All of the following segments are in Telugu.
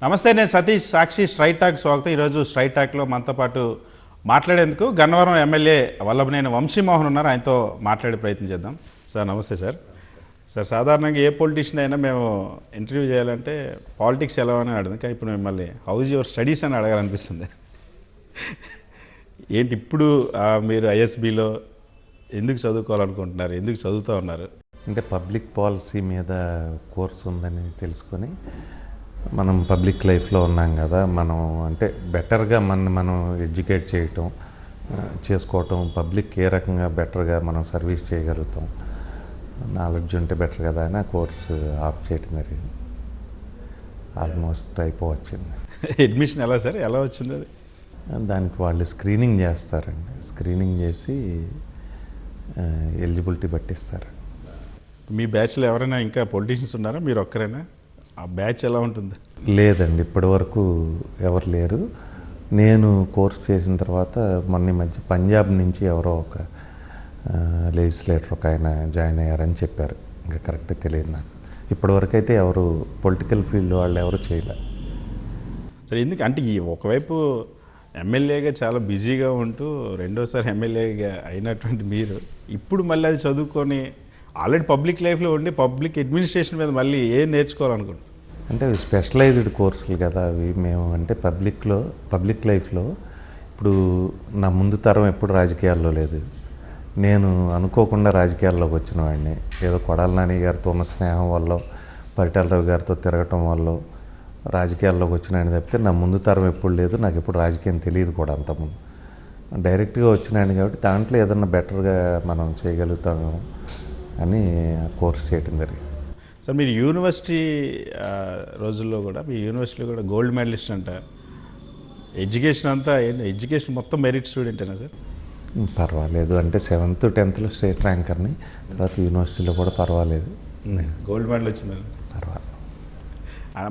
నమస్తే, నేను సతీష్. సాక్షి స్ట్రైట్ టాక్ స్వాగతం. ఈరోజు స్ట్రైట్ టాక్లో మనతో పాటు మాట్లాడేందుకు గన్నవరం ఎమ్మెల్యే వల్లభనేని వంశీమోహన్ ఉన్నారు. ఆయనతో మాట్లాడే ప్రయత్నం చేద్దాం. సార్ నమస్తే. సార్ సాధారణంగా ఏ పొలిటీషియన్ అయినా మేము ఇంటర్వ్యూ చేయాలంటే పాలిటిక్స్ ఎలా అని అడుగుతాం, కానీ ఇప్పుడు మిమ్మల్ని హౌజ్ యువర్ స్టడీస్ అని అడగాలనిపిస్తుంది. ఏంటి ఇప్పుడు మీరు ఐఎస్బిలో ఎందుకు చదువుకోవాలనుకుంటున్నారు, ఎందుకు చదువుతూ ఉన్నారు? అంటే పబ్లిక్ పాలసీ మీద కోర్స్ ఉందని తెలుసుకొని మనం పబ్లిక్ లైఫ్లో ఉన్నాం కదా, మనం అంటే బెటర్గా మనం ఎడ్యుకేట్ చేసుకోవటం, పబ్లిక్ ఏ రకంగా బెటర్గా మనం సర్వీస్ చేయగలుగుతాం, నాలెడ్జ్ ఉంటే బెటర్ కదా అని ఆ కోర్సు ఆప్ చేయటం జరిగింది. ఆల్మోస్ట్ అయిపోవచ్చింది. అడ్మిషన్ ఎలా సార్, ఎలా వచ్చింది అది? దానికి వాళ్ళు స్క్రీనింగ్ చేస్తారండి. స్క్రీనింగ్ చేసి ఎలిజిబిలిటీ పట్టిస్తారు. మీ బ్యాచ్లో ఎవరైనా ఇంకా పొలిటీషియన్స్ ఉన్నారా, మీరు ఒక్కరైనా? ఆ బ్యాచ్ ఎలా ఉంటుంది? లేదండి, ఇప్పటి వరకు ఎవరు లేరు. నేను కోర్స్ చేసిన తర్వాత మొన్న మధ్య పంజాబ్ నుంచి ఎవరో ఒక లెజిస్లేటర్ ఒక ఆయన జాయిన్ అయ్యారని చెప్పారు. ఇంకా కరెక్ట్గా తెలియదు నాకు. ఇప్పటివరకు అయితే ఎవరు పొలిటికల్ ఫీల్డ్ వాళ్ళు ఎవరు చేయలే. సరే, ఎందుకు అంటే ఈ ఒకవైపు ఎమ్మెల్యేగా చాలా బిజీగా ఉంటూ రెండోసారి ఎమ్మెల్యేగా అయినటువంటి మీరు ఇప్పుడు మళ్ళీ అది చదువుకొని ఆల్రెడీ పబ్లిక్ లైఫ్లో ఉండి పబ్లిక్ అడ్మినిస్ట్రేషన్ మీద మళ్ళీ ఏం నేర్చుకోవాలనుకుంటున్నాను? అంటే అవి స్పెషలైజ్డ్ కోర్సులు కదా అవి. మేము అంటే పబ్లిక్ లైఫ్లో ఇప్పుడు నా ముందు తరం ఎప్పుడు రాజకీయాల్లో లేదు. నేను అనుకోకుండా రాజకీయాల్లోకి వచ్చిన వాడిని. ఏదో కొడాలి నాని గారితో ఉన్న స్నేహం వల్ల, పరిటాల రవి గారితో తిరగటం వల్ల రాజకీయాల్లోకి వచ్చిన ఆయన తప్పితే నా ముందు తరం ఎప్పుడు లేదు. నాకు ఎప్పుడు రాజకీయం తెలియదు కూడా. అంతకుముందు డైరెక్ట్గా వచ్చినాయని కాబట్టి దాంట్లో ఏదన్నా బెటర్గా మనం చేయగలుగుతాము అని కోర్స్ చేయడం జరిగింది. సార్, మీరు యూనివర్సిటీ రోజుల్లో కూడా మీ యూనివర్సిటీలో కూడా గోల్డ్ మెడలిస్ట్ అంట. ఎడ్యుకేషన్ అంతా ఎడ్యుకేషన్ మొత్తం మెరిట్ స్టూడెంటేనా సార్? పర్వాలేదు, అంటే 7th 10th స్టేట్ ర్యాంకర్ని. తర్వాత యూనివర్సిటీలో కూడా పర్వాలేదు, గోల్డ్ మెడల్ వచ్చిందండి. పర్వాలేదు.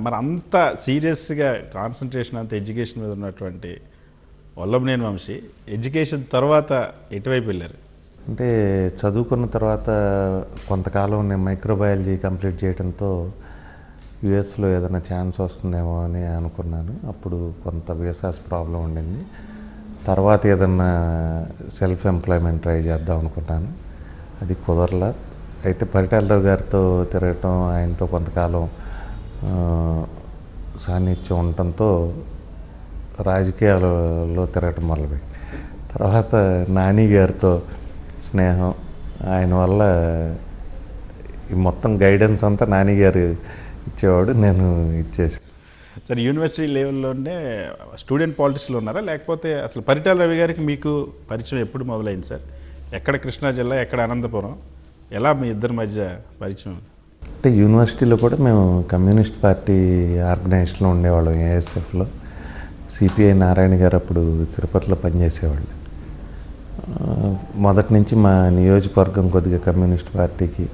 మరి అంత సీరియస్గా కాన్సన్ట్రేషన్ అంత ఎడ్యుకేషన్ మీద ఉన్నటువంటి వల్లభనేని వంశీ ఎడ్యుకేషన్ తర్వాత ఎటువైపు వెళ్ళారు? అంటే చదువుకున్న తర్వాత కొంతకాలం నేను మైక్రోబయాలజీ కంప్లీట్ చేయడంతో యుఎస్లో ఏదైనా ఛాన్స్ వస్తుందేమో అని అనుకున్నాను. అప్పుడు కొంత వీసాస్ ప్రాబ్లం ఉండింది. తర్వాత ఏదన్నా సెల్ఫ్ ఎంప్లాయ్మెంట్ ట్రై చేద్దాం అనుకున్నాను. అది కుదరలా. అయితే పరిటాల రావు గారితో తిరగటం, ఆయనతో కొంతకాలం సాన్నిధ్యం ఉండటంతో రాజకీయాలలో తిరగటం మొదలుపెట్టి, తర్వాత నాని గారితో స్నేహం, ఆయన వల్ల ఈ మొత్తం గైడెన్స్ అంతా నానిగారు ఇచ్చేవాడు, నేను ఇచ్చేసి. సరే, యూనివర్సిటీ లెవెల్లోనే స్టూడెంట్ పాలిటిక్స్లో ఉన్నారా, లేకపోతే అసలు పరిటాల రవి గారికి మీకు పరిచయం ఎప్పుడు మొదలైంది సార్? ఎక్కడ కృష్ణా జిల్లా, ఎక్కడ అనంతపురం, ఎలా మీ ఇద్దరి మధ్య పరిచయం? అంటే యూనివర్సిటీలో కూడా మేము కమ్యూనిస్ట్ పార్టీ ఆర్గనైజేషన్లో ఉండేవాళ్ళం. ఏఎస్ఎఫ్లో సిపిఐ నారాయణ గారు అప్పుడు తిరుపతిలో పనిచేసేవాళ్ళు. మొదటి నుంచి మా నియోజకవర్గం కొద్దిగా కమ్యూనిస్ట్ పార్టీకి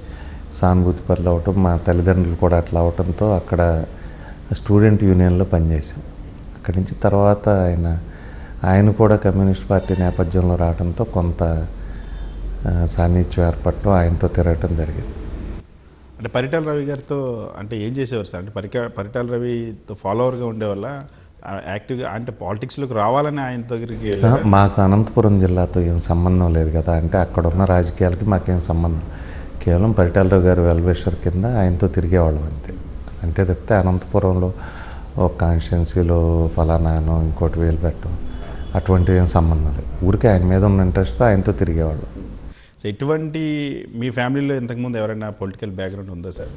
సానుభూతి పరులు అవటం, మా తల్లిదండ్రులు కూడా అట్లా అవటంతో అక్కడ స్టూడెంట్ యూనియన్లో పనిచేసాం. అక్కడి నుంచి తర్వాత ఆయన కూడా కమ్యూనిస్ట్ పార్టీ నేపథ్యంలో రావడంతో కొంత సాన్నిధ్యం ఏర్పడటం, ఆయనతో తిరగటం జరిగింది. అంటే పరిటాల రవి గారితో అంటే ఏం చేసేవారు సార్? అంటే పరిటాల రవితో ఫాలోవర్గా ఉండేవాళ్ళ, యాక్టివ్గా అంటే పాలిటిక్స్లోకి రావాలని ఆయన దగ్గరికి? మాకు అనంతపురం జిల్లాతో ఏం సంబంధం లేదు కదా, అంటే అక్కడ ఉన్న రాజకీయాలకి మాకేం సంబంధం. కేవలం పరిటాల రావు గారు వెల్విషర్ కింద ఆయనతో తిరిగేవాళ్ళం అంతే తప్పితే అనంతపురంలో ఒక కాన్స్టిట్యున్సీలో ఫలానాను ఇంకోటి వేలు పెట్టడం అటువంటివి ఏం సంబంధం లేదు. ఊరికే ఆయన మీద ఉన్న ఇంట్రెస్ట్తో ఆయనతో తిరిగేవాళ్ళం. సో ఇటువంటి మీ ఫ్యామిలీలో ఇంతకుముందు ఎవరైనా పొలిటికల్ బ్యాక్గ్రౌండ్ ఉందా సార్?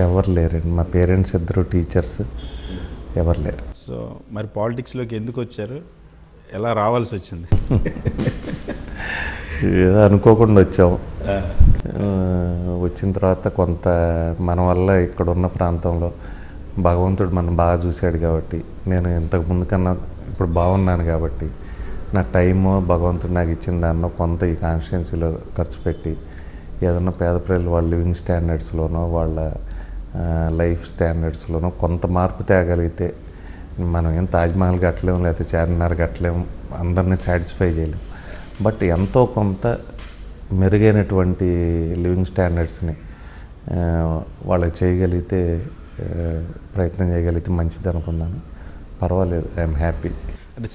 ఎవరు లేరండి. మా పేరెంట్స్ ఇద్దరు టీచర్స్, ఎవరు లేరు. సో మరి పాలిటిక్స్లోకి ఎందుకు వచ్చారు, ఎలా రావాల్సి వచ్చింది? ఏదో అనుకోకుండా వచ్చాము. వచ్చిన తర్వాత కొంత మన వల్ల ఇక్కడ ఉన్న ప్రాంతంలో భగవంతుడు మనం బాగా చూశాడు కాబట్టి, నేను ఇంతకుముందు కన్నా ఇప్పుడు బాగున్నాను కాబట్టి నా టైము భగవంతుడు నాకు ఇచ్చిన దానిలో కొంత ఈ కాన్స్టిట్యున్సీలో ఖర్చు పెట్టి ఏదన్నా పేద ప్రజలు వాళ్ళ లివింగ్ స్టాండర్డ్స్లోనో వాళ్ళ లైఫ్ స్టాండర్డ్స్లోనూ కొంత మార్పు తేగలిగితే, మనం ఏం తాజ్మహల్ కట్టలేము, లేకపోతే చార్మినార్ కట్టలేము, అందరినీ సాటిస్ఫై చేయలేము, బట్ ఎంతో కొంత మెరుగైనటువంటి లివింగ్ స్టాండర్డ్స్ని వాళ్ళకి చేయగలిగితే ప్రయత్నం చేయగలిగితే మంచిది అనుకున్నాను. పర్వాలేదు, ఐఎమ్ హ్యాపీ. అంటే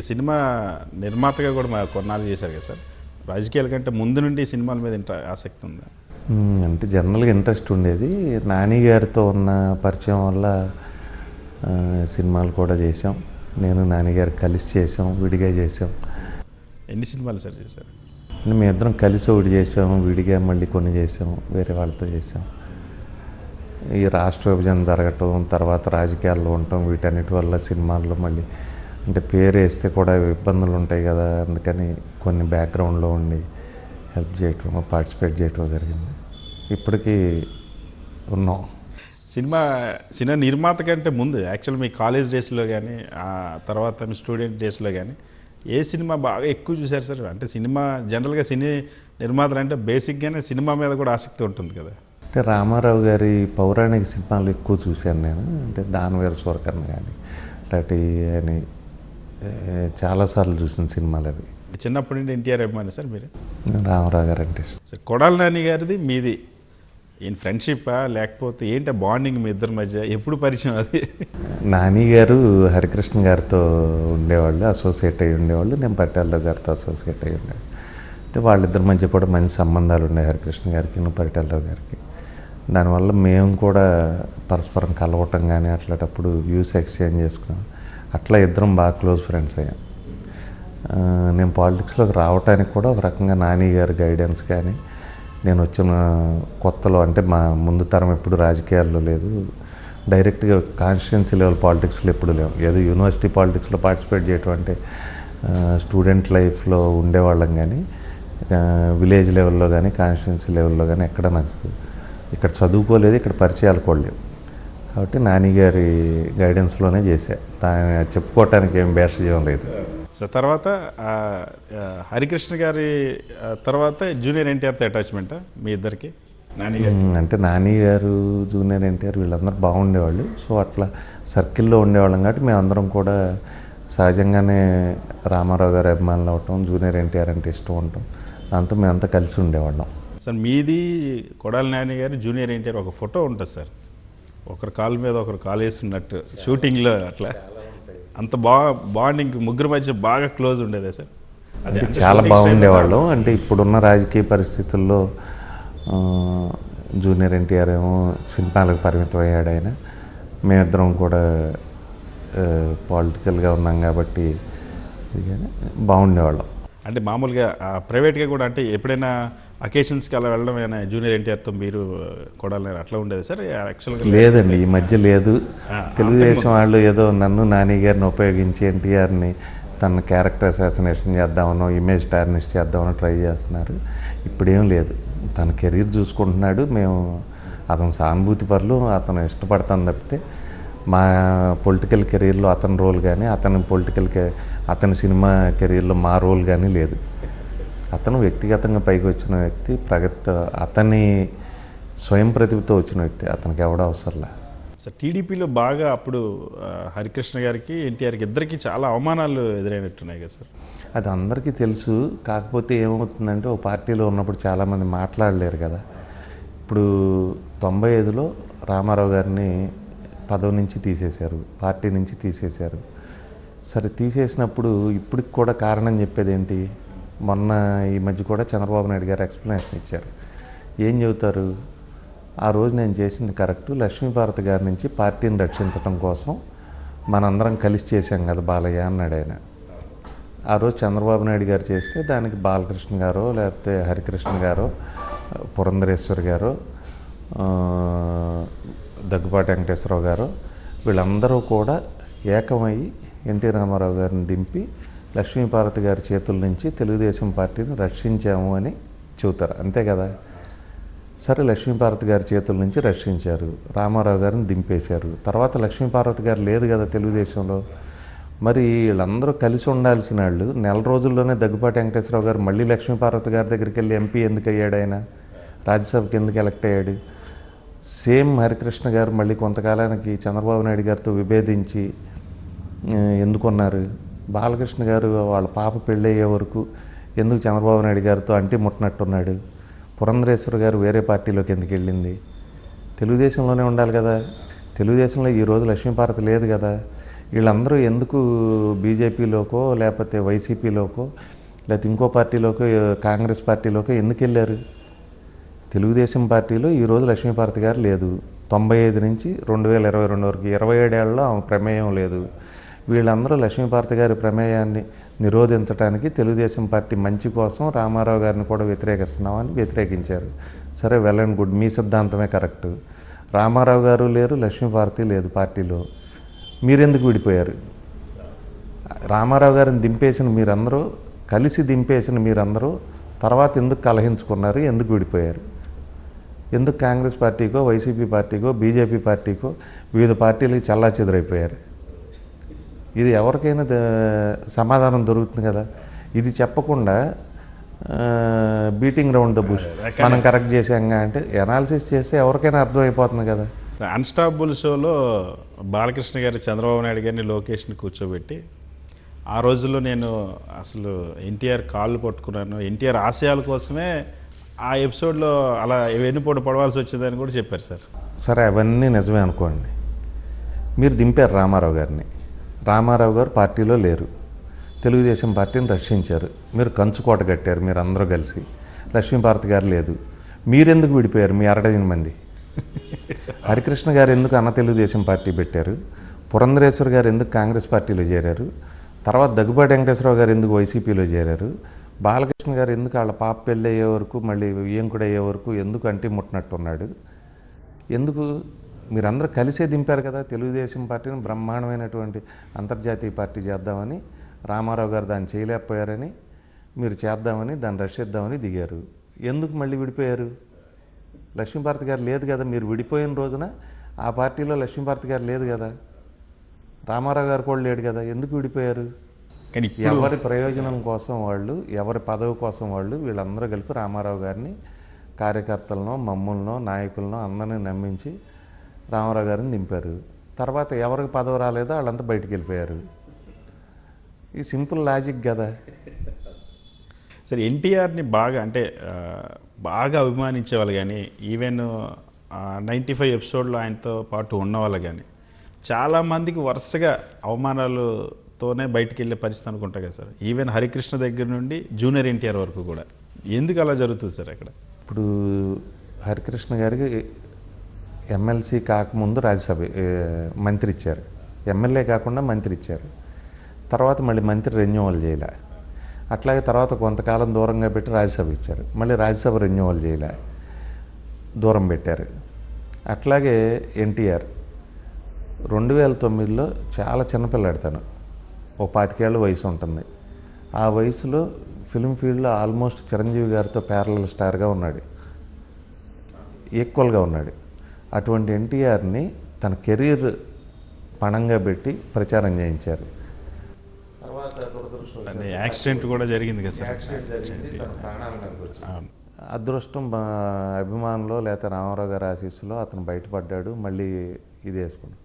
సినిమా నిర్మాతగా కూడా కొన్నాళ్ళు చేశారు కదా సార్, రాజకీయాల కంటే ముందు నుండి సినిమాల మీద ఆసక్తి ఉందా? అంటే జనరల్గా ఇంట్రెస్ట్ ఉండేది. నాని గారితో ఉన్న పరిచయం వల్ల సినిమాలు కూడా చేసాం. నేను నాన్నగారు కలిసి చేసాం, విడిగా చేసాం. ఎన్ని సినిమాలు సార్ చేశారు? మేము ఇద్దరం కలిసి ఒకటి చేసాం, విడిగా మళ్ళీ కొన్ని చేసాం, వేరే వాళ్ళతో చేసాం. ఈ రాష్ట్ర విభజన జరగటం, తర్వాత రాజకీయాల్లో ఉండటం, వీటన్నిటి వల్ల సినిమాల్లో మళ్ళీ అంటే పేరు వేస్తే కూడా ఇబ్బందులు ఉంటాయి కదా, అందుకని కొన్ని బ్యాక్గ్రౌండ్లో ఉండి హెల్ప్ చేయటం, పార్టిసిపేట్ చేయటం జరిగింది. ఇప్పటికీ ఉన్నాం. సినిమా నిర్మాత కంటే ముందు యాక్చువల్ మీ కాలేజ్ డేస్లో కానీ తర్వాత మీ స్టూడెంట్ డేస్లో కానీ ఏ సినిమా బాగా ఎక్కువ చూశారు సార్? అంటే సినిమా జనరల్గా సినీ నిర్మాతలు అంటే బేసిక్గానే సినిమా మీద కూడా ఆసక్తి ఉంటుంది కదా. అంటే రామారావు గారి పౌరాణిక సినిమాలు ఎక్కువ చూశాను నేను. అంటే దానవీర సూరకర్ణ కానీ అట్లాంటి అని చాలాసార్లు చూసిన సినిమాలు అవి. చిన్నప్పటి నుండి ఎన్టీఆర్ అభిమాని సార్ మీరు? రామారావు గారు అంటే సార్ కొడాలి నాని గారిది మీది ఈయన ఫ్రెండ్షిప్పా లేకపోతే ఏంటి బాండింగ్ మీ ఇద్దరి మధ్య ఎప్పుడు పరిచయం? అది నాని గారు హరికృష్ణ గారితో ఉండేవాళ్ళు, అసోసియేట్ అయ్యి ఉండేవాళ్ళు. నేను పరిటాలరావు గారితో అసోసియేట్ అయ్యి ఉండేవాళ్ళు. అంటే వాళ్ళిద్దరి మధ్య కూడా మంచి సంబంధాలు ఉన్నాయి, హరికృష్ణ గారికి పరిటాలరావు గారికి. దానివల్ల మేము కూడా పరస్పరం కలవటం కానీ అట్లాంటప్పుడు వ్యూస్ ఎక్స్చేంజ్ చేసుకున్నాం. అట్లా ఇద్దరం బాగా క్లోజ్ ఫ్రెండ్స్ అయ్యాం. నేను పాలిటిక్స్లోకి రావడానికి కూడా ఒక రకంగా నాని గారి గైడెన్స్ కానీ, నేను వచ్చిన కొత్తలో అంటే మా ముందు తరం ఎప్పుడు రాజకీయాల్లో లేదు, డైరెక్ట్గా కాన్స్టిట్యున్సీ లెవెల్ పాలిటిక్స్లో ఎప్పుడు లేవు. ఏదో యూనివర్సిటీ పాలిటిక్స్లో పార్టిసిపేట్ చేయటం అంటే స్టూడెంట్ లైఫ్లో ఉండేవాళ్ళం, కానీ విలేజ్ లెవెల్లో కానీ కాన్స్టిట్యున్సీ లెవెల్లో కానీ ఎక్కడ నాకు ఇక్కడ చదువుకోలేదు, ఇక్కడ పరిచయాలు కూడా లేవు. కాబట్టి నాని గారి గైడెన్స్లోనే చేశా. చెప్పుకోవటానికి ఏం భేషజీవం లేదు. సో తర్వాత హరికృష్ణ గారి తర్వాత జూనియర్ ఎన్టీఆర్తో అటాచ్మెంటా మీ ఇద్దరికి? నాని గారు అంటే నాని గారు, జూనియర్ ఎన్టీఆర్ వీళ్ళందరూ బాగుండేవాళ్ళు. సో అట్లా సర్కిల్లో ఉండేవాళ్ళం కాబట్టి మేమందరం కూడా సహజంగానే రామారావు గారి అభిమానులు అవటం, జూనియర్ ఎన్టీఆర్ అంటే ఇష్టం ఉండటం, దాంతో మేమంతా కలిసి ఉండేవాళ్ళం. సార్ మీది కొడాలి నాని గారు, జూనియర్ ఎన్టీఆర్ ఒక ఫోటో ఉంటుంది సార్, ఒకరు కాలు మీద ఒకరు కాలు వేస్తున్నట్టు షూటింగ్లో, అట్లా అంత బాండింగ్ ముగ్గురు మధ్య బాగా క్లోజ్ ఉండేదే సార్? అది చాలా బాగుండేవాళ్ళం. అంటే ఇప్పుడున్న రాజకీయ పరిస్థితుల్లో జూనియర్ ఎన్టీఆర్ ఏమో సినిమాలకు పరిమితం అయ్యాడు. ఆయన మేమిద్దరం కూడా పాలిటికల్గా ఉన్నాం కాబట్టి బాగుండేవాళ్ళం. అంటే మామూలుగా ప్రైవేట్గా కూడా అంటే ఎప్పుడైనా అకేషన్స్కి అలా వెళ్ళడం ఏమైనా జూనియర్ ఎన్టీఆర్తో మీరు కొడాలి అట్లా ఉండేది సార్? యాక్చువల్గా లేదండి, ఈ మధ్య లేదు. తెలుగుదేశం వాళ్ళు ఏదో నన్ను నాని గారిని ఉపయోగించి ఎన్టీఆర్ని తన క్యారెక్టర్ అసాసినేషన్ చేద్దామనో, ఇమేజ్ టార్నిష్ చేద్దామనో ట్రై చేస్తున్నారు. ఇప్పుడేం లేదు, తన కెరీర్ చూసుకుంటున్నాడు. మేము అతని సానుభూతి పరులు, అతను ఇష్టపడతాను తప్పితే మా పొలిటికల్ కెరీర్లో అతని రోల్ కానీ, అతని సినిమా కెరీర్లో మా రోల్ కానీ లేదు. అతను వ్యక్తిగతంగా పైకి వచ్చిన వ్యక్తి, అతని స్వయం ప్రతిభతో వచ్చిన వ్యక్తి, అతనికి ఎవడో అవసరంలే. సార్ టీడీపీలో బాగా అప్పుడు హరికృష్ణ గారికి, ఎన్టీఆర్కి ఇద్దరికి చాలా అవమానాలు ఎదురైనట్టున్నాయి కదా సార్? అది అందరికీ తెలుసు. కాకపోతే ఏమవుతుందంటే ఓ పార్టీలో ఉన్నప్పుడు చాలామంది మాట్లాడలేరు కదా. ఇప్పుడు 95లో రామారావు గారిని పదవి నుంచి తీసేశారు, పార్టీ నుంచి తీసేశారు. సరే తీసేసినప్పుడు ఇప్పటికి కూడా కారణం చెప్పేది ఏంటి? మొన్న ఈ మధ్య కూడా చంద్రబాబు నాయుడు గారు ఎక్స్ప్లెనేషన్ ఇచ్చారు. ఏం చెబుతారు? ఆ రోజు నేను చేసింది కరెక్టు, లక్ష్మీభారతి గారి నుంచి పార్టీని రక్షించడం కోసం మనందరం కలిసి చేశాం కదా బాలయ్య అన్నాడు ఆయన. ఆ రోజు చంద్రబాబు నాయుడు గారు చేస్తే దానికి బాలకృష్ణ గారో లేకపోతే హరికృష్ణ గారో పురంధరేశ్వరి గారో దగ్గుబాటి వెంకటేశ్వరరావు గారు వీళ్ళందరూ కూడా ఏకమయ్యి ఎన్టీ రామారావు గారిని దింపి లక్ష్మీభారతి గారి చేతుల నుంచి తెలుగుదేశం పార్టీని రక్షించాము అని చెబుతారు, అంతే కదా. సరే, లక్ష్మీభారతి గారి చేతుల నుంచి రక్షించారు, రామారావు గారిని దింపేశారు. తర్వాత లక్ష్మీభారతి గారు లేదు కదా తెలుగుదేశంలో. మరి వీళ్ళందరూ కలిసి ఉండాల్సిన వాళ్ళు నెల రోజుల్లోనే దగ్గుబాటి వెంకటేశ్వరరావు గారు మళ్ళీ లక్ష్మీభారతి గారి దగ్గరికి వెళ్ళి ఎంపీ ఎందుకు అయ్యాడు? ఆయన రాజ్యసభకి ఎందుకు ఎలక్ట్ అయ్యాడు? సేమ్ హరికృష్ణ గారు మళ్ళీ కొంతకాలానికి చంద్రబాబు నాయుడు గారితో విభేదించి ఎందుకున్నారు? బాలకృష్ణ గారు వాళ్ళ పాప పెళ్ళయ్యే వరకు ఎందుకు చంద్రబాబు నాయుడు గారితో అంటి ముట్టనట్టున్నాడు? పురంధరేశ్వర గారు వేరే పార్టీలోకి ఎందుకు వెళ్ళింది? తెలుగుదేశంలోనే ఉండాలి కదా. తెలుగుదేశంలో ఈరోజు లక్ష్మీపార్వతి లేదు కదా. వీళ్ళందరూ ఎందుకు బీజేపీలోకో లేకపోతే వైసీపీలోకో లేకపోతే ఇంకో పార్టీలోకో కాంగ్రెస్ పార్టీలోకో ఎందుకు వెళ్ళారు? తెలుగుదేశం పార్టీలో ఈరోజు లక్ష్మీపార్వతి గారు లేదు. 95 నుంచి 2022 వరకు 27 ఏళ్లలో ఆమె ప్రమేయం లేదు. వీళ్ళందరూ లక్ష్మీపార్వతి గారి ప్రమేయాన్ని నిరోధించడానికి తెలుగుదేశం పార్టీ మంచి కోసం రామారావు గారిని కూడా వ్యతిరేకిస్తున్నామని వ్యతిరేకించారు. సరే, వెల్ అండ్ గుడ్, మీ సిద్ధాంతమే కరెక్ట్. రామారావు గారు లేరు, లక్ష్మీపార్వతి లేదు పార్టీలో. మీరెందుకు విడిపోయారు? రామారావు గారిని దింపేసిన మీరందరూ, కలిసి దింపేసిన మీరందరూ తర్వాత ఎందుకు కలహించుకున్నారు? ఎందుకు విడిపోయారు? ఎందుకు కాంగ్రెస్ పార్టీకో వైసీపీ పార్టీకో బీజేపీ పార్టీకో వివిధ పార్టీలకి చల్లాచెదురైపోయారు? ఇది ఎవరికైనా సమాధానం దొరుకుతుంది కదా. ఇది చెప్పకుండా బీటింగ్ రౌండ్ ద బుష్ మనం కరెక్ట్ చేసాంగా అంటే ఎనాలిసిస్ చేస్తే ఎవరికైనా అర్థమైపోతుంది కదా. అన్స్టాపుల్ షోలో బాలకృష్ణ గారు చంద్రబాబు నాయుడు గారిని లోకేష్ని కూర్చోబెట్టి, ఆ రోజుల్లో నేను అసలు ఎన్టీఆర్ కాళ్ళు పట్టుకున్నాను, ఎన్టీఆర్ ఆశయాల కోసమే ఆ ఎపిసోడ్లో అలా వెన్నుపోటు పడవలసి వచ్చిందని కూడా చెప్పారు సార్. సరే, అవన్నీ నిజమే అనుకోండి. మీరు దింపారు రామారావు గారిని. రామారావు గారు పార్టీలో లేరు. తెలుగుదేశం పార్టీని రక్షించారు. మీరు కంచుకోట కట్టారు మీరు అందరూ కలిసి. లక్ష్మీపార్వతి గారు లేదు. మీరెందుకు విడిపోయారు? మీ 60 మంది. హరికృష్ణ గారు ఎందుకు అన్న తెలుగుదేశం పార్టీ పెట్టారు? పురంధరేశ్వర్ గారు ఎందుకు కాంగ్రెస్ పార్టీలో చేరారు? తర్వాత దగ్గుబాటి వెంకటేశ్వరరావు గారు ఎందుకు వైసీపీలో చేరారు? బాలకృష్ణ గారు ఎందుకు వాళ్ళ పాప పెళ్ళి అయ్యే వరకు మళ్ళీ వియ్యంకుడు అయ్యే వరకు ఎందుకు అంటి ముట్టినట్టున్నాడు? ఎందుకు? మీరందరూ కలిసే దింపారు కదా తెలుగుదేశం పార్టీని. బ్రహ్మాండమైనటువంటి అంతర్జాతీయ పార్టీ చేద్దామని, రామారావు గారు దాన్ని చేయలేకపోయారని, మీరు చేద్దామని దాన్ని రక్షిద్దామని దిగారు. ఎందుకు మళ్ళీ విడిపోయారు? లక్ష్మీపార్వతి గారు లేదు కదా. మీరు విడిపోయిన రోజున ఆ పార్టీలో లక్ష్మీపార్వతి గారు లేదు కదా, రామారావు గారు కూడా లేడు కదా. ఎందుకు విడిపోయారు? కానీ ఎవరి ప్రయోజనం కోసం వాళ్ళు, ఎవరి పదవి కోసం వాళ్ళు, వీళ్ళందరూ కలిపి రామారావు గారిని, కార్యకర్తలను, మమ్మల్నో, నాయకులను అందరినీ నమ్మించి రామారావు గారిని దింపారు. తర్వాత ఎవరికి పదవి రాలేదో వాళ్ళంతా బయటికి వెళ్ళిపోయారు. ఈ సింపుల్ లాజిక్ కదా. సరే, ఎన్టీఆర్ని బాగా అంటే బాగా అభిమానించేవాళ్ళు కానీ, ఈవెన్ 95 ఎపిసోడ్లో ఆయనతో పాటు ఉన్నవాళ్ళు కానీ చాలామందికి వరుసగా అవమానాలతోనే బయటికి వెళ్ళే పరిస్థితి అనుకుంటా కదా సార్. ఈవెన్ హరికృష్ణ దగ్గర నుండి జూనియర్ ఎన్టీఆర్ వరకు కూడా. ఎందుకు అలా జరుగుతుంది సార్ అక్కడ? ఇప్పుడు హరికృష్ణ గారికి ఎమ్మెల్సీ కాకముందు రాజ్యసభ మంత్రి ఇచ్చారు. ఎమ్మెల్యే కాకుండా మంత్రి ఇచ్చారు. తర్వాత మళ్ళీ మంత్రి రెన్యూవల్ చేయలే. అట్లాగే తర్వాత కొంతకాలం దూరంగా పెట్టి రాజ్యసభ ఇచ్చారు. మళ్ళీ రాజ్యసభ రెన్యూవల్ చేయలే, దూరం పెట్టారు. అట్లాగే ఎన్టీఆర్ 2009లో చాలా చిన్నపిల్లాడు తను. ఓ 25 ఏళ్ళ వయసు ఉంటుంది. ఆ వయసులో ఫిల్మ్ ఫీల్డ్లో ఆల్మోస్ట్ చిరంజీవి గారితో ప్యారలల్ స్టార్గా ఉన్నాడు, ఈక్వల్గా ఉన్నాడు. అటువంటి ఎన్టీఆర్ని తన కెరీర్ పణంగా పెట్టి ప్రచారం చేయించారు. తర్వాత యాక్సిడెంట్ కూడా జరిగింది కదా సార్. యాక్సిడెంట్ జరిగింది, తన ప్రాణాల మీదకి వచ్చింది. అదృష్టం అభిమానులో లేకపోతే రామారావు గారి ఆశీస్సులో అతను బయటపడ్డాడు. మళ్ళీ ఇది వేసుకున్నాడు.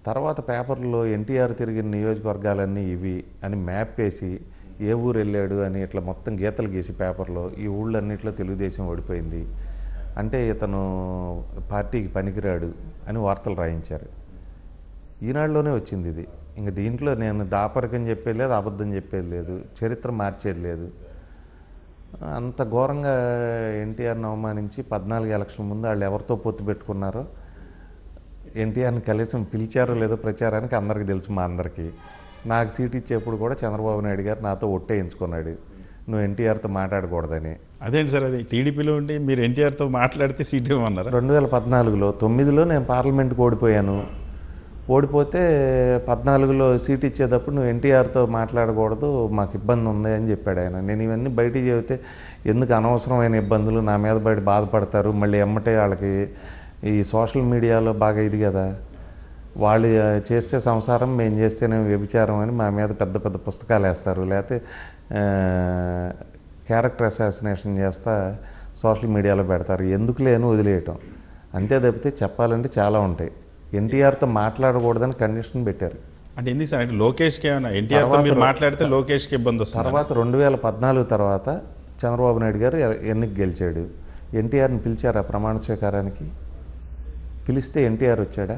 తర్వాత పేపర్లో ఎన్టీఆర్ తిరిగిన నియోజకవర్గాలన్నీ ఇవి అని మ్యాప్ వేసి ఏ ఊరు వెళ్ళాడు అని ఇట్లా మొత్తం గీతలు గీసి పేపర్లో ఈ ఊళ్ళన్నింటిలో తెలుగుదేశం ఓడిపోయింది అంటే ఇతను పార్టీకి పనికిరాడు అని వార్తలు రాయించారు. ఈనాడులోనే వచ్చింది ఇది. ఇంక దీంట్లో నేను దాపరికం చెప్పేది లేదు, అబద్ధం చెప్పేది లేదు, చరిత్ర మార్చేది లేదు. అంత ఘోరంగా ఎన్టీఆర్ని అవమానించి 14 ఎలక్షన్ ముందు వాళ్ళు ఎవరితో పొత్తు పెట్టుకున్నారో, ఎన్టీఆర్ని కనీసం పిలిచారో లేదో ప్రచారానికి అందరికీ తెలుసు. మా అందరికీ నాకు సీట్ ఇచ్చేప్పుడు కూడా చంద్రబాబు నాయుడు గారు నాతో ఒట్టేయించుకున్నాడు, నువ్వు ఎన్టీఆర్తో మాట్లాడకూడదని. అదేంటి సార్, అది టీడీపీలో ఉండి మీరు ఎన్టీఆర్తో మాట్లాడితే సీట్ ఇవ్వమన్నారు. 2014లో 9లో నేను పార్లమెంట్కి ఓడిపోయాను. ఓడిపోతే 14లో సీట్ ఇచ్చేటప్పుడు నువ్వు ఎన్టీఆర్తో మాట్లాడకూడదు, మాకు ఇబ్బంది ఉంది అని చెప్పాడు ఆయన. నేను ఇవన్నీ బయటికి చెబితే ఎందుకు అనవసరమైన ఇబ్బందులు నా మీద బయట బాధపడతారు, మళ్ళీ ఎమ్మటే వాళ్ళకి ఈ సోషల్ మీడియాలో బాగా ఇది కదా, వాళ్ళు చేస్తే సంసారం మేము చేస్తేనే వ్యభిచారం అని మా మీద పెద్ద పెద్ద పుస్తకాలు వేస్తారు, లేకపోతే క్యారెక్టర్ అసాసినేషన్ చేస్తా సోషల్ మీడియాలో పెడతారు. ఎందుకు లేని వదిలేయటం అంతే తప్పితే చెప్పాలంటే చాలా ఉంటాయి. ఎన్టీఆర్తో మాట్లాడకూడదని కండిషన్ పెట్టారు. అంటే ఎందుకు సార్, అంటే లోకేష్కి ఏమైనా ఎన్టీఆర్తో మీరు మాట్లాడితే లోకేష్కి ఇబ్బంది వస్తుంది. తర్వాత 2014 తర్వాత చంద్రబాబు నాయుడు గారు ఎన్నిక గెలిచాడు. ఎన్టీఆర్ని పిలిచారా ప్రమాణ స్వీకారానికి? పిలిస్తే ఎన్టీఆర్ వచ్చాడా?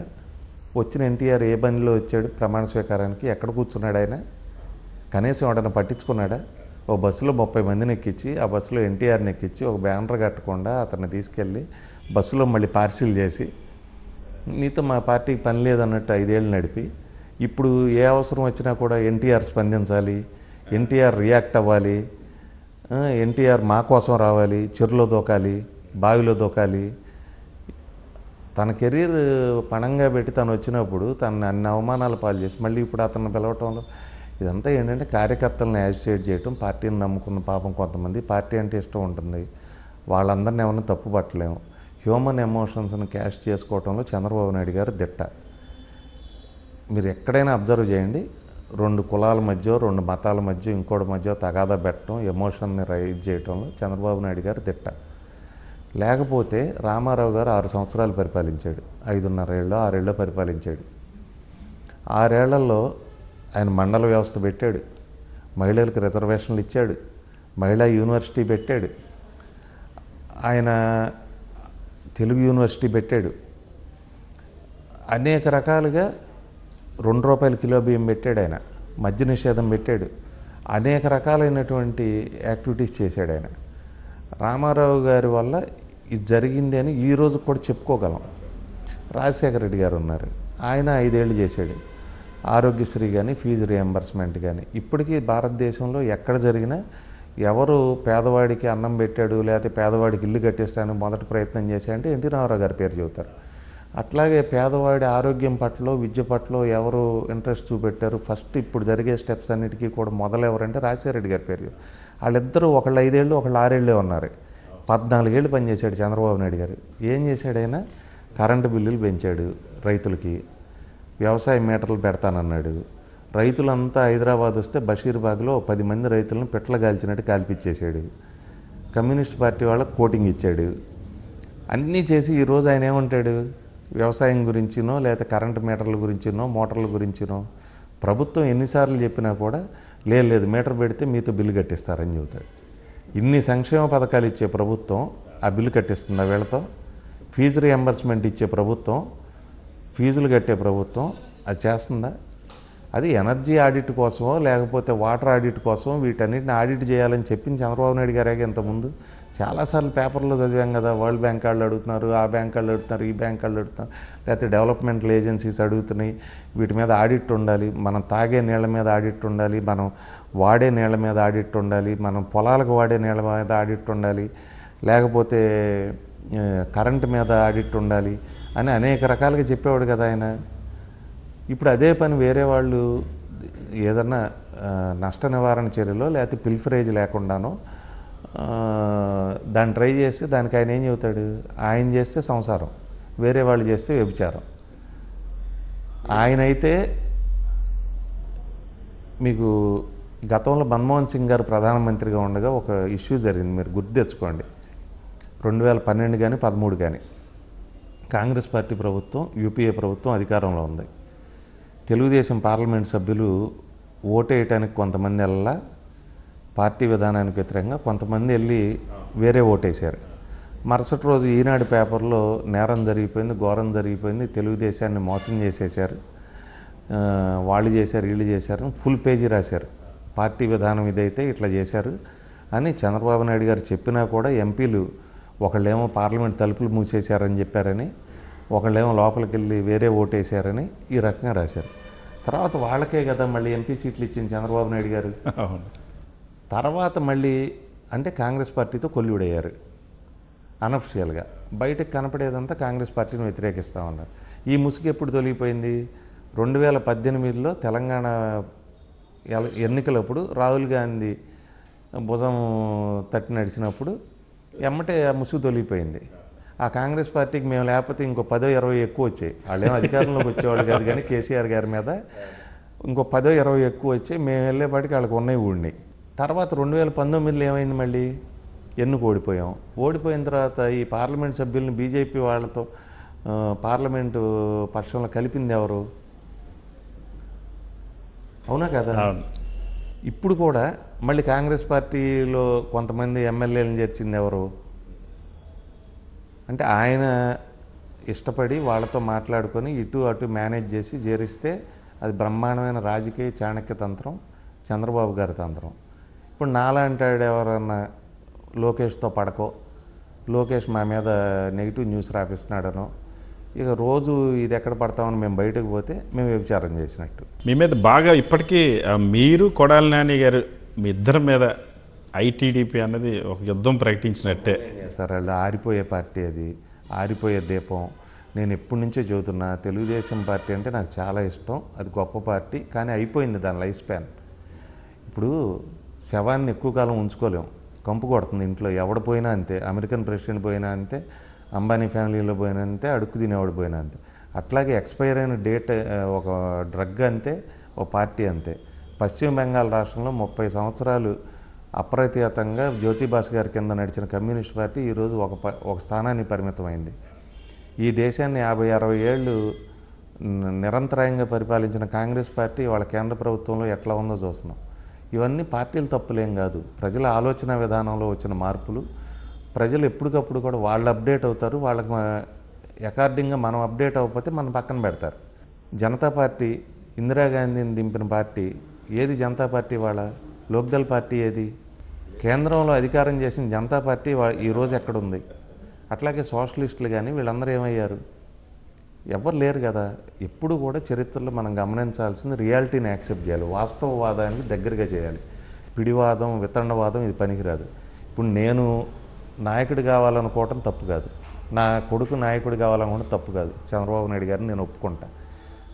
వచ్చిన ఎన్టీఆర్ ఏ బండిలో వచ్చాడు ప్రమాణ స్వీకారానికి? ఎక్కడ కూర్చున్నాడు ఆయన? కనీసం ఎవడన్నా పట్టించుకున్నాడా? ఓ బస్సులో 30 మందిని ఎక్కించి, ఆ బస్సులో ఎన్టీఆర్ని ఎక్కించి ఒక బ్యానర్ కట్టకుండా అతన్ని తీసుకెళ్ళి బస్సులో మళ్ళీ పార్సిల్ చేసి, నీతో మా పార్టీకి పని లేదన్నట్టు 5 ఏళ్ళు నడిపి, ఇప్పుడు ఏ అవసరం వచ్చినా కూడా ఎన్టీఆర్ స్పందించాలి, ఎన్టీఆర్ రియాక్ట్ అవ్వాలి, ఎన్టీఆర్ మా కోసం రావాలి, చెరులో దూకాలి, బావిలో దూకాలి. తన కెరీర్ పణంగా పెట్టి తను వచ్చినప్పుడు తనని అన్ని అవమానాలు పాలు చేసి మళ్ళీ ఇప్పుడు అతన్ని పిలవటంలో ఇదంతా ఏంటంటే కార్యకర్తలను యాజిటేట్ చేయటం. పార్టీని నమ్ముకున్న పాపం కొంతమంది పార్టీ అంటే ఇష్టం ఉంటుంది, వాళ్ళందరినీ ఏమన్నా తప్పు పట్టలేము. హ్యూమన్ ఎమోషన్స్ని క్యాష్ చేసుకోవటంలో చంద్రబాబు నాయుడు గారు దిట్ట. మీరు ఎక్కడైనా అబ్జర్వ్ చేయండి, 2 కులాల మధ్య, 2 మతాల మధ్య, ఇంకోటి మధ్య తగాదా పెట్టడం, ఎమోషన్ని రైజ్ చేయటంలో చంద్రబాబు నాయుడు గారు దిట్ట. లేకపోతే రామారావు గారు 6 సంవత్సరాలు పరిపాలించాడు, 5.5 ఏళ్ళు 6 ఏళ్ళు పరిపాలించాడు. 6 ఏళ్లలో ఆయన మండల వ్యవస్థ పెట్టాడు, మహిళలకు రిజర్వేషన్లు ఇచ్చాడు, మహిళా యూనివర్సిటీ పెట్టాడు, ఆయన తెలుగు యూనివర్సిటీ పెట్టాడు, అనేక రకాలుగా ₹2 కిలో బియ్యం పెట్టాడు, ఆయన మద్య నిషేధం పెట్టాడు, అనేక రకాలైనటువంటి యాక్టివిటీస్ చేశాడు ఆయన. రామారావు గారి వల్ల ఇది జరిగింది అని ఈరోజు కూడా చెప్పుకోగలం. రాజశేఖర రెడ్డి గారు ఉన్నారు, ఆయన 5 ఏళ్ళు చేశాడు. ఆరోగ్యశ్రీ కానీ, ఫీజు రియంబర్స్మెంట్ కానీ, ఇప్పటికీ భారతదేశంలో ఎక్కడ జరిగినా ఎవరు పేదవాడికి అన్నం పెట్టాడు లేకపోతే పేదవాడికి ఇల్లు కట్టించడానికి మొదటి ప్రయత్నం చేశాడంటే ఎన్టీ రామారావు గారి పేరు చెబుతారు. అట్లాగే పేదవాడి ఆరోగ్యం పట్ల, విద్య పట్ల ఎవరు ఇంట్రెస్ట్ చూపెట్టారు ఫస్ట్ ఇప్పుడు జరిగే స్టెప్స్ అన్నిటికీ కూడా మొదలు ఎవరంటే రాజశేఖర రెడ్డి గారి పేరు. వాళ్ళిద్దరూ ఒకళ్ళు 5 ఏళ్ళు ఒకళ్ళు 6 ఏళ్ళే ఉన్నారు. 14 ఏళ్ళు పనిచేశాడు చంద్రబాబు నాయుడు గారు. ఏం చేశాడైనా? కరెంటు బిల్లులు పెంచాడు రైతులకి, వ్యవసాయ మీటర్లు పెడతానన్నాడు. రైతులంతా హైదరాబాద్ వస్తే బషీర్బాగ్లో 10 మంది రైతులను పిట్ల కాల్చినట్టు కాల్పిచ్చేసాడు. కమ్యూనిస్ట్ పార్టీ వాళ్ళకు కోటింగ్ ఇచ్చాడు. అన్నీ చేసి ఈరోజు ఆయన ఏమంటాడు? వ్యవసాయం గురించినో లేకపోతే కరెంటు మీటర్ల గురించినో మోటార్ల గురించినో ప్రభుత్వం ఎన్నిసార్లు చెప్పినా కూడా లేదు మీటర్ పెడితే మీతో బిల్లు కట్టిస్తారని చెబుతాడు. ఇన్ని సంక్షేమ పథకాలు ఇచ్చే ప్రభుత్వం ఆ బిల్లు కట్టిస్తుందా వీళ్ళతో? ఫీజు రియంబర్స్మెంట్ ఇచ్చే ప్రభుత్వం, ఫీజులు కట్టే ప్రభుత్వం అది చేస్తుందా? అది ఎనర్జీ ఆడిట్ కోసమో లేకపోతే వాటర్ ఆడిట్ కోసం వీటన్నిటిని ఆడిట్ చేయాలని చెప్పింది చంద్రబాబు నాయుడు గారే ఇంతకుముందు. చాలాసార్లు పేపర్లో చదివాం కదా, వరల్డ్ బ్యాంక్ వాళ్ళు అడుగుతున్నారు, ఆ బ్యాంక్ వాళ్ళు అడుగుతున్నారు, ఈ బ్యాంక్ వాళ్ళు అడుగుతున్నారు, లేకపోతే డెవలప్మెంటల్ ఏజెన్సీస్ అడుగుతున్నాయి. వీటి మీద ఆడిట్ ఉండాలి, మనం తాగే నీళ్ళ మీద ఆడిట్ ఉండాలి, మనం వాడే నీళ్ళ మీద ఆడిట్ ఉండాలి, మనం పొలాలకు వాడే నీళ్ళ మీద ఆడిట్ ఉండాలి, లేకపోతే కరెంటు మీద ఆడిట్ ఉండాలి అని అనేక రకాలుగా చెప్పేవాడు కదా ఆయన. ఇప్పుడు అదే పని వేరే వాళ్ళు ఏదన్నా నష్ట నివారణ చర్యలో లేకపోతే పిల్ఫరేజ్ లేకుండానో దాన్ని ట్రై చేస్తే దానికి ఆయన ఏం చెబుతాడు? ఆయన చేస్తే సంసారం, వేరే వాళ్ళు చేస్తే వ్యభిచారం. ఆయనైతే మీకు గతంలో మన్మోహన్ సింగ్ గారు ప్రధానమంత్రిగా ఉండగా ఒక ఇష్యూ జరిగింది, మీరు గుర్తు తెచ్చుకోండి. 2012 కానీ 13 కానీ కాంగ్రెస్ పార్టీ ప్రభుత్వం, యూపీఏ ప్రభుత్వం అధికారంలో ఉంది. తెలుగుదేశం పార్లమెంట్ సభ్యులు ఓటేయటానికి కొంతమంది వెళ్ళా, పార్టీ విధానానికి వ్యతిరేకంగా కొంతమంది వెళ్ళి వేరే ఓటేశారు. మరుసటి రోజు ఈనాడు పేపర్లో నేరం జరిగిపోయింది, ఘోరం జరిగిపోయింది, తెలుగుదేశాన్ని మోసం చేసేశారు, వాళ్ళు చేశారు, వీళ్ళు చేశారు, ఫుల్ పేజీ రాశారు. పార్టీ విధానం ఇదైతే ఇట్లా చేశారు అని చంద్రబాబు నాయుడు గారు చెప్పినా కూడా ఎంపీలు ఒకళ్ళేమో పార్లమెంట్ తలుపులు మూసేశారని చెప్పారని, ఒకళ్ళేమో లోపలికి వెళ్ళి వేరే ఓటేశారని ఈ రకంగా రాశారు. తర్వాత వాళ్ళకే కదా మళ్ళీ ఎంపీ సీట్లు ఇచ్చింది చంద్రబాబు నాయుడు గారు. తర్వాత మళ్ళీ అంటే కాంగ్రెస్ పార్టీతో కొల్లుడయ్యారు అనఫిషియల్గా. బయటకు కనపడేదంతా కాంగ్రెస్ పార్టీని వ్యతిరేకిస్తూ ఉన్నారు. ఈ ముసుగు ఎప్పుడు తొలగిపోయింది? 2018లో తెలంగాణ ఎన్నికలప్పుడు రాహుల్ గాంధీ భుజం తట్టి నడిచినప్పుడు ఎమ్మటే ఆ ముసుగు తొలగిపోయింది. ఆ కాంగ్రెస్ పార్టీకి మేము లేకపోతే ఇంకో 10-20 ఎక్కువ వచ్చాయి. వాళ్ళేమో అధికారంలోకి వచ్చేవాళ్ళు కాదు, కానీ కేసీఆర్ గారి మీద ఇంకో 10-20 ఎక్కువ వచ్చాయి. మేము వెళ్ళేపాటికి వాళ్ళకి ఉన్నాయి ఊడినాయి. తర్వాత 2019లో ఏమైంది? మళ్ళీ ఎన్నుకు ఓడిపోయాం. ఓడిపోయిన తర్వాత ఈ పార్లమెంట్ సభ్యుల్ని బీజేపీ వాళ్ళతో పార్లమెంటు పక్షంలో కలిపింది ఎవరు? అవునా కదా? ఇప్పుడు కూడా మళ్ళీ కాంగ్రెస్ పార్టీలో కొంతమంది ఎమ్మెల్యేలను చేర్చింది ఎవరు? అంటే ఆయన ఇష్టపడి వాళ్ళతో మాట్లాడుకొని ఇటు అటు మేనేజ్ చేసి చేరిస్తే అది బ్రహ్మాండమైన రాజకీయ చాణక్య తంత్రం, చంద్రబాబు గారి తంత్రం. ఇప్పుడు నాలాంటాడు ఎవరన్నా లోకేష్తో పడకో, లోకేష్ మా మీద నెగిటివ్ న్యూస్ రాపిస్తున్నాడనో, ఇక రోజు ఇది ఎక్కడ పడతామని మేము బయటకు పోతే మేము వ్యభిచారం చేసినట్టు. మీ మీద బాగా ఇప్పటికీ మీరు కొడాలి నాని గారు మీ ఇద్దరి మీద ఐటీడీపీ అన్నది ఒక యుద్ధం ప్రకటించినట్టే. సార్ వాళ్ళు ఆరిపోయే పార్టీ, అది ఆరిపోయే దీపం. నేను ఎప్పటి నుంచో చెబుతున్నా, తెలుగుదేశం పార్టీ అంటే నాకు చాలా ఇష్టం, అది గొప్ప పార్టీ, కానీ అయిపోయింది దాని లైఫ్ స్పాన్. ఇప్పుడు శవాన్ని ఎక్కువ కాలం ఉంచుకోలేం, కంపు కొడుతుంది ఇంట్లో. ఎవడు పోయినా అంతే, అమెరికన్ ప్రెసిడెంట్ పోయినా అంతే, అంబానీ ఫ్యామిలీలో పోయినా అంతే, అడుక్కు తినేవాడు పోయినా అంతే. అట్లాగే ఎక్స్పైర్ అయిన డేట్ ఒక డ్రగ్ అంతే, ఒక పార్టీ అంతే. పశ్చిమ బెంగాల్ రాష్ట్రంలో 30 సంవత్సరాలు అప్రతిహతంగా జ్యోతిబాస్ గారి కింద నడిచిన కమ్యూనిస్ట్ పార్టీ ఈరోజు ఒక స్థానాన్ని పరిమితమైంది. ఈ దేశాన్ని 50-60 ఏళ్ళు నిరంతరాయంగా పరిపాలించిన కాంగ్రెస్ పార్టీ వాళ్ళ కేంద్ర ప్రభుత్వంలో ఎట్లా ఉందో చూస్తున్నాం. ఇవన్నీ పార్టీలు తప్పులేం కాదు, ప్రజల ఆలోచన విధానంలో వచ్చిన మార్పులు. ప్రజలు ఎప్పటికప్పుడు కూడా వాళ్ళు అప్డేట్ అవుతారు, వాళ్ళకి అకార్డింగ్గా మనం అప్డేట్ అవ్వకపోతే మనం పక్కన పెడతారు. జనతా పార్టీ ఇందిరాగాంధీని దింపిన పార్టీ ఏది? జనతా పార్టీ వాళ్ళ లోక్దల్ పార్టీ ఏది? కేంద్రంలో అధికారం చేసిన జనతా పార్టీ ఈరోజు ఎక్కడుంది? అట్లాగే సోషలిస్టులు కానీ వీళ్ళందరూ ఏమయ్యారు? ఎవరు లేరు కదా. ఎప్పుడు కూడా చరిత్రలో మనం గమనించాల్సింది రియాలిటీని యాక్సెప్ట్ చేయాలి, వాస్తవవాదానికి దగ్గరగా చేయాలి. పిడివాదం, వితండవాదం ఇది పనికిరాదు. ఇప్పుడు నేను నాయకుడు కావాలనుకోవటం తప్పు కాదు, నా కొడుకు నాయకుడు కావాలనుకోవడం తప్పు కాదు. చంద్రబాబు నాయుడు గారిని నేను ఒప్పుకుంటా.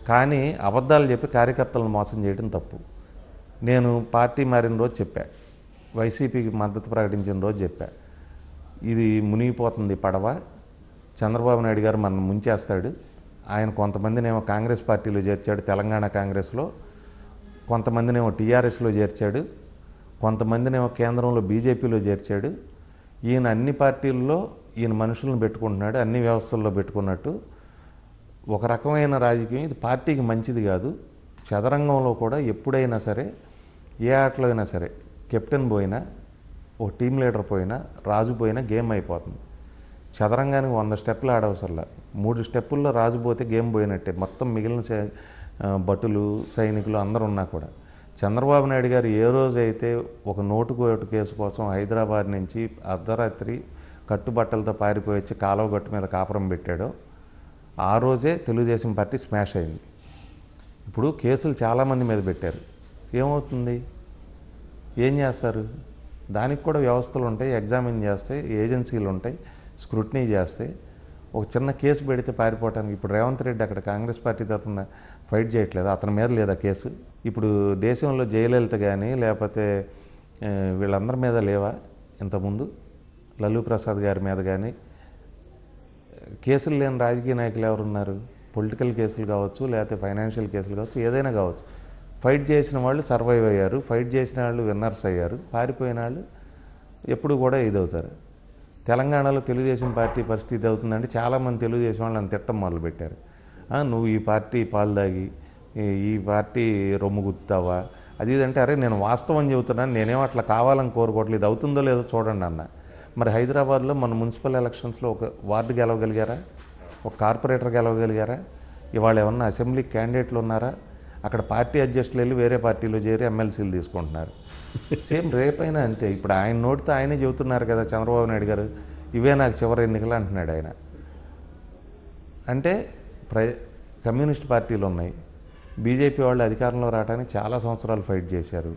కానీ అబద్ధాలు చెప్పి కార్యకర్తలను మోసం చేయడం తప్పు. నేను పార్టీ మారిన రోజు చెప్పా, వైసీపీకి మద్దతు ప్రకటించిన రోజు చెప్పా, ఇది మునిగిపోతుంది పడవ, చంద్రబాబు నాయుడు గారు మనం ముంచేస్తాడు. ఆయన కొంతమందినేమో కాంగ్రెస్ పార్టీలో చేర్చాడు, తెలంగాణ కాంగ్రెస్లో, కొంతమందినేమో టీఆర్ఎస్లో చేర్చాడు, కొంతమందినేమో కేంద్రంలో బీజేపీలో చేర్చాడు. ఈయన అన్ని పార్టీల్లో ఈయన మనుషులను పెట్టుకుంటున్నాడు, అన్ని వ్యవస్థల్లో పెట్టుకున్నట్టు. ఒక రకమైన రాజకీయం ఇది, పార్టీకి మంచిది కాదు. చదరంగంలో కూడా ఎప్పుడైనా సరే, ఏ ఆటలో అయినా సరే, కెప్టెన్ పోయినా, ఓ టీం లీడర్ పోయినా, రాజు పోయినా గేమ్ అయిపోతుంది. చదరంగానికి 100 స్టెప్పులు ఆడవసరలా, 3 స్టెప్పుల్లో రాజు పోతే గేమ్ పోయినట్టే. మొత్తం మిగిలిన భటులు, సైనికులు అందరూ ఉన్నా కూడా. చంద్రబాబు నాయుడు గారు ఏ రోజైతే ఒక నోటుకోటు కేసు కోసం హైదరాబాద్ నుంచి అర్ధరాత్రి కట్టుబట్టలతో పారిపోయి వచ్చి కాలువ గట్టు మీద కాపురం పెట్టాడో ఆ రోజే తెలుగుదేశం పార్టీ స్మాష్ అయింది. ఇప్పుడు కేసులు చాలామంది మీద పెట్టారు, ఏమవుతుంది? ఏం చేస్తారు? దానికి కూడా వ్యవస్థలు ఉంటాయి, ఎగ్జామిన్ చేస్తాయి, ఏజెన్సీలు ఉంటాయి, స్క్రూటినీ చేస్తాయి. ఒక చిన్న కేసు పెడితే పారిపోవటానికి ఇప్పుడు రేవంత్ రెడ్డి అక్కడ కాంగ్రెస్ పార్టీ తరఫున ఫైట్ చేయట్లేదు, అతని మీద లేదా కేసు? ఇప్పుడు దేశంలో జయలలిత కానీ లేకపోతే వీళ్ళందరి మీద లేవా ఇంతకుముందు? లల్లూ ప్రసాద్ గారి మీద కానీ కేసులు లేని రాజకీయ నాయకులు ఎవరున్నారు? పొలిటికల్ కేసులు కావచ్చు, లేకపోతే ఫైనాన్షియల్ కేసులు కావచ్చు, ఏదైనా కావచ్చు. ఫైట్ చేసిన వాళ్ళు సర్వైవ్ అయ్యారు, ఫైట్ చేసిన వాళ్ళు విన్నర్స్ అయ్యారు, పారిపోయిన వాళ్ళు ఎప్పుడు కూడా ఇదవుతారు. తెలంగాణలో తెలుగుదేశం పార్టీ పరిస్థితి అవుతుందంటే చాలామంది తెలుగుదేశం వాళ్ళు నన్ను తిట్టం మొదలుపెట్టారు. నువ్వు ఈ పార్టీ పాలు దాగి ఈ పార్టీ రొమ్ము గుత్తావా అది ఇదంటే, అరే నేను వాస్తవం చెబుతున్నాను, నేనేమో అట్లా కావాలని కోరుకోవట్లేదు, ఇది అవుతుందో లేదో చూడండి అన్న. మరి హైదరాబాద్లో మన మున్సిపల్ ఎలక్షన్స్లో ఒక వార్డు గెలవగలిగారా? ఒక కార్పొరేటర్ గెలవగలిగారా? ఇవాళ ఏమన్నా అసెంబ్లీ క్యాండిడేట్లు ఉన్నారా? అక్కడ పార్టీ అడ్జస్టులు వెళ్ళి వేరే పార్టీలో చేరి ఎమ్మెల్సీలు తీసుకుంటున్నారు. సేమ్ రేపైనా అంతే. ఇప్పుడు ఆయన నోటితో ఆయనే చెబుతున్నారు కదా చంద్రబాబు నాయుడు గారు, ఇవే నాకు చివరి ఎన్నికలు అంటున్నాడు ఆయన. అంటే కమ్యూనిస్ట్ పార్టీలు ఉన్నాయి, బీజేపీ వాళ్ళు అధికారంలో రావడానికి చాలా సంవత్సరాలు ఫైట్ చేశారు.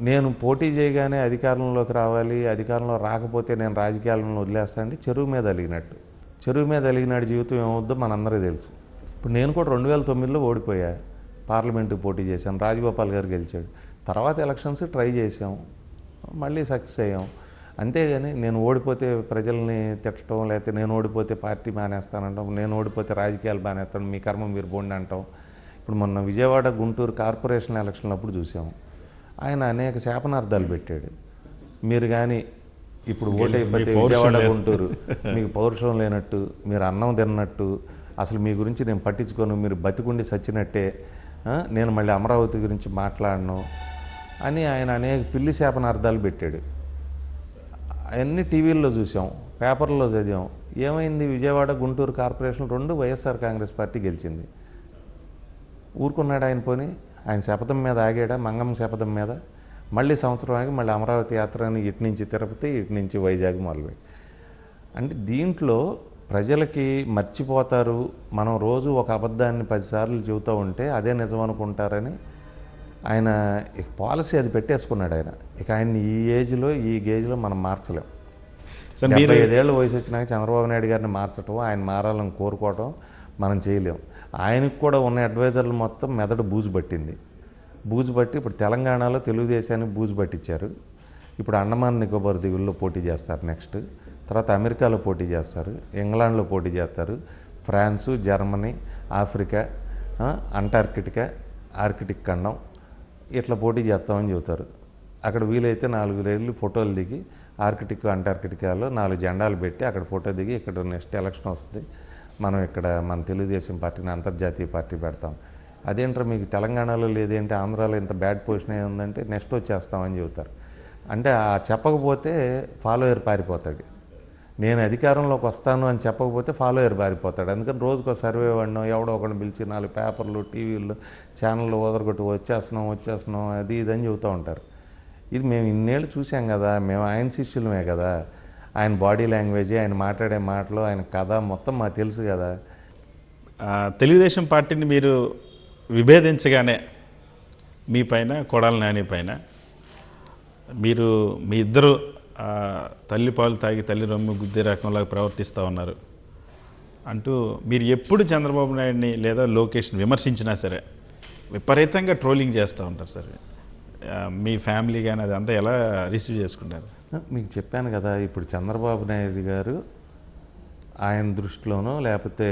నేను పోటీ చేయగానే అధికారంలోకి రావాలి, అధికారంలో రాకపోతే నేను రాజకీయాలను వదిలేస్తాను అంటే చెరువు మీద అలిగినట్టు. చెరువు మీద అలిగినాడు జీవితం ఏమవుద్దో మనందరికీ తెలుసు. ఇప్పుడు నేను కూడా 2009లో ఓడిపోయా, పార్లమెంటుకి పోటీ చేశాను, రాజగోపాల్ గారు గెలిచాడు. తర్వాత ఎలక్షన్స్ ట్రై చేసాం, మళ్ళీ సక్సెస్ అయ్యాం. అంతేగాని నేను ఓడిపోతే ప్రజల్ని తిట్టడం, లేకపోతే నేను ఓడిపోతే పార్టీ మానేస్తానంటాం, నేను ఓడిపోతే రాజకీయాలు మానేస్తాను, మీ కర్మ మీరు బోండి అంటాం. ఇప్పుడు మొన్న విజయవాడ గుంటూరు కార్పొరేషన్ ఎలక్షన్లు అప్పుడు చూసాము, ఆయన అనేక శాపనార్థాలు పెట్టాడు. మీరు కానీ ఇప్పుడు ఓటైపోతే విజయవాడ గుంటూరు మీకు పౌరుషం లేనట్టు, మీరు అన్నం తిన్నట్టు, అసలు మీ గురించి నేను పట్టించుకోను, మీరు బతికుండి సచ్చినట్టే, నేను మళ్ళీ అమరావతి గురించి మాట్లాడను అని ఆయన అనేక పిల్లి శాపనార్థాలు పెట్టాడు. అవన్నీ టీవీల్లో చూసాం, పేపర్లో చదివాం. ఏమైంది? విజయవాడ గుంటూరు కార్పొరేషన్ 2 వైఎస్ఆర్ కాంగ్రెస్ పార్టీ గెలిచింది. ఊరుకున్నాడు ఆయన. పోని ఆయన శపథం మీద ఆగాడా? మంగమ్మ శపథం మీద. మళ్ళీ సంవత్సరం ఆగి మళ్ళీ అమరావతి యాత్రని ఇటు నుంచి తిరుపతి, ఇటు నుంచి వైజాగ్ మొదలుపెట్టి. అంటే దీంట్లో ప్రజలకి మర్చిపోతారు, మనం రోజు ఒక అబద్ధాన్ని 10 సార్లు చెబుతూ ఉంటే అదే నిజం అనుకుంటారని ఆయన పాలసీ అది పెట్టేసుకున్నాడు ఆయన. ఇక ఆయన్ని ఈ ఏజ్లో ఈ గేజ్లో మనం మార్చలేం. 75 ఏళ్ళ వయసు వచ్చినాక చంద్రబాబు నాయుడు గారిని మార్చడం, ఆయన మారాలని కోరుకోవటం మనం చేయలేం. ఆయనకు కూడా ఉన్న అడ్వైజర్లు మొత్తం మెదడు బూజు పట్టింది. బూజు పట్టి ఇప్పుడు తెలంగాణలో తెలుగుదేశానికి బూజు పట్టించారు. ఇప్పుడు అండమాన్ నికోబార్ దీవుల్లో పోటీ చేస్తారు నెక్స్ట్. తర్వాత అమెరికాలో పోటీ చేస్తారు, ఇంగ్లాండ్లో పోటీ చేస్తారు, France, Germany, Africa, Antarctica, Arctic ఖండం ఇట్లా పోటీ చేస్తామని చెబుతారు. అక్కడ వీలైతే 4 రోజులు ఫోటోలు దిగి ఆర్కిటిక్, అంటార్కిటికాలో 4 జెండాలు పెట్టి అక్కడ ఫోటో దిగి ఇక్కడ నెక్స్ట్ ఎలక్షన్ వస్తుంది, మనం ఇక్కడ మన తెలుగుదేశం పార్టీని అంతర్జాతీయ పార్టీ పెడతాం. అదేంటారు మీకు తెలంగాణలో లేదేంటి, ఆంధ్రాలో ఇంత బ్యాడ్ పొజిషన్ అయి ఉందంటే నెక్స్ట్ వచ్చేస్తామని చెబుతారు. అంటే ఆ చెప్పకపోతే ఫాలోయర్ పారిపోతాడు. నేను అధికారంలోకి వస్తాను అని చెప్పకపోతే ఫాలోయర్ పారిపోతాడు. అందుకని రోజుకో సర్వే వాడినాం, ఎవడో ఒకటి పిలిచి 4 పేపర్లు, టీవీలు, ఛానళ్ళు ఓదరగొట్టి వచ్చేస్తున్నాం అది ఇదని చెబుతూ ఉంటారు. ఇది మేము ఇన్నేళ్ళు చూసాం కదా, మేము ఆయన శిష్యులమే కదా. ఆయన బాడీ లాంగ్వేజ్, ఆయన మాట్లాడే మాటలు, ఆయన కథ మొత్తం మాకు తెలుసు కదా. తెలుగుదేశం పార్టీని మీరు విభేదించగానే మీ పైన, కొడాలి నాని పైన మీరు మీ ఇద్దరు తల్లి పాలు తాగి తల్లి రొమ్ము గుద్దే రకంలాగా ప్రవర్తిస్తూ ఉన్నారు అంటూ మీరు ఎప్పుడు చంద్రబాబు నాయుడిని లేదా లోకేష్ని విమర్శించినా సరే విపరీతంగా ట్రోలింగ్ చేస్తూ ఉంటారు సార్. మీ ఫ్యామిలీ కానీ అదంతా ఎలా రిసీవ్ చేసుకుంటారు? మీకు చెప్పాను కదా, ఇప్పుడు చంద్రబాబు నాయుడు గారు ఆయన దృష్టిలోనో లేకపోతే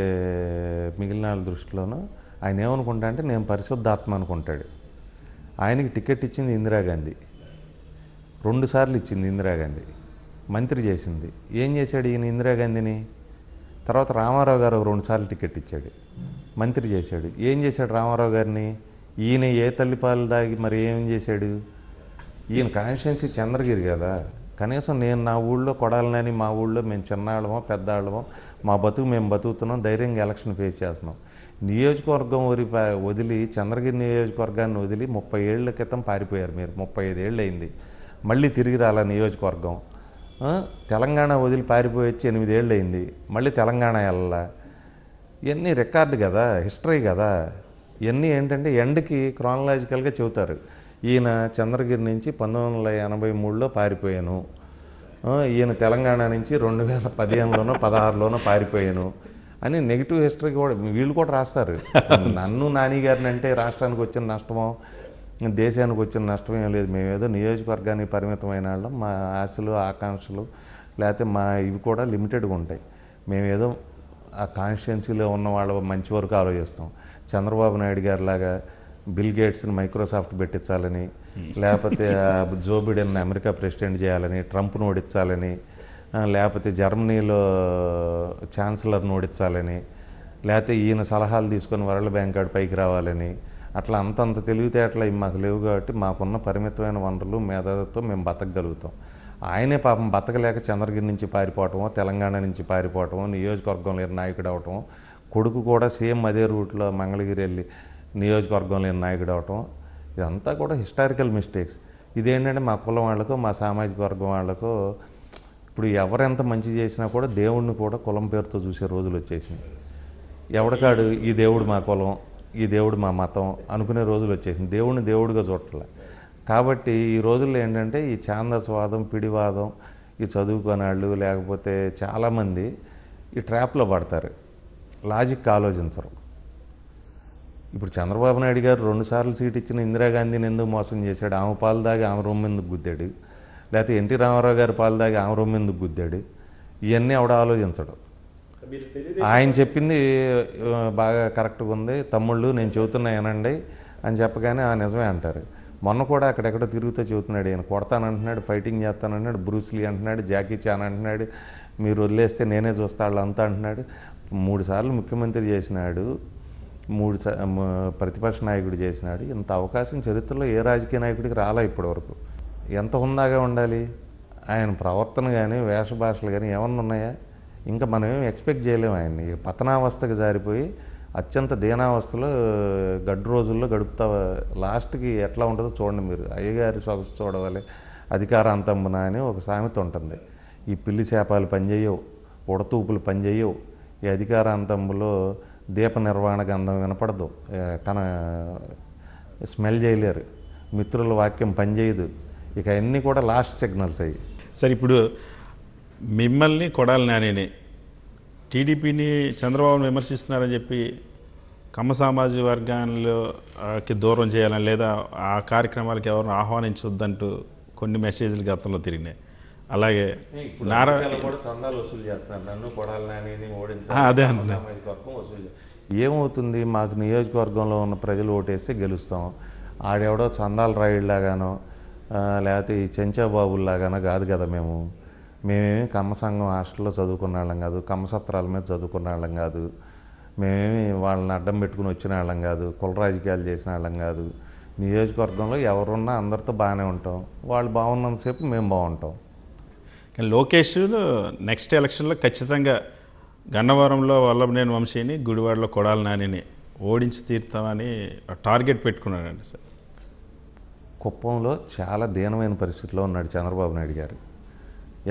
మిగిలిన వాళ్ళ దృష్టిలోనో ఆయన ఏమనుకుంటా అంటే నేను పరిశుద్ధాత్మ అనుకుంటాడు. ఆయనకి టికెట్ ఇచ్చింది ఇందిరాగాంధీ, 2 సార్లు ఇచ్చింది ఇందిరాగాంధీ, మంత్రి చేసింది. ఏం చేశాడు ఈయన ఇందిరాగాంధీని? తర్వాత రామారావు గారు 2 సార్లు టికెట్ ఇచ్చాడు, మంత్రి చేశాడు. ఏం చేశాడు రామారావు గారిని? ఈయన ఏ తల్లిపాలు దాగి మరి ఏం చేశాడు? ఈయన కాన్స్టిట్యున్సీ చంద్రగిరి కదా. కనీసం నేను నా ఊళ్ళో కొడాలని, మా ఊళ్ళో మేము చిన్నాళ్ళమో పెద్దాళ్ళమో మా బతుకు మేము బతుకుతున్నాం, ధైర్యంగా ఎలక్షన్ ఫేస్ చేస్తున్నాం. నియోజకవర్గం వదిలి చంద్రగిరి నియోజకవర్గాన్ని వదిలి 30 ఏళ్ల క్రితం పారిపోయారు మీరు. 35 ఏళ్ళు అయింది, మళ్ళీ తిరిగి రాలా నియోజకవర్గం. తెలంగాణ వదిలి పారిపోయి వచ్చి 8 ఏళ్ళు అయింది, మళ్ళీ తెలంగాణ వెళ్ళాలా. ఇవన్నీ రికార్డు కదా, హిస్టరీ కదా. ఇవన్నీ ఏంటంటే ఎండ్కి క్రానలాజికల్గా చెబుతారు. ఈయన చంద్రగిరి నుంచి 1983లో పారిపోయాను, ఈయన తెలంగాణ నుంచి 2015లోనో 16లోనో పారిపోయాను అని నెగిటివ్ హిస్టరీ కూడా వీళ్ళు కూడా రాస్తారు. నన్ను నాని గారిని అంటే రాష్ట్రానికి వచ్చిన నష్టమో దేశానికి వచ్చిన నష్టం ఏం లేదు. మేమేదో నియోజకవర్గానికి పరిమితమైన వాళ్ళం, మా ఆశలు ఆకాంక్షలు లేకపోతే మా ఇవి కూడా లిమిటెడ్గా ఉంటాయి. మేమేదో ఆ కాన్స్టిట్యున్సీలో ఉన్న వాళ్ళ మంచి వరకు ఆలోచిస్తాం. చంద్రబాబు నాయుడు గారి లాగా బిల్ గేట్స్ని మైక్రోసాఫ్ట్ పెట్టించాలని, లేకపోతే జో బిడెన్ అమెరికా ప్రెసిడెంట్ చేయాలని, ట్రంప్ను ఓడించాలని, లేకపోతే జర్మనీలో ఛాన్సలర్ను ఓడించాలని, లేకపోతే ఈయన సలహాలు తీసుకొని వరల్డ్ బ్యాంక్ కాడ పైకి రావాలని, అట్లా అంతంత తెలివితేటలు మాకు లేవు. కాబట్టి మాకున్న పరిమితమైన వనరులు మేధావితో మేము బతకగలుగుతాం. ఆయనే పాపం బతకలేక చంద్రగిరి నుంచి పారిపోవటమో, తెలంగాణ నుంచి పారిపోవటమో, నియోజకవర్గం లేని నాయకుడు అవటమో, కొడుకు కూడా సేమ్ అదే రూట్లో మంగళగిరి వెళ్ళి నియోజకవర్గం లేని నాయకుడు అవటం, ఇదంతా కూడా హిస్టారికల్ మిస్టేక్స్. ఇదేంటంటే మా కులం వాళ్ళకో మా సామాజిక వర్గం వాళ్ళకో ఇప్పుడు ఎవరెంత మంచి చేసినా కూడా దేవుడిని కూడా కులం పేరుతో చూసే రోజులు వచ్చేసినాయి. ఎవడికాడు ఈ దేవుడు మా కులం, ఈ దేవుడు మా మతం అనుకునే రోజులు వచ్చేసింది. దేవుడిని దేవుడిగా చూడట్లే. కాబట్టి ఈ రోజుల్లో ఏంటంటే ఈ ఛాందస్వాదం, పిడివాదం, ఈ చదువుకునేవాళ్ళు లేకపోతే చాలామంది ఈ ట్రాప్లో పడతారు, లాజిక్ ఆలోచించరు. ఇప్పుడు చంద్రబాబు నాయుడు గారు 2 సార్లు సీట్ ఇచ్చిన ఇందిరాగాంధీని ఎందుకు మోసం చేశాడు? ఆమె పాలు దాగి ఆమె రొమ్ము ఎందుకు గుద్దాడు? లేకపోతే ఎన్టీ రామారావు గారి పాలు దాగి ఆమె రొమ్ము ఎందుకు గుద్దాడు? ఇవన్నీ ఆవిడ ఆలోచించడు. ఆయన చెప్పింది బాగా కరెక్ట్గా ఉంది తమ్ముళ్ళు, నేను చెబుతున్నా ఏనండి అని చెప్పగానే ఆ నిజమే అంటారు. మొన్న కూడా అక్కడెక్కడో తిరుగుతూ చెబుతున్నాడు, ఈయన కొడతానంటున్నాడు, ఫైటింగ్ చేస్తానంటున్నాడు, బ్రూస్లీ అంటున్నాడు, జాకీ చాన్ అంటున్నాడు, మీరు వదిలేస్తే నేనే చూస్తా వాళ్ళు అంతా అంటున్నాడు. 3 సార్లు ముఖ్యమంత్రి చేసినాడు, 3 ప్రతిపక్ష నాయకుడు చేసినాడు. ఇంత అవకాశం చరిత్రలో ఏ రాజకీయ నాయకుడికి రాలా ఇప్పటి వరకు. ఎంత హుందాగా ఉండాలి? ఆయన ప్రవర్తన కానీ వేష భాషలు కానీ ఏమన్నా ఉన్నాయా? ఇంకా మనం ఏం ఎక్స్పెక్ట్ చేయలేము ఆయన్ని. పతనావస్థకు జారిపోయి అత్యంత దీనావస్థలో గడ్డు రోజుల్లో గడుపుతా లాస్ట్కి ఎట్లా ఉంటుందో చూడండి మీరు. అయ్యగారి సొగసు చూడవాలి అధికారాంతంబున అని ఒక సామెత ఉంటుంది. ఈ పిల్లి శాపాలు పనిచేయవు, ఉడతూపులు పనిచేయవు, ఈ అధికారాంతంబులో దీప నిర్వహణ గంధం వినపడదు, స్మెల్ చేయలేరు, మిత్రుల వాక్యం పనిచేయదు. ఇక అన్నీ కూడా లాస్ట్ సిగ్నల్స్ అయ్యి. సార్ ఇప్పుడు మిమ్మల్ని కొడాలి నానిని టీడీపీని చంద్రబాబును విమర్శిస్తున్నారని చెప్పి కమ్మ సామాజిక వర్గాలకి దూరం చేయాలని లేదా ఆ కార్యక్రమాలకు ఎవరిని ఆహ్వానించొద్దంటూ కొన్ని మెసేజ్లు గతంలో తిరిగినాయి. అలాగే చందాలు వసూలు చేస్తున్నారు, నన్ను కొడాలి నానిని అదే సామాజిక వర్గం వసూలు. ఏమవుతుంది, మాకు నియోజకవర్గంలో ఉన్న ప్రజలు ఓటేస్తే గెలుస్తాం. ఆడెవడో చందాల రాయుడులాగానో లేకపోతే ఈ చెంచాబాబుల్లాగానో కాదు కదా. మేమేమి కమ్మ సంఘం హాస్టల్లో చదువుకున్న వాళ్ళం కాదు, కమ్మ సత్రాల మీద చదువుకున్న వాళ్ళం కాదు, మేమేమి వాళ్ళని అడ్డం పెట్టుకుని వచ్చిన వాళ్ళం కాదు, కుల రాజకీయాలు చేసిన వాళ్ళం కాదు. నియోజకవర్గంలో ఎవరున్నా అందరితో బాగానే ఉంటాం, వాళ్ళు బాగున్నంతసేపు మేము బాగుంటాం. కానీ లోకేష్ నెక్స్ట్ ఎలక్షన్లో ఖచ్చితంగా గన్నవరంలో వల్లభనేని వంశీని, గుడివాడలో కొడాలి నానిని ఓడించి తీరుతామని టార్గెట్ పెట్టుకున్నాడండి సార్. కుప్పంలో చాలా దీనమైన పరిస్థితిలో ఉన్నాడు చంద్రబాబు నాయుడు గారు.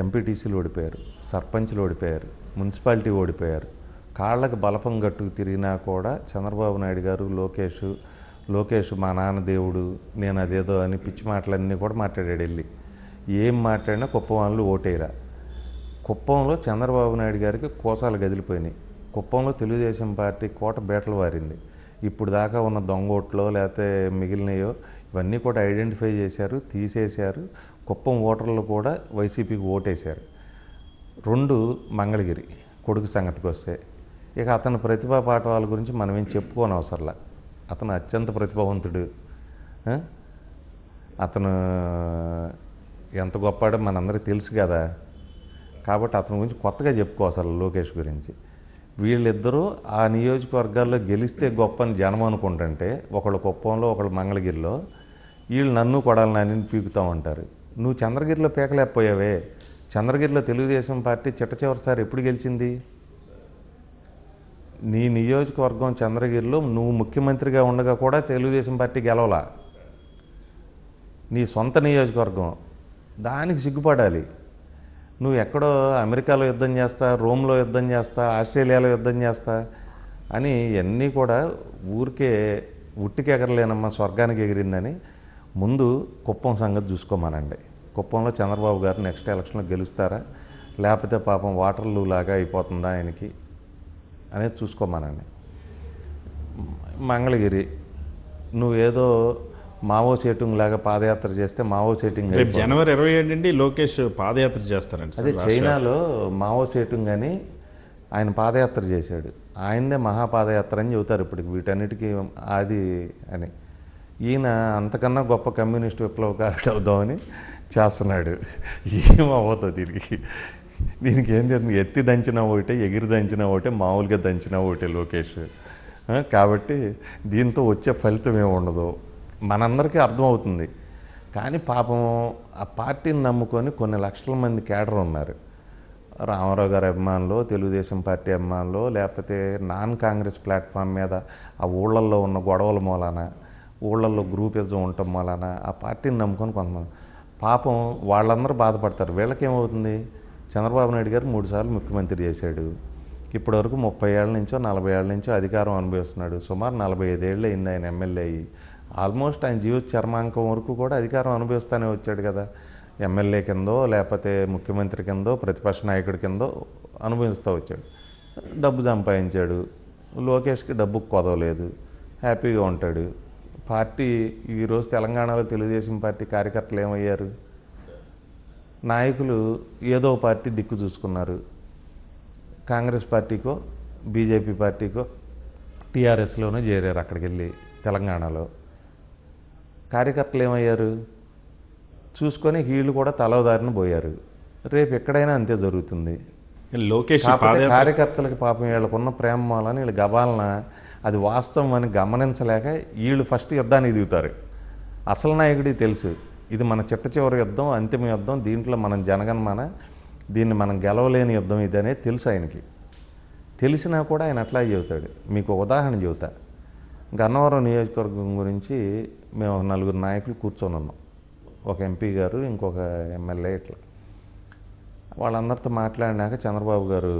ఎంపీటీసీలు ఓడిపోయారు, సర్పంచ్లు ఓడిపోయారు, మున్సిపాలిటీ ఓడిపోయారు. కాళ్ళకు బలపం గట్టుకు తిరిగినా కూడా చంద్రబాబు నాయుడు గారు లోకేష్ మా నాన్న దేవుడు, నేను అదేదో అని పిచ్చి మాటలన్నీ కూడా మాట్లాడాడు. వెళ్ళి ఏం మాట్లాడినా కుప్పం వాళ్ళు ఓటేరా. కుప్పంలో చంద్రబాబు నాయుడు గారికి కోసాలు గదిలిపోయినాయి. కుప్పంలో తెలుగుదేశం పార్టీ కోట బేటలు వారింది. ఇప్పుడు దాకా ఉన్న దొంగ ఓట్లో లేకపోతే మిగిలినయో ఇవన్నీ కూడా ఐడెంటిఫై చేశారు, తీసేశారు. కుప్పం ఓటర్లు కూడా వైసీపీకి ఓటేశారు. 2 మంగళగిరి కొడుకు సంగతికి వస్తే ఇక అతని ప్రతిభా పాఠవాల గురించి మనం ఏం చెప్పుకోని అవసరంలా. అతను అత్యంత ప్రతిభావంతుడు. అతను ఎంత గొప్పాడో మనందరికీ తెలుసు కదా. కాబట్టి అతని గురించి కొత్తగా చెప్పుకోవసరం లోకేష్ గురించి. వీళ్ళిద్దరూ ఆ నియోజకవర్గాల్లో గెలిస్తే గొప్ప అని జనం అనుకుంటుంటే, ఒకళ్ళు కుప్పంలో ఒకళ్ళు మంగళగిరిలో, వీళ్ళు నన్ను కొడాలి నానిని పీకుతామంటారు. నువ్వు చంద్రగిరిలో పీకలేకపోయావే. చంద్రగిరిలో తెలుగుదేశం పార్టీ చిట్టచివరిసారి ఎప్పుడు గెలిచింది? నీ నియోజకవర్గం చంద్రగిరిలో నువ్వు ముఖ్యమంత్రిగా ఉండగా కూడా తెలుగుదేశం పార్టీ గెలవలా. నీ సొంత నియోజకవర్గం, దానికి సిగ్గుపడాలి. నువ్వు ఎక్కడో అమెరికాలో యుద్ధం చేస్తా, రోమ్లో యుద్ధం చేస్తా, ఆస్ట్రేలియాలో యుద్ధం చేస్తా అని ఇవన్నీ కూడా ఊరికే ఉట్టికి ఎగరలేనమ్మా స్వర్గానికి ఎగిరిందని. ముందు కుప్పం సంగతి చూసుకోమనండి. కుప్పంలో చంద్రబాబు గారు నెక్స్ట్ ఎలక్షన్లో గెలుస్తారా, లేకపోతే పాపం వాటర్లూ లాగా అయిపోతుందా ఆయనకి అనేది చూసుకోమనండి. మంగళగిరి నువ్వేదో మావో సెట్టింగ్ లాగా పాదయాత్ర చేస్తే మావో సెట్టింగ్ జనవరి 27 నుండి లోకేష్ పాదయాత్ర చేస్తారండి. అదే చైనాలో మావో సెట్టింగ్ అని ఆయన పాదయాత్ర చేశాడు. ఆయనదే మహాపాదయాత్ర అని చెబుతారు ఇప్పటికి వీటన్నిటికీ అది అని. ఈయన అంతకన్నా గొప్ప కమ్యూనిస్ట్ విప్లవకారుడు అవుదామని చేస్తున్నాడు. ఏమవుతుంది దీనికి ఏం చేస్తుంది? ఎత్తి దంచినా ఒకటే, ఎగిరి దంచినా ఒకటే, మామూలుగా దంచినా ఒకటే లోకేష్. కాబట్టి దీంతో వచ్చే ఫలితం ఏమి ఉండదు మనందరికీ అర్థమవుతుంది. కానీ పాపం ఆ పార్టీని నమ్ముకొని కొన్ని లక్షల మంది కేడర్ ఉన్నారు. రామారావు గారి అభిమానులు, తెలుగుదేశం పార్టీ అభిమానులు, లేకపోతే నాన్ కాంగ్రెస్ ప్లాట్ఫామ్ మీద ఆ ఊళ్ళల్లో ఉన్న గొడవల మూలాన, ఊళ్ళల్లో గ్రూపిజం ఉండటం మూలాన ఆ పార్టీని నమ్ముకొని కొంతమంది పాపం వాళ్ళందరూ బాధపడతారు. వీళ్ళకేమవుతుంది? చంద్రబాబు నాయుడు గారు 3 సార్లు ముఖ్యమంత్రి చేశాడు. ఇప్పటివరకు 30 ఏళ్ళ నుంచో 40 ఏళ్ళ నుంచో అధికారం అనుభవిస్తున్నాడు. సుమారు 45 ఏళ్ళు అయింది ఆయన ఎమ్మెల్యే అయ్యి. ఆల్మోస్ట్ ఆయన జీవిత చర్మాంకం వరకు కూడా అధికారం అనుభవిస్తూనే వచ్చాడు కదా. ఎమ్మెల్యే కిందో లేకపోతే ముఖ్యమంత్రి కిందో ప్రతిపక్ష నాయకుడి కిందో అనుభవిస్తూ వచ్చాడు. డబ్బు సంపాదించాడు. లోకేష్కి డబ్బుకు కొదవలేదు, హ్యాపీగా ఉంటాడు. పార్టీ ఈరోజు తెలంగాణలో తెలుగుదేశం పార్టీ కార్యకర్తలు ఏమయ్యారు? నాయకులు ఏదో పార్టీ దిక్కు చూసుకున్నారు. కాంగ్రెస్ పార్టీకో బీజేపీ పార్టీకో టీఆర్ఎస్లోనే చేరారు. అక్కడికి వెళ్ళి తెలంగాణలో కార్యకర్తలు ఏమయ్యారు? చూసుకొని వీళ్ళు కూడా తలవదారిన పోయారు. రేపు ఎక్కడైనా అంతే జరుగుతుంది. లోకేష్ కార్యకర్తలకు పాపం వీళ్ళకున్న ప్రేమ మూలని వీళ్ళు గబాలన అది వాస్తవం అని గమనించలేక వీళ్ళు ఫస్ట్ యుద్ధానికి దిగుతారు. అసలు నాయకుడికి తెలుసు ఇది మన చిట్ట చివరి యుద్ధం, అంతిమ యుద్ధం, దీంట్లో మనం జనగణమన, దీన్ని మనం గెలవలేని యుద్ధం ఇది అనేది తెలుసు ఆయనకి. తెలిసినా కూడా ఆయన అట్లా చెబుతాడు. మీకు ఉదాహరణ చెబుతా. గన్నవరం నియోజకవర్గం గురించి మేము 4 నాయకులు కూర్చొని ఉన్నాం, ఒక ఎంపీ గారు, ఇంకొక ఎమ్మెల్యే, ఇట్లా వాళ్ళందరితో మాట్లాడినాక చంద్రబాబు గారు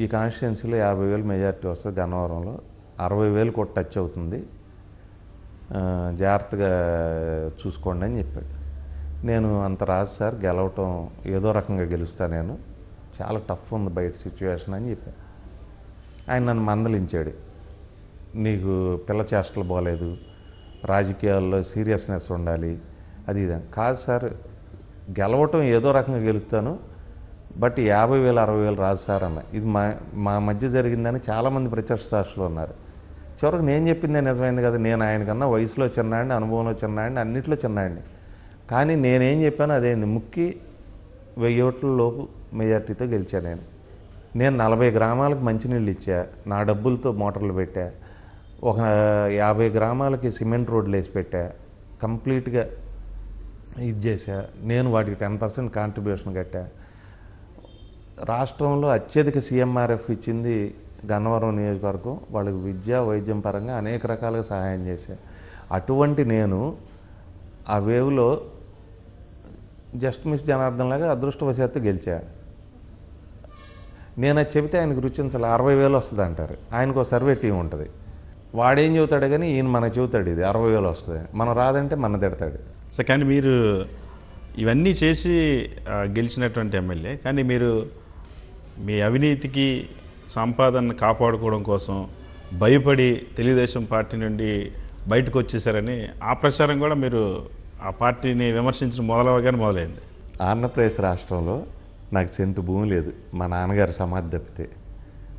ఈ కాన్స్టిట్యున్సీలో 50,000 మెజారిటీ వస్తుంది, గన్నవరంలో 60,000 కూడా టచ్ అవుతుంది, జాగ్రత్తగా చూసుకోండి అని చెప్పాడు. నేను అంత రాదు సార్, గెలవటం ఏదో రకంగా గెలుస్తా, నేను చాలా టఫ్ ఉంది బయట సిచ్యువేషన్ అని చెప్పాను. ఆయన నన్ను మందలించాడు, నీకు పిల్ల చేష్టలు బాగలేదు, రాజకీయాల్లో సీరియస్నెస్ ఉండాలి, అది ఇది. కాదు సార్, గెలవటం ఏదో రకంగా గెలుస్తాను, బట్ 50,000 60,000 రాదు సార్ అన్న. ఇది మా మధ్య జరిగిందని చాలామంది ప్రత్యక్ష సాక్షులు ఉన్నారు. చివరికి నేను చెప్పిందే నిజమైంది కదా. నేను ఆయనకన్నా వయసులో చిన్నాడిని, అనుభవంలో చిన్నాడిని, అన్నింటిలో చిన్నాడిని. కానీ నేనేం చెప్పాను అదేంది, ముక్కి 1000 ఓట్ల లోపు మెజార్టీతో గెలిచాను. నేను 40 గ్రామాలకు మంచినీళ్ళు ఇచ్చా, నా డబ్బులతో మోటార్లు పెట్టా, ఒక 50 గ్రామాలకి సిమెంట్ రోడ్లు వేసి పెట్టా, కంప్లీట్గా ఇది చేశా. నేను వాటికి 10% కాంట్రిబ్యూషన్ కట్టా. రాష్ట్రంలో అత్యధిక సీఎంఆర్ఎఫ్ ఇచ్చింది గన్నవరం నియోజకవర్గం. వాళ్ళకి విద్య వైద్యం పరంగా అనేక రకాలుగా సహాయం చేశా. అటువంటి నేను ఆ వేవ్లో జస్ట్ మిస్ జనార్దన్ లాగా అదృష్టవశాత్తు గెలిచా. నేను అది చెబితే ఆయనకు రుచించాలి, 60,000 వస్తుంది అంటారు. ఆయనకు సర్వే టీం ఉంటుంది, వాడేం చెబుతాడు కానీ ఈయన మనకు చెబుతాడు ఇది 60,000 వస్తుంది, మనం రాదంటే మన తిడతాడు. సో కానీ మీరు ఇవన్నీ చేసి గెలిచినటువంటి ఎమ్మెల్యే, కానీ మీరు మీ అవినీతికి సంపాదన కాపాడుకోవడం కోసం భయపడి తెలుగుదేశం పార్టీ నుండి బయటకు వచ్చేసారని ఆ ప్రచారం కూడా మీరు ఆ పార్టీని విమర్శించడం మొదలైంది. ఆంధ్రప్రదేశ్ రాష్ట్రంలో నాకు సెంటు భూమి లేదు, మా నాన్నగారి సమాధి తప్పితే.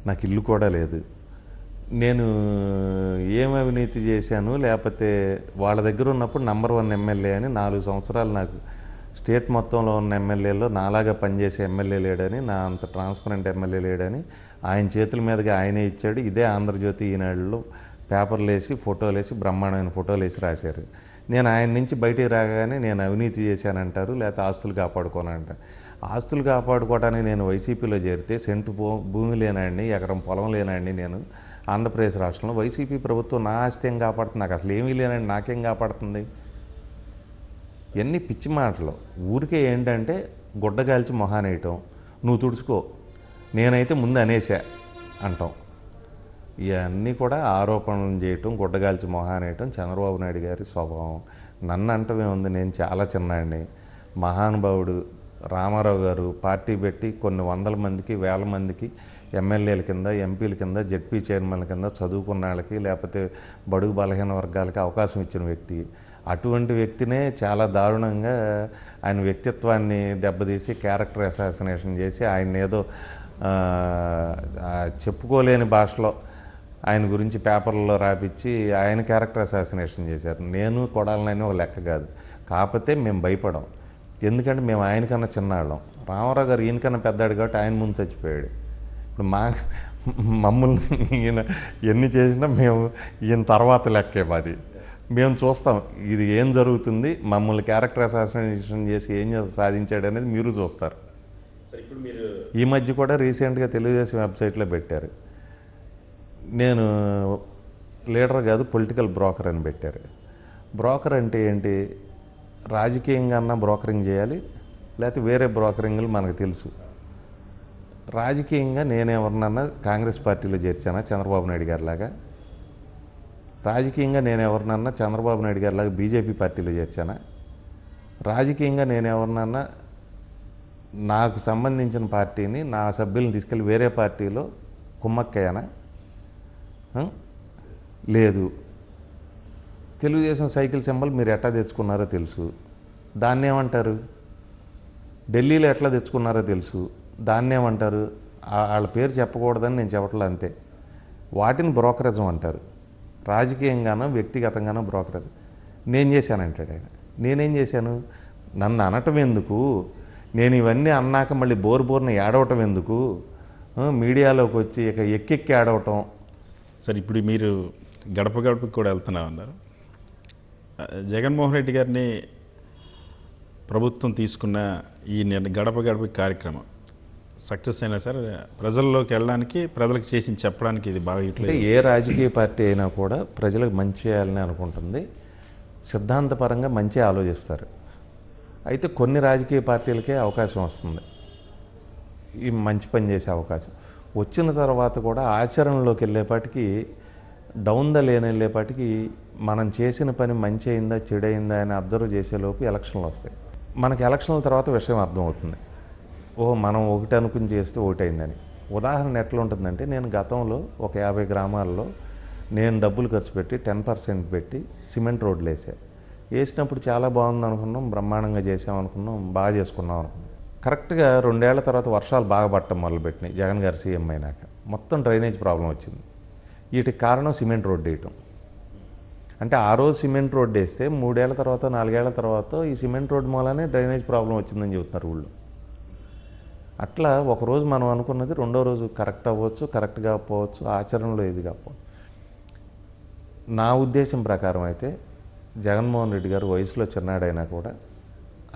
నాకు ఇల్లు కూడా లేదు. నేను ఏం అవినీతి చేశాను, లేకపోతే వాళ్ళ దగ్గర ఉన్నప్పుడు నంబర్ 1 ఎమ్మెల్యే అని 4 సంవత్సరాలు నాకు స్టేట్ మొత్తంలో ఉన్న ఎమ్మెల్యేలో నాలాగా పనిచేసే ఎమ్మెల్యే లేడని, నా అంత ట్రాన్స్పరెంట్ ఎమ్మెల్యే లేడని ఆయన చేతుల మీదుగా ఆయనే ఇచ్చాడు. ఇదే ఆంధ్రజ్యోతి ఈనాడులో పేపర్లు వేసి ఫోటోలు వేసి బ్రహ్మాండమైన ఫోటోలు వేసి రాశారు. నేను ఆయన నుంచి బయటికి రాగానే నేను అవినీతి చేశానంటారు, లేకపోతే ఆస్తులు కాపాడుకోనంటారు. ఆస్తులు కాపాడుకోవడానికి నేను వైసీపీలో చేరితే సెంటు భూమి లేనండి, ఎకరం పొలం లేనండి. నేను ఆంధ్రప్రదేశ్ రాష్ట్రంలో వైసీపీ ప్రభుత్వం నా ఆస్తి ఏం కాపాడుతుంది, నాకు అసలు ఏమీ లేనండి, నాకేం కాపాడుతుంది? ఇవన్నీ పిచ్చి మాటలు. ఊరికే ఏంటంటే గుడ్డగాల్చి మొహానేయటం, నువ్వు తుడుచుకో, నేనైతే ముందు అనేసా అంటాం. ఇవన్నీ కూడా ఆరోపణలు చేయటం, గుడ్డగాల్చి మొహానేయటం చంద్రబాబు నాయుడు గారి స్వభావం. నన్ను అంటమే ఉంది, నేను చాలా చిన్నాడిని. మహానుభావుడు రామారావు గారు పార్టీ పెట్టి కొన్ని 100 మందికి 1000 మందికి ఎమ్మెల్యేల కింద, ఎంపీల కింద, జెడ్పీ చైర్మన్ల కింద చదువుకున్న వాళ్ళకి, లేకపోతే బడుగు బలహీన వర్గాలకి అవకాశం ఇచ్చిన వ్యక్తి. అటువంటి వ్యక్తినే చాలా దారుణంగా ఆయన వ్యక్తిత్వాన్ని దెబ్బతీసి క్యారెక్టర్ అసాసినేషన్ చేసి ఆయన ఏదో చెప్పుకోలేని భాషలో ఆయన గురించి పేపర్లలో రాపిచ్చి ఆయన క్యారెక్టర్ అసాసినేషన్ చేశారు. నేను కొడాలని ఒక లెక్క కాదు, కాకపోతే మేము భయపడం. ఎందుకంటే మేము ఆయనకన్నా చిన్నాళ్ళం. రామారావు గారు ఈయనకన్నా పెద్దాడు కాబట్టి ఆయన ముందు చచ్చిపోయాడు. ఇప్పుడు మమ్మల్ని ఈయన ఎన్ని చేసినా మేము ఈయన తర్వాత లెక్కే మాది. మేము చూస్తాం ఇది ఏం జరుగుతుంది, మమ్మల్ని క్యారెక్టర్ అసాసినేషన్ చేసి ఏం సాధించాడు అనేది మీరు చూస్తారు. ఈ మధ్య కూడా రీసెంట్గా తెలుగుదేశం వెబ్సైట్లో పెట్టారు, నేను లీడర్ కాదు పొలిటికల్ బ్రోకర్ అని పెట్టారు. బ్రోకర్ అంటే ఏంటి? రాజకీయంగా అన్నా బ్రోకరింగ్ చేయాలి, లేకపోతే వేరే బ్రోకరింగ్లు మనకు తెలుసు. రాజకీయంగా నేనెవరినన్నా కాంగ్రెస్ పార్టీలో చేర్చానా చంద్రబాబు నాయుడు గారిలాగా? రాజకీయంగా నేను ఎవరినన్నా చంద్రబాబు నాయుడు గారిలాగా బీజేపీ పార్టీలో చేర్చానా? రాజకీయంగా నేను ఎవరినన్నా నాకు సంబంధించిన పార్టీని, నా సభ్యులను తీసుకెళ్ళి వేరే పార్టీలో కుమ్మక్కయ్యానా? లేదు. తెలుగుదేశం సైకిల్ సింబల్ మీరు ఎట్లా తెచ్చుకున్నారో తెలుసు, దాన్ని ఏమంటారు? ఢిల్లీలో ఎట్లా తెచ్చుకున్నారో తెలుసు, దాన్ని ఏమంటారు? వాళ్ళ పేరు చెప్పకూడదని నేను చెప్పట్లే, అంతే. వాటిని బ్రోకరేజం అంటారు. రాజకీయంగానో వ్యక్తిగతంగానో బ్రోకరేజ్. నేను చేశానంటాడు ఆయన. నేనేం చేశాను? నన్ను అనటం ఎందుకు? నేను ఇవన్నీ అన్నాక మళ్ళీ బోర్ని ఏడవటం ఎందుకు? మీడియాలోకి వచ్చి ఇక ఎక్కెక్కి ఏడవటం. సరే, ఇప్పుడు మీరు గడప గడపకి కూడా వెళ్తున్నామన్నారు. జగన్మోహన్ రెడ్డి గారిని ప్రభుత్వం తీసుకున్న ఈ గడప గడప కార్యక్రమం సక్సెస్ అయినా సార్ ప్రజల్లోకి వెళ్ళడానికి ప్రజలకు చేసి చెప్పడానికి ఇది బాగా అంటే ఏ రాజకీయ పార్టీ అయినా కూడా ప్రజలకు మంచి చేయాలని అనుకుంటుంది, సిద్ధాంతపరంగా మంచి ఆలోచిస్తారు. అయితే కొన్ని రాజకీయ పార్టీలకే అవకాశం వస్తుంది ఈ మంచి పని చేసే అవకాశం. వచ్చిన తర్వాత కూడా ఆచరణలోకి వెళ్ళేపాటికి డౌన్ ద లేన్ వెళ్ళేపాటికి మనం చేసిన పని మంచి అయిందా చెడైందా అని అబ్జర్వ్ చేసేలోపు ఎలక్షన్లు వస్తాయి. మనకి ఎలక్షన్ల తర్వాత విషయం అర్థమవుతుంది, మనం ఒకటి అనుకుని చేస్తే ఒకటి అయిందని. ఉదాహరణ ఎట్లా ఉంటుందంటే, నేను గతంలో ఒక 50 గ్రామాల్లో నేను డబ్బులు ఖర్చు పెట్టి 10% పెట్టి సిమెంట్ రోడ్లు వేసినప్పుడు చాలా బాగుంది అనుకున్నాం, బ్రహ్మాండంగా చేసాం అనుకున్నాం, బాగా చేసుకున్నాం అనుకున్నాం. కరెక్ట్గా 2 ఏళ్ల తర్వాత వర్షాలు బాగా పట్టడం మొదలుపెట్టినాయి. జగన్ గారు సీఎం అయినాక మొత్తం డ్రైనేజ్ ప్రాబ్లం వచ్చింది. వీటికి కారణం సిమెంట్ రోడ్డు వేయటం. అంటే ఆ రోజు సిమెంట్ రోడ్డు వేస్తే 3 ఏళ్ల తర్వాత 4 ఏళ్ల తర్వాత ఈ సిమెంట్ రోడ్డు మూలనే డ్రైనేజ్ ప్రాబ్లం వచ్చిందని చెబుతున్నారు ఊళ్ళో. అట్లా ఒకరోజు మనం అనుకున్నది రెండో రోజు కరెక్ట్ అవ్వచ్చు, కరెక్ట్ కాకపోవచ్చు, ఆచరణలో ఇది కాకపోవచ్చు. నా ఉద్దేశం ప్రకారం అయితే జగన్మోహన్ రెడ్డి గారు వయసులో చిన్నాడైనా కూడా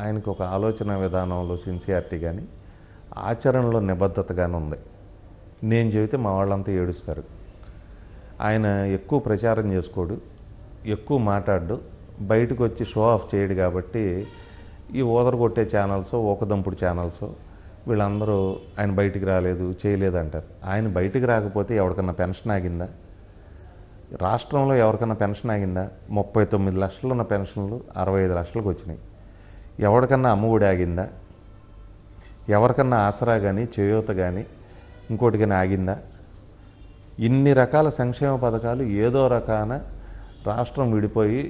ఆయనకు ఒక ఆలోచన విధానంలో సిన్సియారిటీ కానీ ఆచరణలో నిబద్ధత కానీ ఉంది. నేను చెబితే మా వాళ్ళంతా ఏడుస్తారు. ఆయన ఎక్కువ ప్రచారం చేసుకోడు, ఎక్కువ మాట్లాడు, బయటకు వచ్చి షో ఆఫ్ చేయడు. కాబట్టి ఈ ఓదరగొట్టే ఛానల్స్, ఓకదంపుడు ఛానల్స్ వీళ్ళందరూ ఆయన బయటికి రాలేదు చేయలేదు అంటారు. ఆయన బయటికి రాకపోతే ఎవరికన్నా పెన్షన్ ఆగిందా? రాష్ట్రంలో ఎవరికన్నా పెన్షన్ ఆగిందా? 39 లక్షలు ఉన్న పెన్షన్లు 65 లక్షలకు వచ్చినాయి. ఎవరికన్నా అమ్మఒడి ఆగిందా? ఎవరికన్నా ఆసరా కానీ చేయూత కానీ ఇంకోటి కానీ ఆగిందా? ఇన్ని రకాల సంక్షేమ పథకాలు ఏదో రకాన రాష్ట్రం విడిపోయి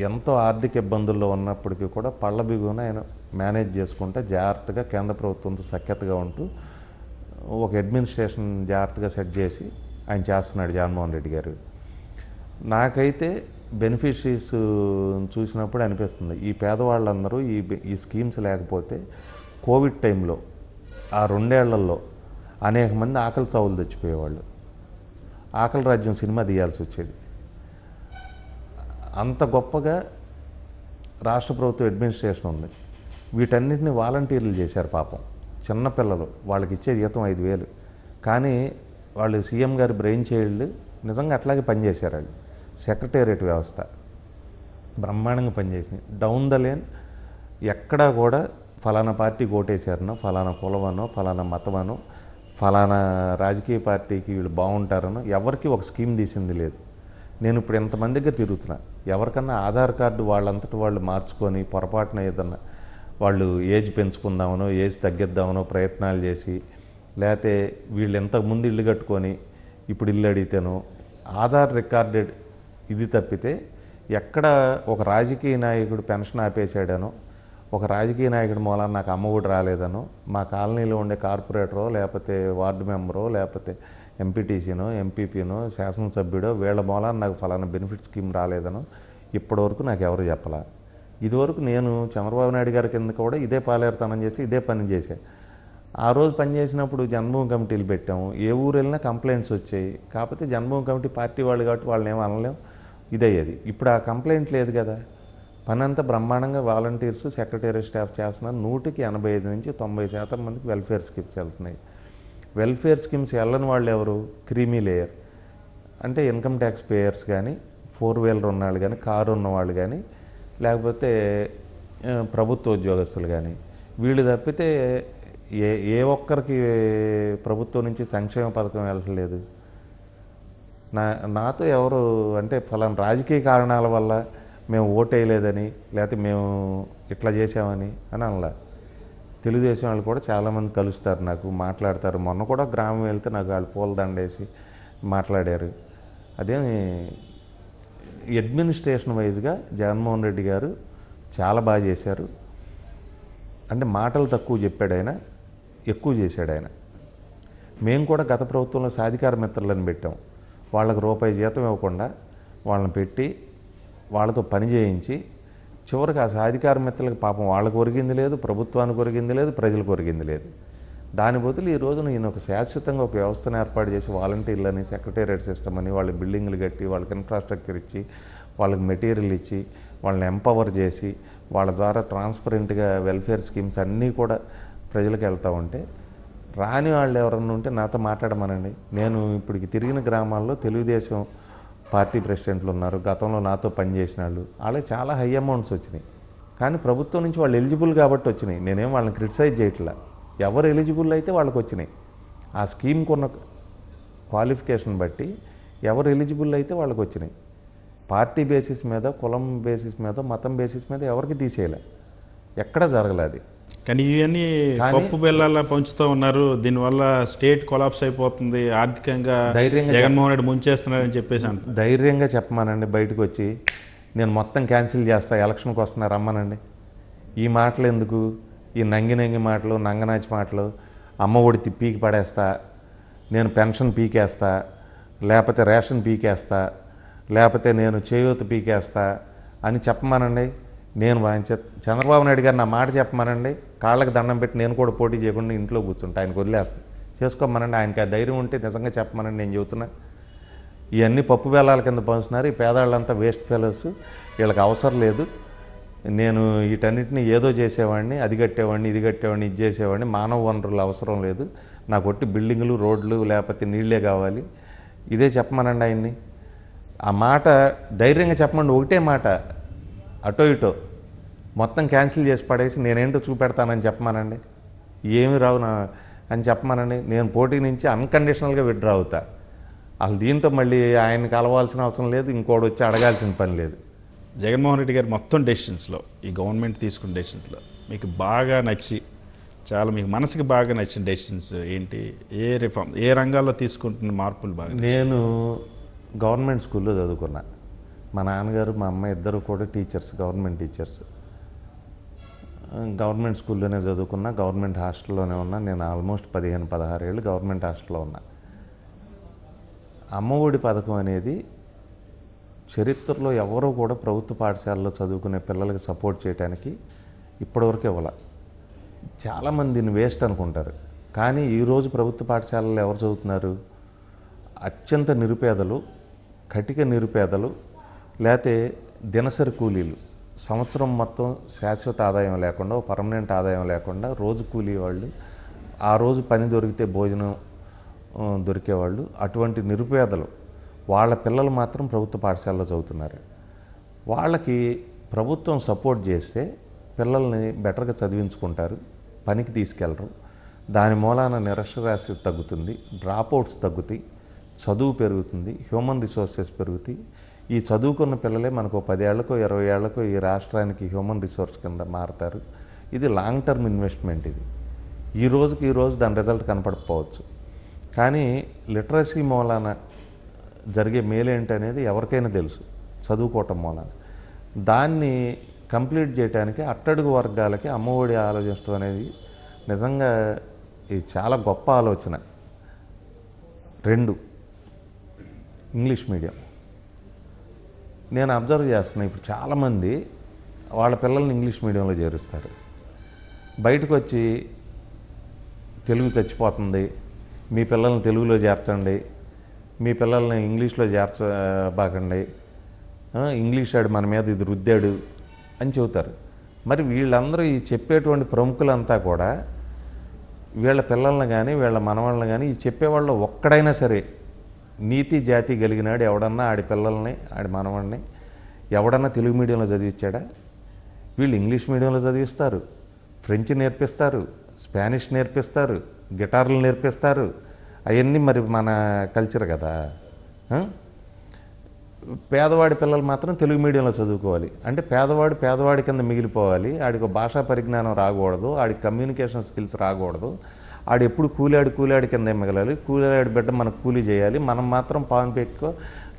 ఎంతో ఆర్థిక ఇబ్బందుల్లో ఉన్నప్పటికీ కూడా పళ్ళ బిగున ఆయన మేనేజ్ చేసుకుంటే జాగ్రత్తగా కేంద్ర ప్రభుత్వంతో సఖ్యతగా ఉంటూ ఒక అడ్మినిస్ట్రేషన్ జాగ్రత్తగా సెట్ చేసి ఆయన చేస్తున్నాడు జగన్మోహన్ రెడ్డి గారు. నాకైతే బెనిఫిషరీస్ చూసినప్పుడు అనిపిస్తుంది, ఈ పేదవాళ్ళందరూ ఈ స్కీమ్స్ లేకపోతే కోవిడ్ టైంలో ఆ 2 ఏళ్లలో అనేక మంది ఆకలి చావులు తెచ్చిపోయేవాళ్ళు. ఆకలి రాజ్యం సినిమా తీయాల్సి వచ్చేది. అంత గొప్పగా రాష్ట్ర ప్రభుత్వ అడ్మినిస్ట్రేషన్ ఉంది. వీటన్నిటిని వాలంటీర్లు చేశారు. పాపం చిన్నపిల్లలు, వాళ్ళకి ఇచ్చే జీతం 5,000, కానీ వాళ్ళు సీఎం గారి బ్రెయిన్ చైల్డ్ నిజంగా అట్లాగే పనిచేశారు. వాళ్ళు సెక్రటేరియట్ వ్యవస్థ బ్రహ్మాండంగా పనిచేసింది. డౌన్ ద లేన్ ఎక్కడా కూడా ఫలానా పార్టీ ఓటేశారనో, ఫలానా కులమనో, ఫలానా మతమనో, ఫలానా రాజకీయ పార్టీకి వీళ్ళు బాగుంటారనో ఎవరికి ఒక స్కీమ్ తీసింది లేదు. నేను ఇప్పుడు ఎంతమంది దగ్గర తిరుగుతున్నా, ఎవరికన్నా ఆధార్ కార్డు వాళ్ళంతటి వాళ్ళు మార్చుకొని పొరపాటున ఏదన్నా వాళ్ళు ఏజ్ పెంచుకుందామనో ఏజ్ తగ్గిద్దామనో ప్రయత్నాలు చేసి, లేకపోతే వీళ్ళు ఇంతకుముందు ఇల్లు కట్టుకొని ఇప్పుడు ఇల్లు అడిగితేనో ఆధార్ రికార్డెడ్ ఇది తప్పితే ఎక్కడ ఒక రాజకీయ నాయకుడు పెన్షన్ ఆపేసాడనో, ఒక రాజకీయ నాయకుడి మూలాన నాకు అమ్మఒడి రాలేదనో, మా కాలనీలో ఉండే కార్పొరేటరో లేకపోతే వార్డు మెంబరో లేకపోతే ఎంపీటీసీనో ఎంపీపీనో శాసనసభ్యుడో వీళ్ళ మూలాన నాకు ఫలానా బెనిఫిట్ స్కీమ్ రాలేదనో ఇప్పటివరకు నాకు ఎవరు చెప్పాల. ఇదివరకు నేను చంద్రబాబు నాయుడు గారి కింద కూడా ఇదే పాలేరుతనం చేసి ఇదే పని చేశాను. ఆ రోజు పనిచేసినప్పుడు జన్మభూమి కమిటీలు పెట్టాము. ఏ ఊరు వెళ్ళినా కంప్లైంట్స్ వచ్చాయి. కాకపోతే జన్మభూమి కమిటీ పార్టీ వాళ్ళు కాబట్టి వాళ్ళని ఏమో అనలేం, ఇదయ్యేది. ఇప్పుడు ఆ కంప్లైంట్ లేదు కదా. పని అంతా బ్రహ్మాండంగా వాలంటీర్స్ సెక్రటేరియట్ స్టాఫ్ చేస్తున్నారు. 100కి 85 నుంచి 90% మందికి వెల్ఫేర్ స్కీమ్స్ వెళ్తున్నాయి. వెల్ఫేర్ స్కీమ్స్ వెళ్ళని వాళ్ళు ఎవరు? క్రీమీ లేయర్ అంటే ఇన్కమ్ ట్యాక్స్ పేయర్స్ కానీ, 4 వీలర్ ఉన్నవాళ్ళు కానీ, కారు ఉన్నవాళ్ళు కానీ, లేకపోతే ప్రభుత్వ ఉద్యోగస్తులు కానీ, వీళ్ళు తప్పితే ఏ ఒక్కరికి ప్రభుత్వం నుంచి సంక్షేమ పథకం వెళ్ళట్లేదు. నాతో ఎవరు అంటే ఫలానా రాజకీయ కారణాల వల్ల మేము ఓటేయలేదని లేకపోతే మేము ఇట్లా చేసామని అని అనలా. తెలుగుదేశం వాళ్ళు కూడా చాలామంది కలుస్తారు, నాకు మాట్లాడతారు. మొన్న కూడా గ్రామం వెళ్తే నాకు వాళ్ళు పూలదండేసి మాట్లాడారు. అదేమి అడ్మినిస్ట్రేషన్ వైజ్గా జగన్మోహన్ రెడ్డి గారు చాలా బాగా చేశారు. అంటే మాటలు తక్కువ చెప్పాడు ఆయన, ఎక్కువ చేశాడు ఆయన. మేము కూడా గత ప్రభుత్వంలో సాధికార మిత్రులను పెట్టాం. వాళ్ళకు రూపాయి జీతం ఇవ్వకుండా వాళ్ళని పెట్టి వాళ్ళతో పని చేయించి చివరికి ఆ సాధికార మిత్రులకు పాపం వాళ్ళకు ఒరిగింది లేదు, ప్రభుత్వానికి ఒరిగింది లేదు, ప్రజలకు ఒరిగింది లేదు. దాని బదులు ఈ రోజున ఈయన ఒక శాశ్వతంగా ఒక వ్యవస్థను ఏర్పాటు చేసి వాలంటీర్లని, సెక్రటేరియట్ సిస్టమ్ అని, వాళ్ళకి బిల్డింగ్లు కట్టి, వాళ్ళకి ఇన్ఫ్రాస్ట్రక్చర్ ఇచ్చి, వాళ్ళకి మెటీరియల్ ఇచ్చి, వాళ్ళని ఎంపవర్ చేసి, వాళ్ళ ద్వారా ట్రాన్స్పరెంట్గా వెల్ఫేర్ స్కీమ్స్ అన్నీ కూడా ప్రజలకు వెళ్తూ ఉంటే రాని వాళ్ళు ఎవరన్నా ఉంటే నాతో మాట్లాడమనండి. నేను ఇప్పటికి తిరిగిన గ్రామాల్లో తెలుగుదేశం పార్టీ ప్రెసిడెంట్లు ఉన్నారు, గతంలో నాతో పనిచేసిన వాళ్ళు, వాళ్ళకి చాలా హై అమౌంట్స్ వచ్చినాయి. కానీ ప్రభుత్వం నుంచి వాళ్ళు ఎలిజిబుల్ కాబట్టి వచ్చినాయి. నేనేం వాళ్ళని క్రిటిసైజ్ చేయట్లా. ఎవరు ఎలిజిబుల్ అయితే వాళ్ళకి వచ్చినాయి. ఆ స్కీమ్కి ఉన్న క్వాలిఫికేషన్ బట్టి ఎవరు ఎలిజిబుల్ అయితే వాళ్ళకి వచ్చినాయి. పార్టీ బేసిస్ మీద, కులం బేసిస్ మీద, మతం బేసిస్ మీద ఎవరికి తీసేయలే, ఎక్కడ జరగలేదు. కానీ ఇవన్నీ పప్పు బెల్లాల పంచుతూ ఉన్నారు. దీనివల్ల స్టేట్ కొలాప్స్ అయిపోతుంది, ఆర్థికంగా ధైర్యంగా జగన్మోహన్ రెడ్డి ముంచేస్తున్నారని చెప్పేసి ధైర్యంగా చెప్పమానండి. బయటకు వచ్చి నేను మొత్తం క్యాన్సిల్ చేస్తా, ఎలక్షన్కి వస్తున్నా రమ్మనండి. ఈ మాటలు ఎందుకు? ఈ నంగి మాటలు, నంగనాచి మాటలు. అమ్మ ఒడి పీకి పడేస్తా, నేను పెన్షన్ పీకేస్తా, లేకపోతే రేషన్ పీకేస్తా, లేకపోతే నేను చేయూత పీకేస్తా అని చెప్పమానండి. నేను చంద్రబాబు నాయుడు గారు నా మాట చెప్పమానండి. కాళ్ళకి దండం పెట్టి నేను కూడా పోటీ చేయకుండా ఇంట్లో కూర్చుంటా, ఆయనకు వదిలేస్తా, చేసుకోమనండి. ఆయనకి ఆ ధైర్యం ఉంటే నిజంగా చెప్పమనండి. నేను చెబుతున్నా, ఇవన్నీ పప్పు బెల్లాల కింద పంచుతున్నారు. ఈ పేదవాళ్ళంతా వేస్ట్ ఫెలోస్, వీళ్ళకి అవసరం లేదు. నేను వీటన్నిటిని ఏదో చేసేవాడిని, అది కట్టేవాడిని, ఇది కట్టేవాడిని, ఇది చేసేవాడిని. మానవ వనరులు అవసరం లేదు నాకు, ఒట్టి బిల్డింగులు, రోడ్లు, లేకపోతే నీళ్ళే కావాలి. ఇదే చెప్పమనండి ఆయన్ని. ఆ మాట ధైర్యంగా చెప్పమండి. ఒకటే మాట, అటో ఇటో మొత్తం క్యాన్సిల్ చేసి పడేసి నేనేంటో చూపెడతానని చెప్పమానండి. ఏమి రావు నా అని చెప్పమానండి. నేను పోటీ నుంచి అన్కండిషనల్గా విత్డ్రా అవుతా. అసలు దీంట్లో మళ్ళీ ఆయనకి కలవాల్సిన అవసరం లేదు, ఇంకోటి వచ్చి అడగాల్సిన పని లేదు. జగన్మోహన్ రెడ్డి గారు మొత్తం డెసిషన్స్లో, ఈ గవర్నమెంట్ తీసుకున్న డెసిషన్స్లో మీకు బాగా నచ్చి, చాలా మీకు మనసుకి బాగా నచ్చిన డెసిషన్స్ ఏంటి? ఏ రిఫార్మ్, ఏ రంగాల్లో తీసుకుంటున్న మార్పులు బాగా? నేను గవర్నమెంట్ స్కూల్లో చదువుకున్నా. మా నాన్నగారు, మా అమ్మ ఇద్దరు కూడా టీచర్స్, గవర్నమెంట్ టీచర్స్. గవర్నమెంట్ స్కూల్లోనే చదువుకున్నా, గవర్నమెంట్ హాస్టల్లోనే ఉన్నా. నేను ఆల్మోస్ట్ 15-16 ఏళ్ళు గవర్నమెంట్ హాస్టల్లో ఉన్నా. అమ్మ ఒడి పథకం అనేది చరిత్రలో ఎవరూ కూడా ప్రభుత్వ పాఠశాలలో చదువుకునే పిల్లలకి సపోర్ట్ చేయడానికి ఇప్పటివరకు ఇవ్వాల. చాలామంది దీన్ని వేస్ట్ అనుకుంటారు. కానీ ఈరోజు ప్రభుత్వ పాఠశాలలో ఎవరు చదువుతున్నారు? అత్యంత నిరుపేదలు, కటిక నిరుపేదలు, లేకపోతే దినసరి కూలీలు. సంవత్సరం మొత్తం శాశ్వత ఆదాయం లేకుండా, పర్మనెంట్ ఆదాయం లేకుండా రోజు కూలీ వాళ్ళు, ఆ రోజు పని దొరికితే భోజనం దొరికేవాళ్ళు, అటువంటి నిరుపేదలు వాళ్ళ పిల్లలు మాత్రం ప్రభుత్వ పాఠశాలలో చదువుతున్నారు. వాళ్ళకి ప్రభుత్వం సపోర్ట్ చేస్తే పిల్లల్ని బెటర్గా చదివించుకుంటారు, పనికి తీసుకెళ్ళరు. దాని మూలాన నిరక్షరాస్యత తగ్గుతుంది, డ్రాప్అవుట్స్ తగ్గుతాయి, చదువు పెరుగుతుంది, హ్యూమన్ రిసోర్సెస్ పెరుగుతాయి. ఈ చదువుకున్న పిల్లలే మనకు 10 ఏళ్లకో 20 ఏళ్లకో ఈ రాష్ట్రానికి హ్యూమన్ రిసోర్స్ కింద మారుతారు. ఇది లాంగ్ టర్మ్ ఇన్వెస్ట్మెంట్. ఇది ఈ రోజు దాని రిజల్ట్ కనపడకపోవచ్చు, కానీ లిటరసీ మూలాన జరిగే మేలేంటి అనేది ఎవరికైనా తెలుసు, చదువుకోవటం మూలాన. దాన్ని కంప్లీట్ చేయడానికి అట్టడుగు వర్గాలకి అమ్మఒడి ఆలోచించడం అనేది నిజంగా ఇది చాలా గొప్ప ఆలోచన. 2, ఇంగ్లీష్ మీడియం. నేను అబ్జర్వ్ చేస్తున్నాను, ఇప్పుడు చాలామంది వాళ్ళ పిల్లల్ని ఇంగ్లీష్ మీడియంలో చేరుస్తారు. బయటకు వచ్చి తెలుగు చచ్చిపోతుంది, మీ పిల్లల్ని తెలుగులో చేర్చండి, మీ పిల్లల్ని ఇంగ్లీష్లో చేర్చబాకండి, ఇంగ్లీష్ ఆడు మన మీద ఇది రుద్దాడు అని చెబుతారు. మరి వీళ్ళందరూ ఈ చెప్పేటువంటి ప్రముఖులంతా కూడా వీళ్ళ పిల్లల్ని కానీ వీళ్ళ మనవాళ్ళని కానీ ఈ చెప్పేవాళ్ళు ఒక్కడైనా సరే నీతి జాతి కలిగినాడు ఎవడన్నా ఆడి పిల్లల్ని, ఆడి మనవాడిని ఎవడన్నా తెలుగు మీడియంలో చదివించాడా? వీళ్ళు ఇంగ్లీష్ మీడియంలో చదివిస్తారు, ఫ్రెంచ్ నేర్పిస్తారు, స్పానిష్ నేర్పిస్తారు, గిటార్లు నేర్పిస్తారు. అవన్నీ మరి మన కల్చర్ కదా. పేదవాడి పిల్లలు మాత్రం తెలుగు మీడియంలో చదువుకోవాలి. అంటే పేదవాడి కింద మిగిలిపోవాలి, ఆడికి భాషా పరిజ్ఞానం రాకూడదు, ఆడికి కమ్యూనికేషన్ స్కిల్స్ రాకూడదు, ఆడు ఎప్పుడు కూలాడి కింద మిగలాలి, కూలాడి బిడ్డ మనకు కూలీ చేయాలి, మనం మాత్రం పాన్పు ఎక్కువ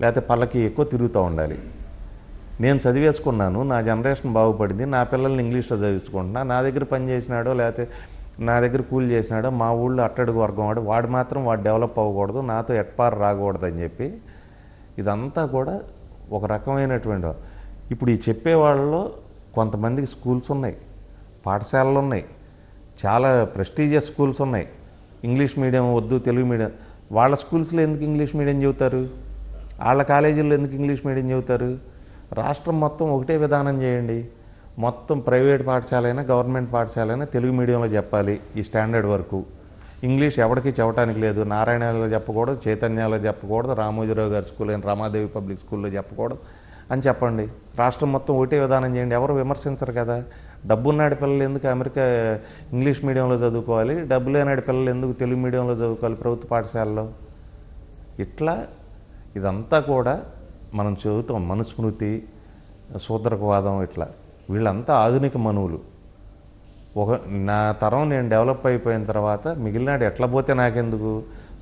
లేకపోతే పల్లకి ఎక్కువ తిరుగుతూ ఉండాలి. నేను చదివేసుకున్నాను, నా జనరేషన్ బాగుపడింది, నా పిల్లల్ని ఇంగ్లీష్లో చదివించుకుంటున్నా, నా దగ్గర పని చేసినాడో లేకపోతే నా దగ్గర కూలి చేసినాడో మా ఊళ్ళో అట్టడుగు వర్గం వాడు మాత్రం డెవలప్ అవ్వకూడదు, నాతో ఎట్పారు రాకూడదు అని చెప్పి ఇదంతా కూడా ఒక రకమైనటువంటి. ఇప్పుడు ఈ చెప్పేవాళ్ళలో కొంతమందికి స్కూల్స్ ఉన్నాయి, పాఠశాలలు ఉన్నాయి, చాలా ప్రెస్టీజియస్ స్కూల్స్ ఉన్నాయి. ఇంగ్లీష్ మీడియం వద్దు తెలుగు మీడియం, వాళ్ళ స్కూల్స్లో ఎందుకు ఇంగ్లీష్ మీడియం చెబుతారు? వాళ్ళ కాలేజీల్లో ఎందుకు ఇంగ్లీష్ మీడియం చెబుతారు? రాష్ట్రం మొత్తం ఒకటే విధానం చేయండి. మొత్తం ప్రైవేట్ పాఠశాల అయినా గవర్నమెంట్ పాఠశాల అయినా తెలుగు మీడియంలో చెప్పాలి ఈ స్టాండర్డ్ వరకు. ఇంగ్లీష్ ఎవరికి చెప్పడానికి లేదు. నారాయణలో చెప్పకూడదు, చైతన్యాలో చెప్పకూడదు, రామోజీరావు గారి స్కూల్ అయిన రమాదేవి పబ్లిక్ స్కూల్లో చెప్పకూడదు అని చెప్పండి. రాష్ట్రం మొత్తం ఒకటే విధానం చేయండి. ఎవరు విమర్శించరు కదా. డబ్బున్నాడు పిల్లలు ఎందుకు అమెరికా ఇంగ్లీష్ మీడియంలో చదువుకోవాలి, డబ్బు లేనాడు పిల్లలు ఎందుకు తెలుగు మీడియంలో చదువుకోవాలి ప్రభుత్వ పాఠశాలలో? ఇట్లా ఇదంతా కూడా మనం చదువుతాం. మనుస్మృతి, శూద్రకవాదం, ఇట్లా వీళ్ళంతా ఆధునిక మనువులు. నా తరం నేను డెవలప్ అయిపోయిన తర్వాత మిగిలినాడు ఎట్లా పోతే నాకెందుకు,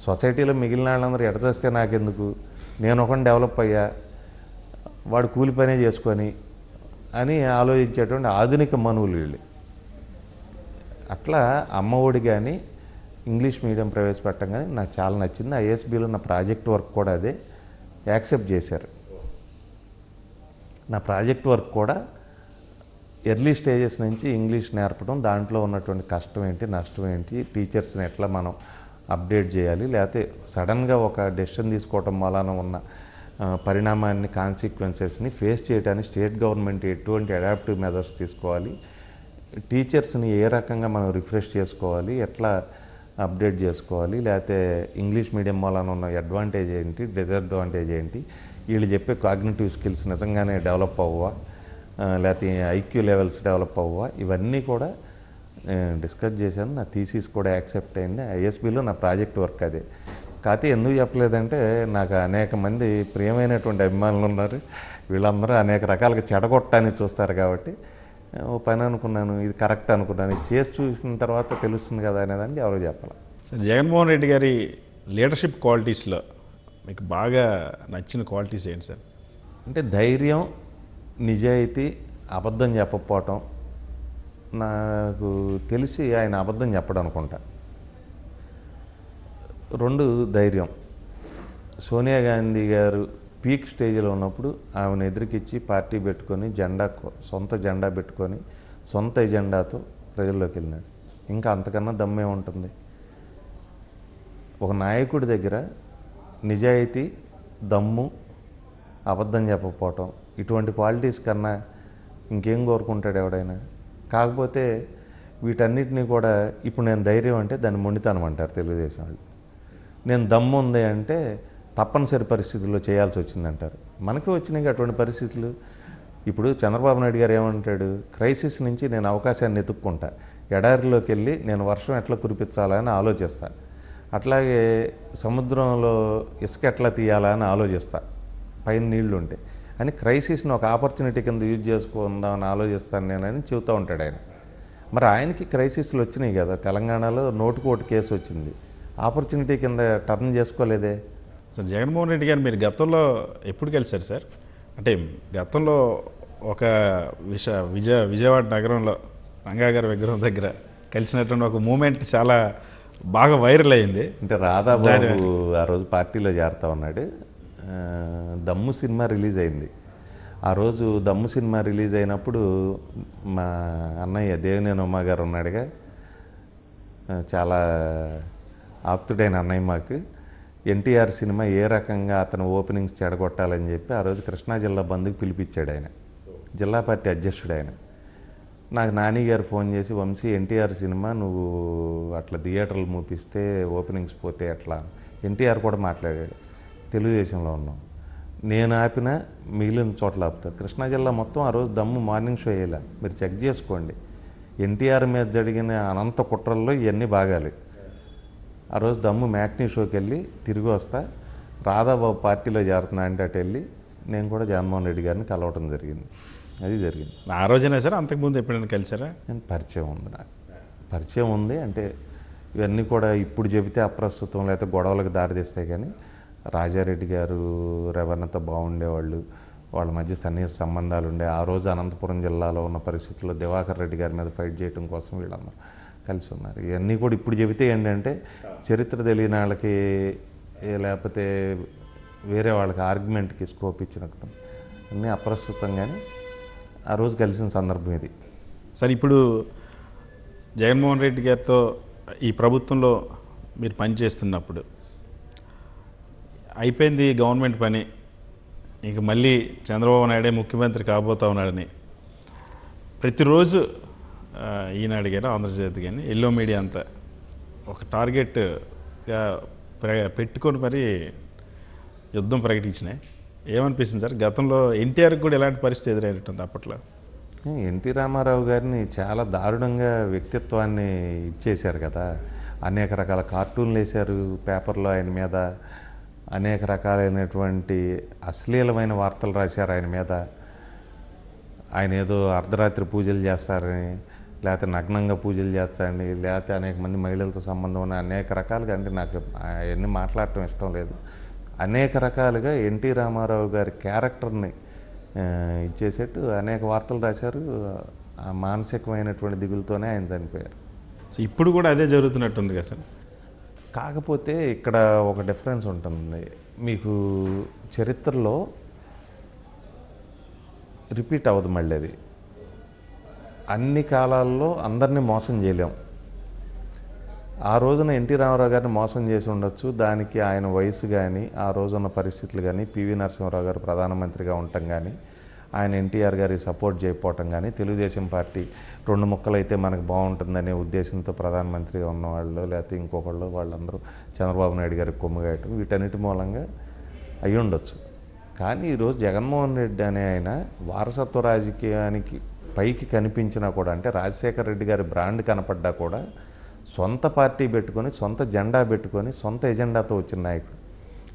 సొసైటీలో మిగిలిన వాళ్ళందరూ ఎట్లా చేస్తే నాకెందుకు, నేను ఒకని డెవలప్ అయ్యా, వాడు కూలి పనే చేసుకొని అని ఆలోచించేటువంటి ఆధునిక మనువులు వీళ్ళు. అట్లా అమ్మఒడి కానీ ఇంగ్లీష్ మీడియం ప్రవేశపెట్టడం కానీ నాకు చాలా నచ్చింది. ఐఎస్బీలో నా ప్రాజెక్ట్ వర్క్ కూడా అదే యాక్సెప్ట్ చేశారు. నా ప్రాజెక్ట్ వర్క్ కూడా ఎర్లీ స్టేజెస్ నుంచి ఇంగ్లీష్ నేర్పడం, దాంట్లో ఉన్నటువంటి కష్టం ఏంటి, నష్టం ఏంటి, టీచర్స్ని ఎట్లా మనం అప్డేట్ చేయాలి, లేకపోతే సడన్గా ఒక డెసిషన్ తీసుకోవటం వలన ఉన్న పరిణామాన్ని, కాన్సిక్వెన్సెస్ని ఫేస్ చేయడానికి స్టేట్ గవర్నమెంట్ ఎటువంటి అడాప్టివ్ మెథడ్స్ తీసుకోవాలి, టీచర్స్ని ఏ రకంగా మనం రిఫ్రెష్ చేసుకోవాలి, ఎట్లా అప్డేట్ చేసుకోవాలి, లేకపోతే ఇంగ్లీష్ మీడియం వలన ఉన్న అడ్వాంటేజ్ ఏంటి, డిసడ్వాంటేజ్ ఏంటి, వీళ్ళు చెప్పే కాగ్నిటివ్ స్కిల్స్ నిజంగానే డెవలప్ అవ్వవా, లేకపోతే ఐక్యూ లెవెల్స్ డెవలప్ అవ్వవా, ఇవన్నీ కూడా డిస్కస్ చేశాను. నా థీసిస్ కూడా యాక్సెప్ట్ అయింది. ఐఎస్బీలో నా ప్రాజెక్ట్ వర్క్ అదే. కాకపోతే ఎందుకు చెప్పలేదంటే నాకు అనేక మంది ప్రియమైనటువంటి అభిమానులు ఉన్నారు. వీళ్ళందరూ అనేక రకాలుగా చెడగొట్టడానికి చూస్తారు కాబట్టి ఓ పని అనుకున్నాను, ఇది కరెక్ట్ అనుకున్నాను. ఇది చేసి చూసిన తర్వాత తెలుస్తుంది కదా అనేదానికి ఎవరు చెప్పాలి. సార్, జగన్మోహన్ రెడ్డి గారి లీడర్షిప్ క్వాలిటీస్లో మీకు బాగా నచ్చిన క్వాలిటీస్ ఏంటి సార్? అంటే ధైర్యం, నిజాయితీ, అబద్ధం చెప్పకపోవటం. నాకు తెలిసి ఆయన అబద్ధం చెప్పడం అనుకుంటా. 2 ధైర్యం. సోనియా గాంధీ గారు పీక్ స్టేజ్లో ఉన్నప్పుడు ఆమెను ఎదురుకిచ్చి పార్టీ పెట్టుకొని సొంత జెండా పెట్టుకొని సొంత ఎజెండాతో ప్రజల్లోకి వెళ్ళినాడు. ఇంకా అంతకన్నా దమ్మే ఉంటుంది. ఒక నాయకుడి దగ్గర నిజాయితీ, దమ్ము, అబద్ధం చెప్పకపోవటం, ఇటువంటి క్వాలిటీస్ కన్నా ఇంకేం కోరుకుంటాడు ఎవడైనా? కాకపోతే వీటన్నిటినీ కూడా ఇప్పుడు నేను ధైర్యం అంటే దాన్ని మొండితనం అంటారు తెలుగుదేశం వాళ్ళు. నేను దమ్ము ఉంది అంటే తప్పనిసరి పరిస్థితుల్లో చేయాల్సి వచ్చిందంటారు. మనకి వచ్చినాయి అటువంటి పరిస్థితులు. ఇప్పుడు చంద్రబాబు నాయుడు గారు ఏమంటాడు, క్రైసిస్ నుంచి నేను అవకాశాన్ని ఎత్తుక్కుంటా, ఎడారిలోకి వెళ్ళి నేను వర్షం ఎట్లా కురిపించాలని ఆలోచిస్తా, అట్లాగే సముద్రంలో ఇసుక ఎట్లా తీయాలా అని ఆలోచిస్తా, పైన నీళ్లు ఉంటే అని క్రైసిస్ని ఒక ఆపర్చునిటీ కింద యూజ్ చేసుకుందామని ఆలోచిస్తాను నేనని చెబుతూ ఉంటాడు ఆయన. మరి ఆయనకి క్రైసిస్లు వచ్చినాయి కదా. తెలంగాణలో నోటుకోటు కేసు వచ్చింది, ఆపర్చునిటీ కింద టర్న్ చేసుకోలేదే. సార్, జగన్మోహన్ రెడ్డి గారు మీరు గతంలో ఎప్పుడు కలిశారు సార్? అంటే గతంలో ఒక విజయవాడ నగరంలో రంగా గారి విగ్రహం దగ్గర కలిసినటువంటి ఒక మూమెంట్ చాలా బాగా వైరల్ అయింది. అంటే రాధాబాబు ఆ రోజు పార్టీలో చేరుతా ఉన్నాడు. దమ్ము సినిమా రిలీజ్ అయింది. ఆ రోజు దమ్ము సినిమా రిలీజ్ అయినప్పుడు మా అన్నయ్య దేవినేని ఉమ్మ గారు ఉన్నాడుగా, చాలా ఆప్తుడైన అన్నయ్య మాకు. ఎన్టీఆర్ సినిమా ఏ రకంగా అతను ఓపెనింగ్స్ చెడగొట్టాలని చెప్పి ఆ రోజు కృష్ణా జిల్లా బంద్కి పిలిపించాడు ఆయన, జిల్లా పార్టీ అధ్యక్షుడు ఆయన. నాకు నాని గారు ఫోన్ చేసి, వంశీ ఎన్టీఆర్ సినిమా నువ్వు అట్లా థియేటర్లు మూపిస్తే ఓపెనింగ్స్ పోతే అట్లా. ఎన్టీఆర్ కూడా మాట్లాడాడు, తెలుగుదేశంలో ఉన్నాం, నేను ఆపినా మిగిలిన చోట్ల ఆపుతారు. కృష్ణా జిల్లా మొత్తం ఆ రోజు దమ్ము మార్నింగ్ షో వేయాల, మీరు చెక్ చేసుకోండి. ఎన్టీఆర్ మీద జరిగిన అనంత కుట్రల్లో ఇవన్నీ బాగాలి. ఆ రోజు దమ్ము మ్యాట్నీ షోకి వెళ్ళి తిరిగి వస్తా, రాధాబాబు పార్టీలో చేరుతున్నా అంటే అటు వెళ్ళి నేను కూడా జగన్మోహన్ రెడ్డి గారిని కలవటం జరిగింది. అది జరిగింది. ఆ రోజైనా సార్, అంతకుముందు ఎప్పుడైనా కలిసారా? నేను పరిచయం ఉంది, నాకు పరిచయం ఉంది. అంటే ఇవన్నీ కూడా ఇప్పుడు చెబితే అప్రస్తుతం, లేకపోతే గొడవలకు దారితీస్తాయి. కానీ రాజారెడ్డి గారు రవణతో బాగుండేవాళ్ళు, వాళ్ళ మధ్య సన్నిహిత సంబంధాలు ఉండే. ఆ రోజు అనంతపురం జిల్లాలో ఉన్న పరిస్థితుల్లో దివాకర్ రెడ్డి గారి మీద ఫైట్ చేయడం కోసం వీళ్ళందరూ కలిసి ఉన్నారు. ఇవన్నీ కూడా ఇప్పుడు చెబితే ఏంటంటే చరిత్ర తెలియని వాళ్ళకి, లేకపోతే వేరే వాళ్ళకి ఆర్గ్యుమెంట్కి స్కోప్ ఇచ్చినట్టు అన్నీ అప్రస్తుతం. కానీ ఆ రోజు కలిసిన సందర్భం ఇది. సార్, ఇప్పుడు జగన్మోహన్ రెడ్డి గారితో ఈ ప్రభుత్వంలో మీరు పనిచేస్తున్నప్పుడు అయిపోయింది గవర్నమెంట్ పని, ఇంక మళ్ళీ చంద్రబాబు నాయుడే ముఖ్యమంత్రి కాబోతా ఉన్నాడని ప్రతిరోజు ఈనాడు కానీ ఆంధ్రజ్యోతి కానీ ఎల్లో మీడియా అంతా ఒక టార్గెట్గా పెట్టుకొని మరి యుద్ధం ప్రకటించినాయి. ఏమనిపిస్తుంది సార్? గతంలో ఎన్టీఆర్కి కూడా ఇలాంటి పరిస్థితి ఎదురైనట్టుంది అప్పట్లో. ఎన్టీ రామారావు గారిని చాలా దారుణంగా వ్యక్తిత్వాన్ని ఇచ్చేశారు కదా. అనేక రకాల కార్టూన్లు వేశారు పేపర్లో ఆయన మీద, అనేక రకాలైనటువంటి అశ్లీలమైన వార్తలు రాశారు ఆయన మీద. ఆయన ఏదో అర్ధరాత్రి పూజలు చేస్తారని, లేకపోతే నగ్నంగా పూజలు చేస్తారని, లేకపోతే అనేక మంది మహిళలతో సంబంధం ఉన్న అనేక రకాలుగా, అంటే నాకు అవన్నీ మాట్లాడటం ఇష్టం లేదు, అనేక రకాలుగా ఎన్టీ రామారావు గారి క్యారెక్టర్ని ఇచ్చేసేట్టు అనేక వార్తలు రాశారు. ఆ మానసికమైనటువంటి దిగులతోనే ఆయన చనిపోయారు. సో ఇప్పుడు కూడా అదే జరుగుతున్నట్టుంది కదా సార్? కాకపోతే ఇక్కడ ఒక డిఫరెన్స్ ఉంటుంది. మీకు చరిత్రలో రిపీట్ అవ్వదు మళ్ళీ అది. అన్ని కాలాల్లో అందరినీ మోసం చేయలేం. ఆ రోజున ఎన్టీ రామారావు గారిని మోసం చేసి ఉండొచ్చు. దానికి ఆయన వయసు కానీ, ఆ రోజున్న పరిస్థితులు కానీ, పివి నరసింహారావు గారు ప్రధానమంత్రిగా ఉండటం కానీ, ఆయన ఎన్టీఆర్ గారికి సపోర్ట్ చేయకపోవటం కానీ, తెలుగుదేశం పార్టీ 2 ముక్కలు అయితే మనకు బాగుంటుందనే ఉద్దేశంతో ప్రధానమంత్రిగా ఉన్నవాళ్ళు, లేకపోతే ఇంకొకళ్ళు, వాళ్ళందరూ చంద్రబాబు నాయుడు గారికి కొమ్ముగాయటం, వీటన్నిటి మూలంగా అయి ఉండొచ్చు. కానీ ఈరోజు జగన్మోహన్ రెడ్డి అనే ఆయన వారసత్వ రాజకీయానికి పైకి కనిపించినా కూడా, అంటే రాజశేఖర రెడ్డి గారి బ్రాండ్ కనపడ్డా కూడా, సొంత పార్టీ పెట్టుకొని, సొంత జెండా పెట్టుకొని, సొంత ఎజెండాతో వచ్చిన నాయకుడు.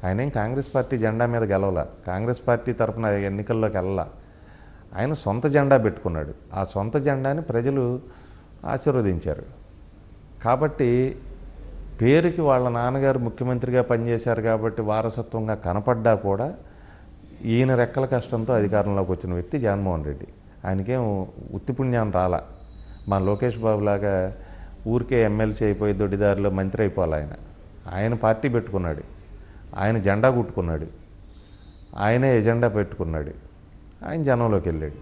ఆయన ఏం కాంగ్రెస్ పార్టీ జెండా మీద గెలవలా, కాంగ్రెస్ పార్టీ తరఫున ఎన్నికల్లోకి వెళ్ళాల. ఆయన సొంత జెండా పెట్టుకున్నాడు. ఆ సొంత జెండాని ప్రజలు ఆశీర్వదించారు. కాబట్టి పేరుకి వాళ్ళ నాన్నగారు ముఖ్యమంత్రిగా పనిచేశారు కాబట్టి వారసత్వంగా కనపడ్డా కూడా, ఈయన రెక్కల కష్టంతో అధికారంలోకి వచ్చిన వ్యక్తి జగన్మోహన్ రెడ్డి. ఆయనకేం ఉత్తిపుణ్యాన్ని రాలా. మా లోకేష్ బాబు లాగా ఊరికే ఎమ్మెల్సీ అయిపోయి దొడ్డిదారిలో మంత్రి అయిపోవాలి. ఆయన పార్టీ పెట్టుకున్నాడు, ఆయన జెండా కుట్టుకున్నాడు, ఆయనే ఎజెండా పెట్టుకున్నాడు, ఆయన జనంలోకి వెళ్ళాడు.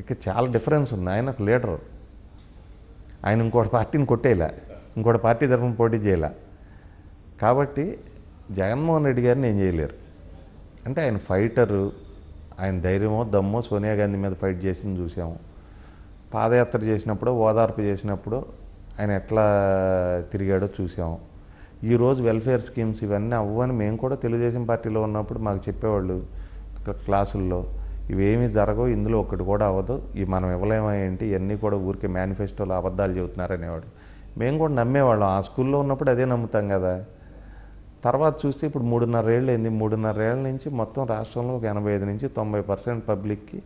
ఇక చాలా డిఫరెన్స్ ఉంది. ఆయన ఒక లీడరు. ఆయన ఇంకోటి పార్టీని కొట్టేలా, ఇంకోటి పార్టీ తరఫున పోటీ చేయాల. కాబట్టి జగన్మోహన్ రెడ్డి గారిని ఏం చేయలేరు. అంటే ఆయన ఫైటరు, ఆయన ధైర్యమో దమ్మో సోనియా గాంధీ మీద ఫైట్ చేసింది చూసాము. పాదయాత్ర చేసినప్పుడు, ఓదార్పు చేసినప్పుడు ఆయన ఎట్లా తిరిగాడో చూసాము. ఈరోజు వెల్ఫేర్ స్కీమ్స్ ఇవన్నీ అవ్వని మేము కూడా తెలుగుదేశం పార్టీలో ఉన్నప్పుడు మాకు చెప్పేవాళ్ళు క్లాసుల్లో, ఇవేమీ జరగవు, ఇందులో ఒక్కటి కూడా అవ్వదు, ఇవి మనం ఇవ్వలేమా ఏంటి, ఇవన్నీ కూడా ఊరికే మేనిఫెస్టోలో అబద్ధాలు చెబుతున్నారనేవాడు. మేము కూడా నమ్మేవాళ్ళం. ఆ స్కూల్లో ఉన్నప్పుడు అదే నమ్ముతాం కదా. తర్వాత చూస్తే ఇప్పుడు 3.5 ఏళ్ళు అయింది. 3.5 ఏళ్ళ నుంచి మొత్తం రాష్ట్రంలో ఒక 85 నుంచి 90% పబ్లిక్కి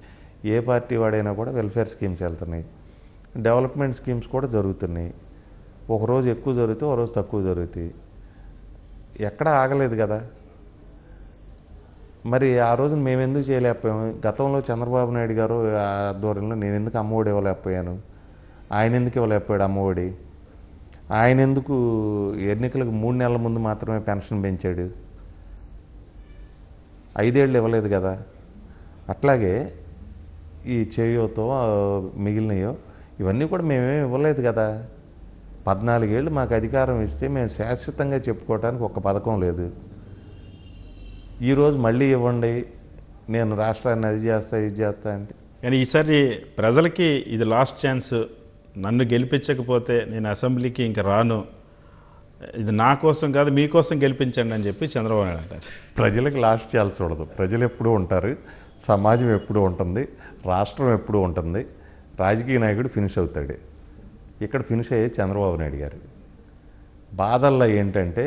ఏ పార్టీ వాడైనా కూడా వెల్ఫేర్ స్కీమ్స్ వెళ్తున్నాయి. డెవలప్మెంట్ స్కీమ్స్ కూడా జరుగుతున్నాయి. ఒకరోజు ఎక్కువ జరుగుతాయి, ఒకరోజు తక్కువ జరుగుతాయి. ఎక్కడా ఆగలేదు కదా. మరి ఆ రోజున మేము ఎందుకు చేయలేకపోయాము? గతంలో చంద్రబాబు నాయుడు గారు ఆధ్వర్యంలో నేను ఎందుకు అమ్మఒడి ఇవ్వలేకపోయాను? ఆయన ఎందుకు ఇవ్వలేకపోయాడు అమ్మఒడి? ఆయన ఎందుకు ఎన్నికలకు 3 నెలల ముందు మాత్రమే పెన్షన్ పెంచాడు? 5 ఏళ్ళు ఇవ్వలేదు కదా. అట్లాగే ఈ చేయూతో మిగిలినయో ఇవన్నీ కూడా మేమేమి ఇవ్వలేదు కదా. 14 ఏళ్ళు మాకు అధికారం ఇస్తే మేము శాశ్వతంగా చెప్పుకోవడానికి ఒక పథకం లేదు. ఈరోజు మళ్ళీ ఇవ్వండి, నేను రాష్ట్రాన్ని అది చేస్తా ఇది చేస్తా అంటే. కానీ ఈసారి ప్రజలకి ఇది లాస్ట్ ఛాన్స్, నన్ను గెలిపించకపోతే నేను అసెంబ్లీకి ఇంకా రాను, ఇది నా కోసం కాదు మీకోసం గెలిపించండి అని చెప్పి చంద్రబాబు నాయుడు అంటారు. ప్రజలకు లాస్ట్ ఛాన్స్ చూడదు. ప్రజలు ఎప్పుడూ ఉంటారు, సమాజం ఎప్పుడూ ఉంటుంది, రాష్ట్రం ఎప్పుడూ ఉంటుంది, రాజకీయ నాయకుడు ఫినిష్ అవుతాడు. ఇక్కడ ఫినిష్ అయ్యే చంద్రబాబు నాయుడు గారు. బాధల్లో ఏంటంటే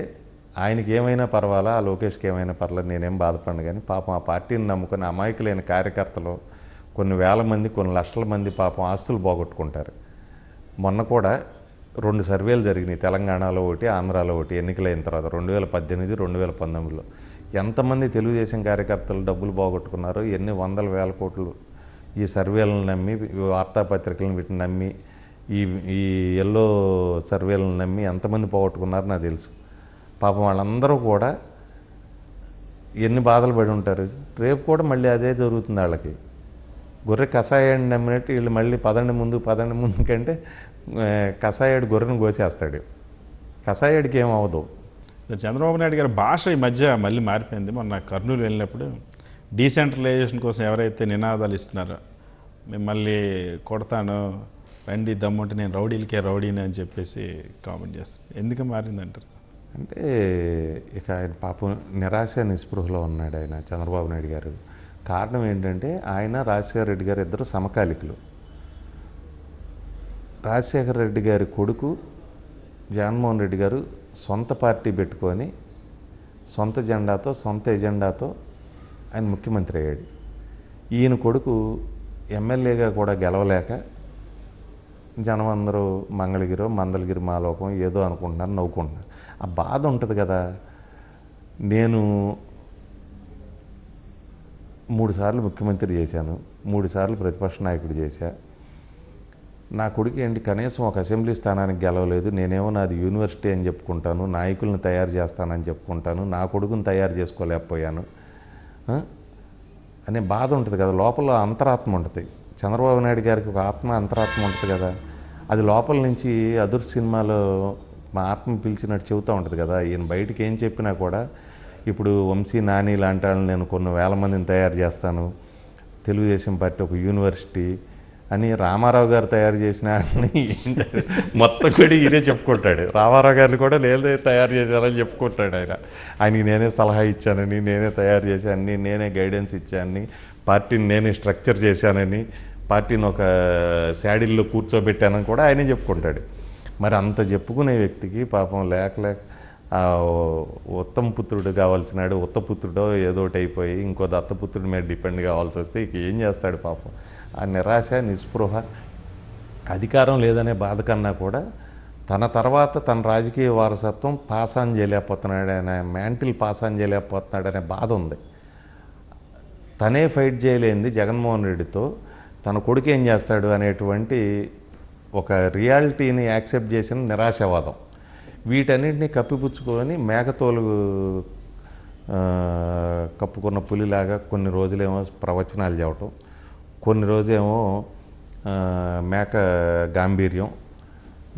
ఆయనకి ఏమైనా పర్వాలా, ఆ లోకేష్కి ఏమైనా పర్లేదు, నేనేం బాధపడను. కానీ పాపం ఆ పార్టీని నమ్ముకుని అమాయకులైన కార్యకర్తలు కొన్ని వేల మంది, కొన్ని లక్షల మంది పాపం ఆస్తులు పోగొట్టుకుంటారు. మొన్న కూడా 2 సర్వేలు జరిగినాయి, తెలంగాణలో ఒకటి, ఆంధ్రాలో ఒకటి. ఎన్నికలైన తర్వాత 2018, 2019లో ఎంతమంది తెలుగుదేశం కార్యకర్తలు డబ్బులు పోగొట్టుకున్నారో, ఎన్ని వందల వేల కోట్లు ఈ సర్వేలను నమ్మి, వార్తాపత్రికలను వీటిని నమ్మి, ఈ ఎల్లో సర్వేలను నమ్మి ఎంతమంది పోగొట్టుకున్నారో నాకు తెలుసు. పాపం వాళ్ళందరూ కూడా ఎన్ని బాధలు పడి ఉంటారు. రేపు కూడా మళ్ళీ అదే జరుగుతుంది వాళ్ళకి. గొర్రె కషాయాన్ని నమ్మినట్టు వీళ్ళు మళ్ళీ పదండి ముందు కంటే కషాయాడు గొర్రెను కోసేస్తాడు. కషాయాడికి ఏమవదు. చంద్రబాబు నాయుడు గారి భాష ఈ మధ్య మళ్ళీ మారిపోయింది. మొన్న కర్నూలు వెళ్ళినప్పుడు డీసెంట్రలైజేషన్ కోసం ఎవరైతే నినాదాలు ఇస్తున్నారో మిమ్మల్ని కొడతాను, రండి దమ్ముంటే నేను రౌడీలకే రౌడీని అని చెప్పేసి కామెంట్ చేస్తాను. ఎందుకు మారిందంటారు? అంటే ఇక ఆయన పాపం నిరాశ నిస్పృహలో ఉన్నాడు ఆయన, చంద్రబాబు నాయుడు గారు. కారణం ఏంటంటే ఆయన రాజశేఖర రెడ్డి గారు ఇద్దరు సమకాలికులు. రాజశేఖర రెడ్డి గారి కొడుకు జగన్మోహన్ రెడ్డి గారు సొంత పార్టీ పెట్టుకొని సొంత జెండాతో సొంత ఎజెండాతో ఆయన ముఖ్యమంత్రి అయ్యాడు. ఈయన కొడుకు ఎమ్మెల్యేగా కూడా గెలవలేక జనం అందరూ మంగళగిరి మాలోకం ఏదో అనుకుంటున్నారు, నవ్వుకుంటున్నారు. ఆ బాధ ఉంటుంది కదా. నేను 3 సార్లు ముఖ్యమంత్రి చేశాను, 3 సార్లు ప్రతిపక్ష నాయకుడు చేశా. నా కొడుకు ఏంటి కనీసం ఒక అసెంబ్లీ స్థానానికి గెలవలేదు, నేనేమో నాది యూనివర్సిటీ అని చెప్పుకుంటాను, నాయకులను తయారు చేస్తానని చెప్పుకుంటాను, నా కొడుకుని తయారు చేసుకోలేకపోయాను అనే బాధ ఉంటుంది కదా. లోపల అంతరాత్మ ఉంటుంది. చంద్రబాబు నాయుడు గారికి ఒక అంతరాత్మ ఉంటుంది కదా. అది లోపల నుంచి అదుర్ సినిమాలో మా ఆత్మ పిలిచినట్టు చెబుతూ ఉంటుంది కదా. ఈయన బయటికి ఏం చెప్పినా కూడా ఇప్పుడు వంశీ, నాని లాంటి వాళ్ళని నేను కొన్ని వేల మందిని తయారు చేస్తాను, తెలుగుదేశం పార్టీ ఒక యూనివర్సిటీ అని రామారావు గారు తయారు చేసిన మొత్తం కూడా ఈయనే చెప్పుకుంటాడు. రామారావు గారిని కూడా నేనే తయారు చేశానని చెప్పుకుంటాడు ఆయన. ఆయనకి నేనే సలహా ఇచ్చానని, నేనే తయారు చేశానని, నేనే గైడెన్స్ ఇచ్చానని, పార్టీని నేనే స్ట్రక్చర్ చేశానని, పార్టీని ఒక శాడిల్లో కూర్చోబెట్టానని కూడా ఆయనే చెప్పుకుంటాడు. మరి అంత చెప్పుకునే వ్యక్తికి పాపం లేక ఉత్తమ పుత్రుడు కావాల్సినాడు, ఉత్తపుత్రుడో ఏదో ఒకటి అయిపోయి ఇంకో దత్తపుత్రుడి మీద డిపెండ్ కావాల్సి వస్తే ఇక ఏం చేస్తాడు పాపం. ఆ నిరాశ నిస్పృహ, అధికారం లేదనే బాధ కన్నా కూడా తన తర్వాత తన రాజకీయ వారసత్వం పాసాన్ చేయలేకపోతున్నాడు, ఆయన మ్యాంటిల్ పాసాన్ చేయలేకపోతున్నాడు అనే బాధ ఉంది. తనే ఫైట్ చేయలేంది జగన్మోహన్ రెడ్డితో తన కొడుకు ఏం చేస్తాడు అనేటువంటి ఒక రియాలిటీని యాక్సెప్ట్ చేసిన నిరాశవాదం. వీటన్నింటినీ కప్పిపుచ్చుకొని మేకతోలు కప్పుకున్న పులిలాగా కొన్ని రోజులేమో ప్రవచనాలు చెప్పటం, కొన్ని రోజేమో మేక గాంభీర్యం,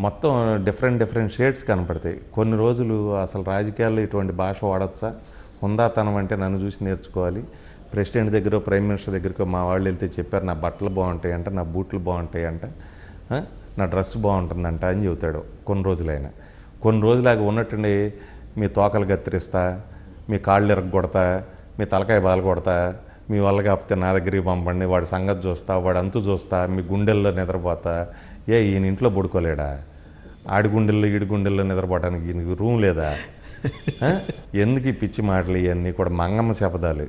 మొత్తం డిఫరెంట్ షేడ్స్ కనపడతాయి. కొన్ని రోజులు అసలు రాజకీయాల్లో ఇటువంటి భాష వాడచ్చా, హుందాతనం అంటే నన్ను చూసి నేర్చుకోవాలి, ప్రెసిడెంట్ దగ్గర ప్రైమ్ మినిస్టర్ దగ్గరకు మా వాళ్ళు వెళ్తే చెప్పారు నా బట్టలు బాగుంటాయంట, నా బూట్లు బాగుంటాయంట, నా డ్రెస్ బాగుంటుందంట అని చెబుతాడు. కొన్ని రోజులైనా కొన్ని రోజులాగా ఉన్నట్టుండి మీ తోకలు కత్తిరిస్తా, మీ కాళ్ళు ఇరగొడతా, మీ తలకాయ బాలు కొడతా, మీ వల్ల కాకపోతే నా దగ్గరికి పంపండి, వాడి సంగతి చూస్తా, వాడు అంతు చూస్తా, మీ గుండెల్లో నిద్రపోతా. ఈయన ఇంట్లో పడుకోలేడా, ఆడి గుండెల్లో ఈడి గుండెల్లో నిద్రపోవడానికి ఈయనకి రూమ్ లేదా? ఎందుకు ఈ పిచ్చి మాటలు ఇవన్నీ కూడా మంగమ్మ శపథాలు,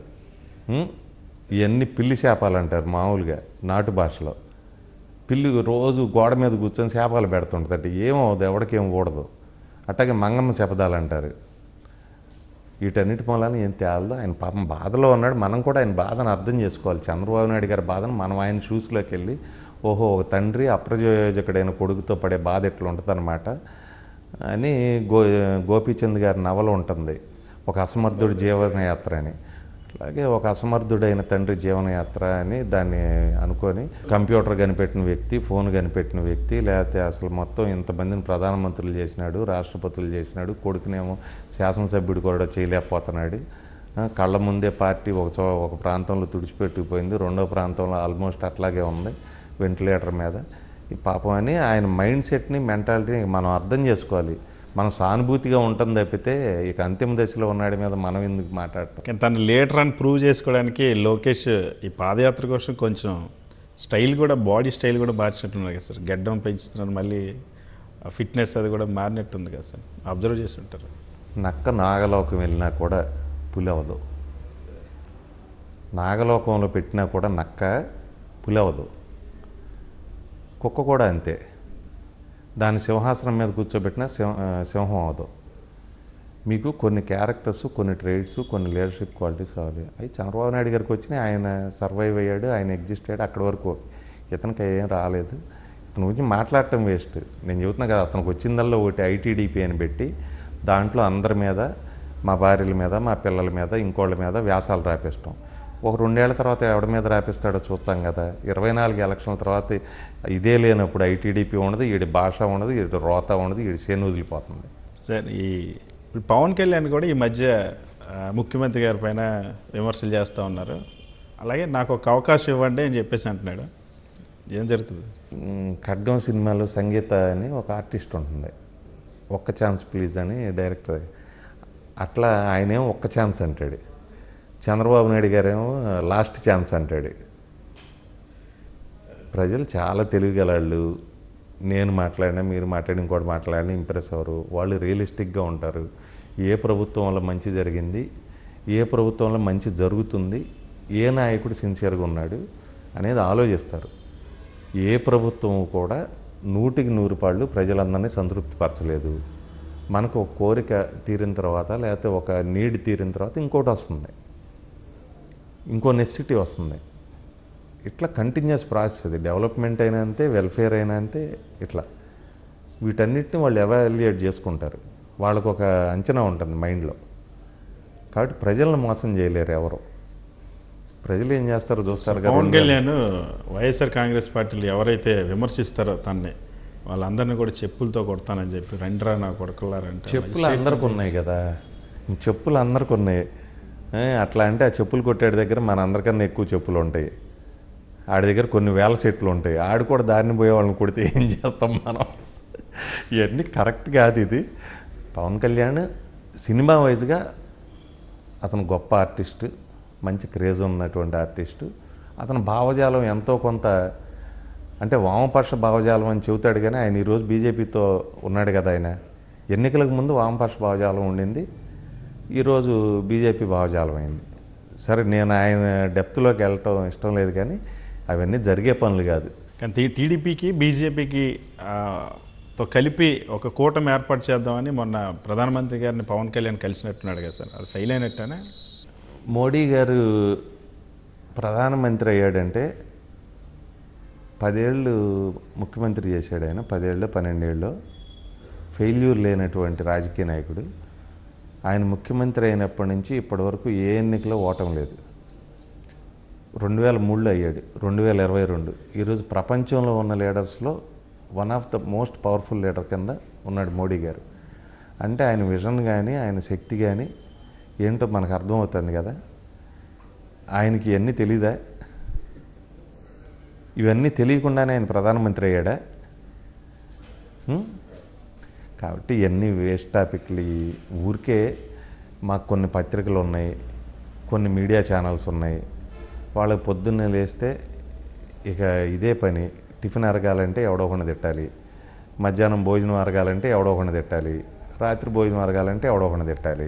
ఇవన్నీ పిల్లి శాపాలు అంటారు మామూలుగా నాటు భాషలో. పిల్లి రోజు గోడ మీద కూర్చొని శాపాలు పెడుతుంటుంది, ఏమవుతుంది ఎవడికేం కూడదు, అట్లాగే మంగమ్మ శపథాలు అంటారు. వీటన్నిటి మూలాన్ని ఏం తేలదో. ఆయన పాపం బాధలో ఉన్నాడు. మనం కూడా ఆయన బాధను అర్థం చేసుకోవాలి. చంద్రబాబు నాయుడు గారి బాధను మనం ఆయన షూస్లోకి వెళ్ళి ఓహో ఒక తండ్రి అప్రయోజకుడైన కొడుకుతో పడే బాధ ఎట్లా ఉంటుందన్నమాట అని గోపీచంద్ గారి నవల ఉంటుంది, ఒక అసమర్థుడి జీవనయాత్ర అని. అలాగే ఒక అసమర్థుడైన తండ్రి జీవనయాత్ర అని దాన్ని అనుకొని కంప్యూటర్ కనిపెట్టిన వ్యక్తి, ఫోన్ కనిపెట్టిన వ్యక్తి, లేకపోతే అసలు మొత్తం ఇంతమందిని ప్రధానమంత్రులు చేసినాడు, రాష్ట్రపతులు చేసినాడు, కొడుకునేమో శాసనసభ్యుడు కూడా చేయలేకపోతున్నాడు. కళ్ళ ముందే పార్టీ ఒక ప్రాంతంలో తుడిచిపెట్టుకుపోయింది, రెండో ప్రాంతంలో ఆల్మోస్ట్ అట్లాగే ఉంది వెంటిలేటర్ మీద. ఈ పాపం అని ఆయన మైండ్ సెట్ని, మెంటాలిటీని మనం అర్థం చేసుకోవాలి. మనం సానుభూతిగా ఉంటుంది తప్పితే ఇక అంతిమ దశలో ఉన్నాడి మీద మనం ఎందుకు మాట్లాడటం. కానీ తను లీడర్ అని ప్రూవ్ చేసుకోవడానికి లోకేష్ ఈ పాదయాత్ర కోసం కొంచెం స్టైల్ కూడా, బాడీ స్టైల్ కూడా మార్చినట్టున్నారు కదా సార్. గడ్డం పెంచుతున్నారు, మళ్ళీ ఫిట్నెస్ అది కూడా మారినట్టుంది కదా సార్, అబ్జర్వ్ చేసి ఉంటారు. నక్క నాగలోకం వెళ్ళినా కూడా పులి అవ్వదు, నాగలోకంలో పెట్టినా కూడా నక్క పులి అవ్వదు. కుక్క కూడా అంతే, దాని సింహాసనం మీద కూర్చోబెట్టినా సింహం అవ్వదు. మీకు కొన్ని క్యారెక్టర్స్, కొన్ని ట్రేడ్స్, కొన్ని లీడర్షిప్ క్వాలిటీస్ కావాలి. అవి చంద్రబాబు నాయుడు గారికి వచ్చినాయి, ఆయన సర్వైవ్ అయ్యాడు, ఆయన ఎగ్జిస్ట్ అయ్యాడు, అక్కడి వరకు. ఇతనికి ఏం రాలేదు. ఇతని గురించి మాట్లాడటం వేస్ట్. నేను చెబుతున్నా కదా, అతనికి వచ్చిందల్లో ఒకటి ఐటీడీపీ అని పెట్టి దాంట్లో అందరి మీద, మా భార్యల మీద, మా పిల్లల మీద, ఇంకోళ్ళ మీద వ్యాసాలు రాపిస్తాం. ఒక 2 ఏళ్ల తర్వాత ఎవడి మీద రాపిస్తాడో చూస్తాం కదా. 24 ఎలక్షన్ల తర్వాత ఇదే లేనప్పుడు ఐటీడీపీ ఉండదు, ఈడి భాష ఉండదు, ఈడి రోత ఉండదు, ఈడి సేను వదిలిపోతుంది. సార్ ఇప్పుడు పవన్ కళ్యాణ్ కూడా ఈ మధ్య ముఖ్యమంత్రి గారి పైన విమర్శలు చేస్తూ ఉన్నారు. అలాగే నాకు ఒక అవకాశం ఇవ్వండి అని చెప్పేసి అంటున్నాడు. ఏం జరుగుతుంది? ఖడ్గం సినిమాలో సంగీత అని ఒక ఆర్టిస్ట్ ఉంటుంది, ఒక్క ఛాన్స్ ప్లీజ్ అని డైరెక్టర్. అట్లా ఆయనేమో ఒక్క ఛాన్స్ అంటాడు, చంద్రబాబు నాయుడు గారేమో లాస్ట్ ఛాన్స్ అంటాడు. ప్రజలు చాలా తెలివిగలవాళ్ళు. నేను మాట్లాడినా మీరు మాట్లాడి ఇంకోటి మాట్లాడినా ఇంప్రెస్ అవ్వరు. వాళ్ళు రియలిస్టిక్గా ఉంటారు. ఏ ప్రభుత్వం వల్ల మంచి జరిగింది, ఏ ప్రభుత్వంలో మంచి జరుగుతుంది, ఏ నాయకుడు సిన్సియర్గా ఉన్నాడు అనేది ఆలోచిస్తారు. ఏ ప్రభుత్వం కూడా 100కి 100 పాళ్ళు ప్రజలందరినీ సంతృప్తిపరచలేదు. మనకు ఒక కోరిక తీరిన తర్వాత లేకపోతే ఒక నీడ్ తీరిన తర్వాత ఇంకోటి వస్తుంది, ఇంకో నెసిటీ వస్తుంది. ఇట్లా కంటిన్యూస్ ప్రాసెస్. అది డెవలప్మెంట్ అయినా అంతే, వెల్ఫేర్ అయినా అంతే. ఇట్లా వీటన్నిటిని వాళ్ళు ఎవాల్యుయేట్ చేసుకుంటారు. వాళ్ళకు ఒక అంచనా ఉంటుంది మైండ్లో. కాబట్టి ప్రజలను మోసం చేయలేరు ఎవరు. ప్రజలు ఏం చేస్తారో చూస్తారు కదా. పవన్ కళ్యాణ్ వైఎస్ఆర్ కాంగ్రెస్ పార్టీలు ఎవరైతే విమర్శిస్తారో తన్ని వాళ్ళందరినీ కూడా చెప్పులతో కొడతానని చెప్పి రండిరా నా కొడుకులారంటే. చెప్పులు అందరికి ఉన్నాయి కదా, చెప్పులు అందరికి ఉన్నాయి. అట్లా అంటే ఆ చెప్పులు కొట్టాడి దగ్గర మన అందరికన్నా ఎక్కువ చెప్పులు ఉంటాయి. ఆడి దగ్గర కొన్ని వేల సెట్లు ఉంటాయి. ఆడు కూడా దారిని పోయే వాళ్ళని కొడితే ఏం చేస్తాం మనం? ఇవన్నీ కరెక్ట్ కాదు. ఇది పవన్ కళ్యాణ్ సినిమా వైజ్గా అతను గొప్ప ఆర్టిస్టు, మంచి క్రేజ్ ఉన్నటువంటి ఆర్టిస్టు. అతని భావజాలం ఎంతో కొంత అంటే వామపక్ష భావజాలం అని చెబుతాడు, కానీ ఆయన ఈరోజు బీజేపీతో ఉన్నాడు కదా. ఆయన ఎన్నికలకు ముందు వామపక్ష భావజాలం ఉండింది, ఈరోజు బీజేపీ భావజాలం అయింది. సరే, నేను ఆయన డెప్త్లోకి వెళ్ళటం ఇష్టం లేదు, కానీ అవన్నీ జరిగే పనులు కాదు. కానీ టీడీపీకి బీజేపీకి తో కలిపి ఒక కూటమి ఏర్పాటు చేద్దామని మొన్న ప్రధానమంత్రి గారిని పవన్ కళ్యాణ్ కలిసినట్టున్నాడు కదా సార్, అది ఫెయిల్ అయినట్టేనా? మోడీ గారు ప్రధానమంత్రి అయ్యాడంటే 10 ఏళ్ళు ముఖ్యమంత్రి చేశాడు ఆయన. 10 ఏళ్ళు 12 ఏళ్ళు ఫెయిల్యూర్ లేనటువంటి రాజకీయ నాయకుడు. ఆయన ముఖ్యమంత్రి అయినప్పటి నుంచి ఇప్పటి వరకు ఏ ఎన్నికలో ఓటం లేదు. 2003లో అయ్యాడు, 2022. ఈరోజు ప్రపంచంలో ఉన్న లీడర్స్లో one of the most powerful leader కింద ఉన్నాడు మోడీ గారు. అంటే ఆయన విజన్ కానీ ఆయన శక్తి కానీ ఏంటో మనకు అర్థమవుతుంది కదా. ఆయనకి ఇవన్నీ తెలీదా? ఇవన్నీ తెలియకుండానే ఆయన ప్రధానమంత్రి అయ్యాడా? కాబట్టి ఇవన్నీ వేస్ట్ టాపిక్లు. ఊరికే మాకు కొన్ని పత్రికలు ఉన్నాయి, కొన్ని మీడియా ఛానల్స్ ఉన్నాయి. వాళ్ళకి పొద్దున్నే లేస్తే ఇక ఇదే పని. టిఫిన్ అరగాలంటే ఎవడో ఒకడిని తిట్టాలి, మధ్యాహ్నం భోజనం అరగాలంటే ఎవడో ఒకడిని తిట్టాలి, రాత్రి భోజనం అరగాలంటే ఎవడో ఒకడిని తిట్టాలి.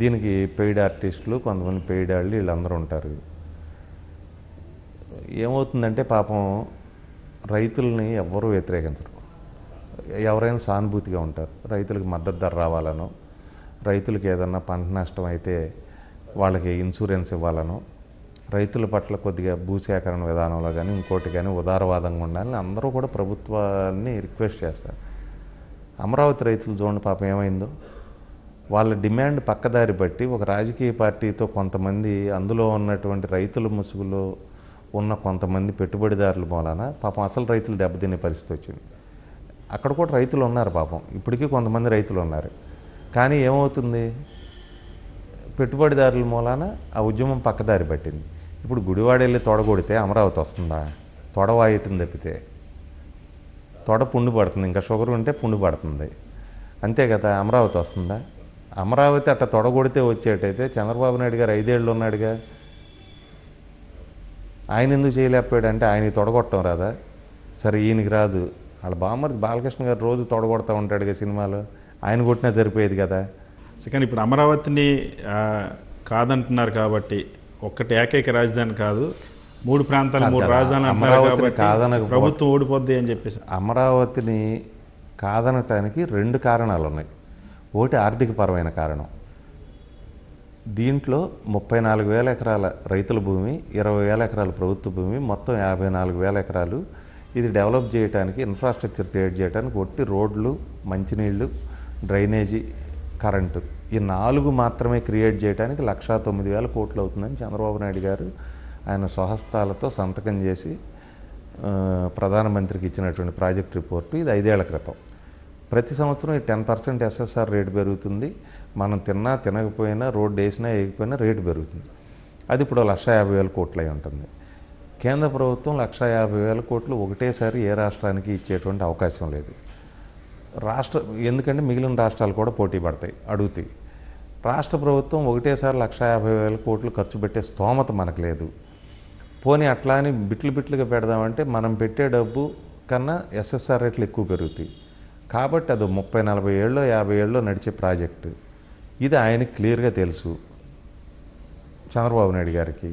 దీనికి పెయిడ్ ఆర్టిస్టులు, కొంతమంది పెయిడ్ వాళ్ళు, వీళ్ళందరూ ఉంటారు. ఏమవుతుందంటే పాపం రైతుల్ని ఎవ్వరూ వ్యతిరేకించరు. ఎవరైనా సానుభూతిగా ఉంటారు. రైతులకు మద్దతు ధర రావాలనో, రైతులకు ఏదన్నా పంట నష్టం అయితే వాళ్ళకి ఇన్సూరెన్స్ ఇవ్వాలనో, రైతుల పట్ల కొద్దిగా భూసేకరణ విధానంలో కానీ ఇంకోటి కానీ ఉదారవాదంగా ఉండాలని అందరూ కూడా ప్రభుత్వాన్ని రిక్వెస్ట్ చేస్తారు. అమరావతి రైతులు చూడండి పాపం ఏమైందో. వాళ్ళ డిమాండ్ పక్కదారి బట్టి ఒక రాజకీయ పార్టీతో కొంతమంది, అందులో ఉన్నటువంటి రైతుల ముసుగులో ఉన్న కొంతమంది పెట్టుబడిదారుల మూలాన పాపం అసలు రైతులు దెబ్బతినే పరిస్థితి వచ్చింది. అక్కడ కూడా రైతులు ఉన్నారు పాపం, ఇప్పటికీ కొంతమంది రైతులు ఉన్నారు. కానీ ఏమవుతుంది, పెట్టుబడిదారుల మూలాన ఆ ఉద్యమం పక్కదారి పట్టింది. ఇప్పుడు గుడివాడ వెళ్ళి తొడగొడితే అమరావతి వస్తుందా? తొడవాయటం తప్పితే తొడ పుండు పడుతుంది, ఇంకా షుగర్ ఉంటే పుండు పడుతుంది, అంతే కదా. అమరావతి వస్తుందా? అమరావతి అట్లా తొడగొడితే వచ్చేటైతే చంద్రబాబు నాయుడు గారు 5 ఏళ్ళు ఉన్నాడుగా, ఆయన ఎందుకు చేయలేకపోయాడు? అంటే ఆయనకి తొడగొట్టడం రాదా? సరే, ఈయనకి రాదు. వాళ్ళ బామ్మర్ది బాలకృష్ణ గారు రోజు తొడగొడతా ఉంటాడుగా సినిమాలో, ఆయన కొట్టినా సరిపోయేది కదా. కానీ ఇప్పుడు అమరావతిని కాదంటున్నారు కాబట్టి ఒక్కటి ఏకైక రాజధాని కాదు, 3 ప్రాంతాలు 3 రాజధానులు అమరావతిని కాదనక ప్రభుత్వం ఓడిపోద్ది అని చెప్పేసి. అమరావతిని కాదనటానికి 2 కారణాలు ఉన్నాయి. ఒకటి ఆర్థికపరమైన కారణం. దీంట్లో 34,000 ఎకరాల రైతుల భూమి, 20,000 ఎకరాల ప్రభుత్వ భూమి, మొత్తం 54,000 ఎకరాలు. ఇది డెవలప్ చేయడానికి, ఇన్ఫ్రాస్ట్రక్చర్ క్రియేట్ చేయడానికి ఒట్టి రోడ్లు, మంచినీళ్ళు, డ్రైనేజీ, కరెంటు, ఈ 4 మాత్రమే క్రియేట్ చేయడానికి 1,09,000 కోట్లు అవుతుందని చంద్రబాబు నాయుడు గారు ఆయన స్వహస్తాలతో సంతకం చేసి ప్రధానమంత్రికి ఇచ్చినటువంటి ప్రాజెక్ట్ రిపోర్టు. ఇది 5 ఏళ్ల క్రితం. ప్రతి సంవత్సరం ఈ 10% ఎస్ఎస్ఆర్ రేటు పెరుగుతుంది. మనం తిన్నా తినకపోయినా, రోడ్డు వేసినా వేయకపోయినా రేటు పెరుగుతుంది. అది ఇప్పుడు 1,50,000 కోట్లు అయి ఉంటుంది. కేంద్ర ప్రభుత్వం 1,50,000 కోట్లు ఒకటేసారి ఏ రాష్ట్రానికి ఇచ్చేటువంటి అవకాశం లేదు. ఎందుకంటే మిగిలిన రాష్ట్రాలు కూడా పోటీ పడతాయి, అడుగుతాయి. రాష్ట్ర ప్రభుత్వం ఒకటేసారి 1,50,000 కోట్లు ఖర్చు పెట్టే స్తోమత మనకు లేదు. పోనీ అట్లా అని బిట్లుగా పెడదామంటే మనం పెట్టే డబ్బు కన్నా ఎస్ఎస్ఆర్ రేట్లు ఎక్కువ పెరుగుతాయి. కాబట్టి అది 30-40 ఏళ్ళలో 50 ఏళ్ళలో నడిచే ప్రాజెక్టు. ఇది ఆయనకి క్లియర్గా తెలుసు, చంద్రబాబు నాయుడు గారికి.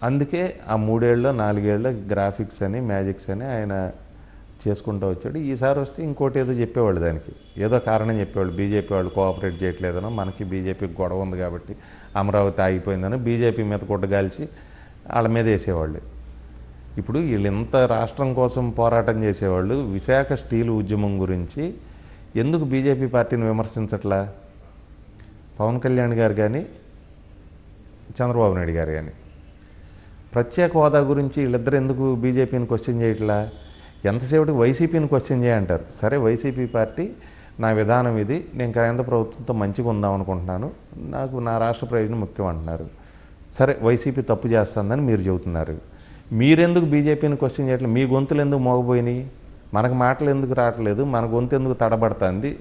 అందుకే ఆ 3 ఏళ్ళలో 4 ఏళ్ళలో గ్రాఫిక్స్ అని మ్యాజిక్స్ అని ఆయన చేసుకుంటూ వచ్చాడు. ఈసారి వస్తే ఇంకోటి ఏదో చెప్పేవాళ్ళు, దానికి ఏదో కారణం చెప్పేవాళ్ళు. బీజేపీ వాళ్ళు కోఆపరేట్ చేయట్లేదనో, మనకి బీజేపీకి గొడవ ఉంది కాబట్టి అమరావతి ఆగిపోయిందనో బీజేపీ మీద గుడ్డగాల్చి వాళ్ళ మీద వేసేవాళ్ళు. ఇప్పుడు వీళ్ళు ఇంత రాష్ట్రం కోసం పోరాటం చేసేవాళ్ళు విశాఖ స్టీల్ ఉద్యమం గురించి ఎందుకు బీజేపీ పార్టీని విమర్శించట్లా? పవన్ కళ్యాణ్ గారు కానీ చంద్రబాబు నాయుడు గారు కానీ ప్రత్యేక హోదా గురించి వీళ్ళిద్దరు ఎందుకు బీజేపీని క్వశ్చన్ చేయట్లా? ఎంతసేపటికి వైసీపీని క్వశ్చన్ చేయంటారు. సరే, వైసీపీ పార్టీ నా విధానం ఇది, నేను కేంద్ర ప్రభుత్వంతో మంచిగా ఉందాం అనుకుంటున్నాను, నాకు నా రాష్ట్ర ప్రయోజనం ముఖ్యం అంటున్నారు. సరే, వైసీపీ తప్పు చేస్తుందని మీరు చెబుతున్నారు. మీరెందుకు బీజేపీని క్వశ్చన్ చేయట్లేదు? మీ గొంతులు ఎందుకు మోగపోయినాయి? మనకు మాటలు ఎందుకు రావట్లేదు? మన గొంతు ఎందుకు తడబడుతుంది?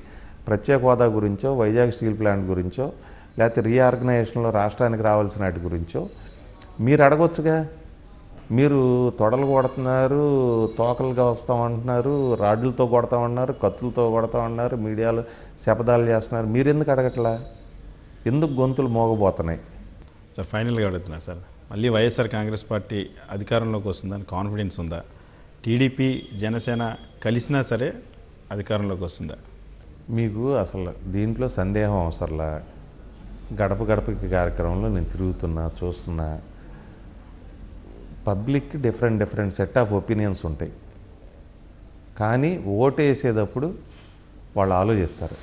ప్రత్యేక హోదా గురించో, వైజాగ్ స్టీల్ ప్లాంట్ గురించో, లేకపోతే రీఆర్గనైజేషన్లో రాష్ట్రానికి రావాల్సిన వాటి గురించో మీరు అడగొచ్చుగా. మీరు తొడలు కొడుతున్నారు, తోకలుగా వస్తామంటున్నారు, రాడ్లతో కొడతామన్నారు, కత్తులతో కొడతామన్నారు, మీడియాలో శపథాలు చేస్తున్నారు. మీరెందుకు అడగట్లా? ఎందుకు గొంతులు మోగబోతున్నాయి? సార్, ఫైనల్గా అడుగుతున్నా సార్, మళ్ళీ వైఎస్ఆర్ కాంగ్రెస్ పార్టీ అధికారంలోకి వస్తుందని కాన్ఫిడెన్స్ ఉందా? టీడీపీ జనసేన కలిసినా సరే అధికారంలోకి వస్తుందా? మీకు అసలు దీంట్లో సందేహం అవసరంలా. గడప గడపకి కార్యక్రమంలో నేను తిరుగుతున్నా, చూస్తున్నా. పబ్లిక్కి డిఫరెంట్ సెట్ ఆఫ్ ఒపీనియన్స్ ఉంటాయి. కానీ ఓటు వేసేటప్పుడు వాళ్ళు ఆలోచిస్తారు,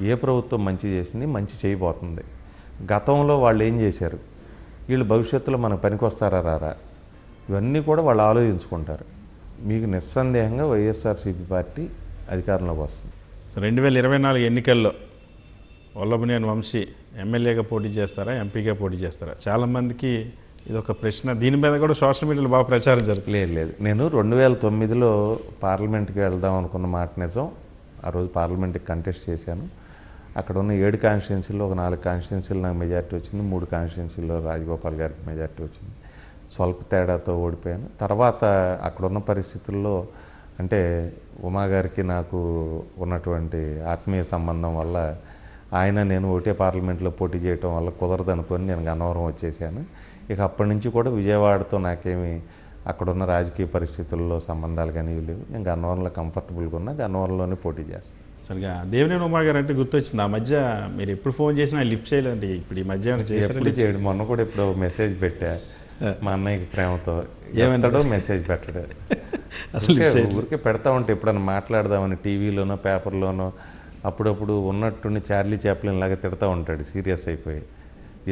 ఏ ప్రభుత్వం మంచి చేసింది, మంచి చేయబోతుంది, గతంలో వాళ్ళు ఏం చేశారు, వీళ్ళు భవిష్యత్తులో మనకు పనికొస్తారా రారా, ఇవన్నీ కూడా వాళ్ళు ఆలోచించుకుంటారు. మీకు నిస్సందేహంగా వైఎస్ఆర్సీపీ పార్టీ అధికారంలోకి వస్తుంది. 2024 ఎన్నికల్లో వల్లభనేని వంశీ ఎమ్మెల్యేగా పోటీ చేస్తారా, ఎంపీగా పోటీ చేస్తారా? చాలామందికి ఇది ఒక ప్రశ్న. దీని మీద కూడా సోషల్ మీడియాలో బాగా ప్రచారం జరుగుతుంది. లేదు, నేను 2009లో పార్లమెంట్కి వెళ్దాం అనుకున్న మాట నిజం. ఆ రోజు పార్లమెంట్కి కంటెస్ట్ చేశాను. అక్కడ ఉన్న 7 కాన్స్టిట్యున్సీల్లో ఒక 4 కాన్స్టిట్యున్సీలు నాకు మెజార్టీ వచ్చింది, 3 కాన్స్టిట్యున్సీల్లో రాజగోపాల్ గారికి మెజార్టీ వచ్చింది. స్వల్ప తేడాతో ఓడిపోయాను. తర్వాత అక్కడున్న పరిస్థితుల్లో అంటే ఉమా గారికి నాకు ఉన్నటువంటి ఆత్మీయ సంబంధం వల్ల ఆయన నేను ఒకటే పార్లమెంట్లో పోటీ చేయటం వల్ల కుదరదు అనుకొని నేను గన్నవరం వచ్చేసాను. ఇక అప్పటి నుంచి కూడా విజయవాడతో నాకేమి అక్కడున్న రాజకీయ పరిస్థితుల్లో సంబంధాలు కానీ లేవు. నేను గన్నవరంలో కంఫర్టబుల్గా ఉన్నా, గన్నవరంలోనే పోటీ చేస్తాను. సరిగా దేవినేని ఉమా గారు అంటే గుర్తొచ్చింది. ఆ మధ్య మీరు ఎప్పుడు ఫోన్ చేసినా లిఫ్ట్ చేయలేదండి. ఇప్పుడు ఈ మధ్య చేయడు. మొన్న కూడా ఇప్పుడు మెసేజ్ పెట్టా మా అన్నయ్యకి ప్రేమతో. ఏమంటాడో మెసేజ్ పెట్టాడు. అసలు ఊరికే పెడతా ఉంటే ఎప్పుడన్నా మాట్లాడదామని టీవీలోనో పేపర్లోనో అప్పుడప్పుడు ఉన్నట్టుండి చార్లీ చాప్లిన్ లాగా తిడతా ఉంటాడు సీరియస్ అయిపోయి.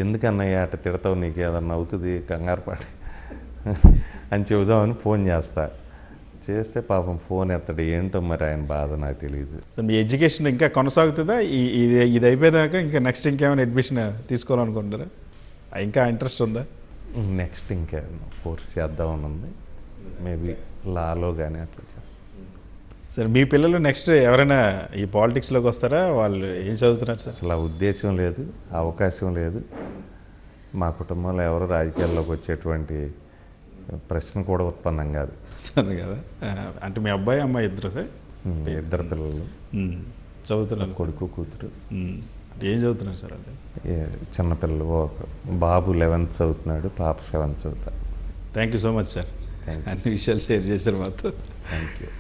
ఎందుకన్నయ్య అట్ట తిడతావు, నీకు ఏదన్నా అవుతుంది, కంగారు పడి అని చెబుదామని ఫోన్ చేస్తే పాపం ఫోన్ ఎత్తడు. ఏంటో మరి ఆయన బాధ నాకు తెలియదు. సో మీ ఎడ్యుకేషన్ ఇంకా కొనసాగుతుందా? ఇది అయిపోయాక ఇంకా నెక్స్ట్ ఇంకేమైనా అడ్మిషన్ తీసుకోవాలనుకుంటారా? ఇంకా ఇంట్రెస్ట్ ఉందా? నెక్స్ట్ ఇంకేమైనా కోర్స్ చేద్దామని ఉంది. మేబీ లాలో కానీ అట్లా చేస్తాం. సరే, మీ పిల్లలు నెక్స్ట్ ఎవరైనా ఈ పాలిటిక్స్లోకి వస్తారా? వాళ్ళు ఏం చదువుతున్నారు సార్? అసలు ఆ ఉద్దేశం లేదు, అవకాశం లేదు. మా కుటుంబంలో ఎవరు రాజకీయాల్లోకి వచ్చేటువంటి ప్రశ్న కూడా ఉత్పన్నం కాదు. సరే కదా. అంటే మీ అబ్బాయి అమ్మాయి ఇద్దరు సార్? 2 పిల్లలు చదువుతున్నారు. కొడుకు కూతురు. ఏం చదువుతున్నారు సార్? అంటే చిన్నపిల్లలు. బాబు 11th చదువుతున్నాడు, పాప 7th చదువుతారు. Thank you so much sir. అన్ని విషయాలు షేర్ చేశారు మాతో. Thank you.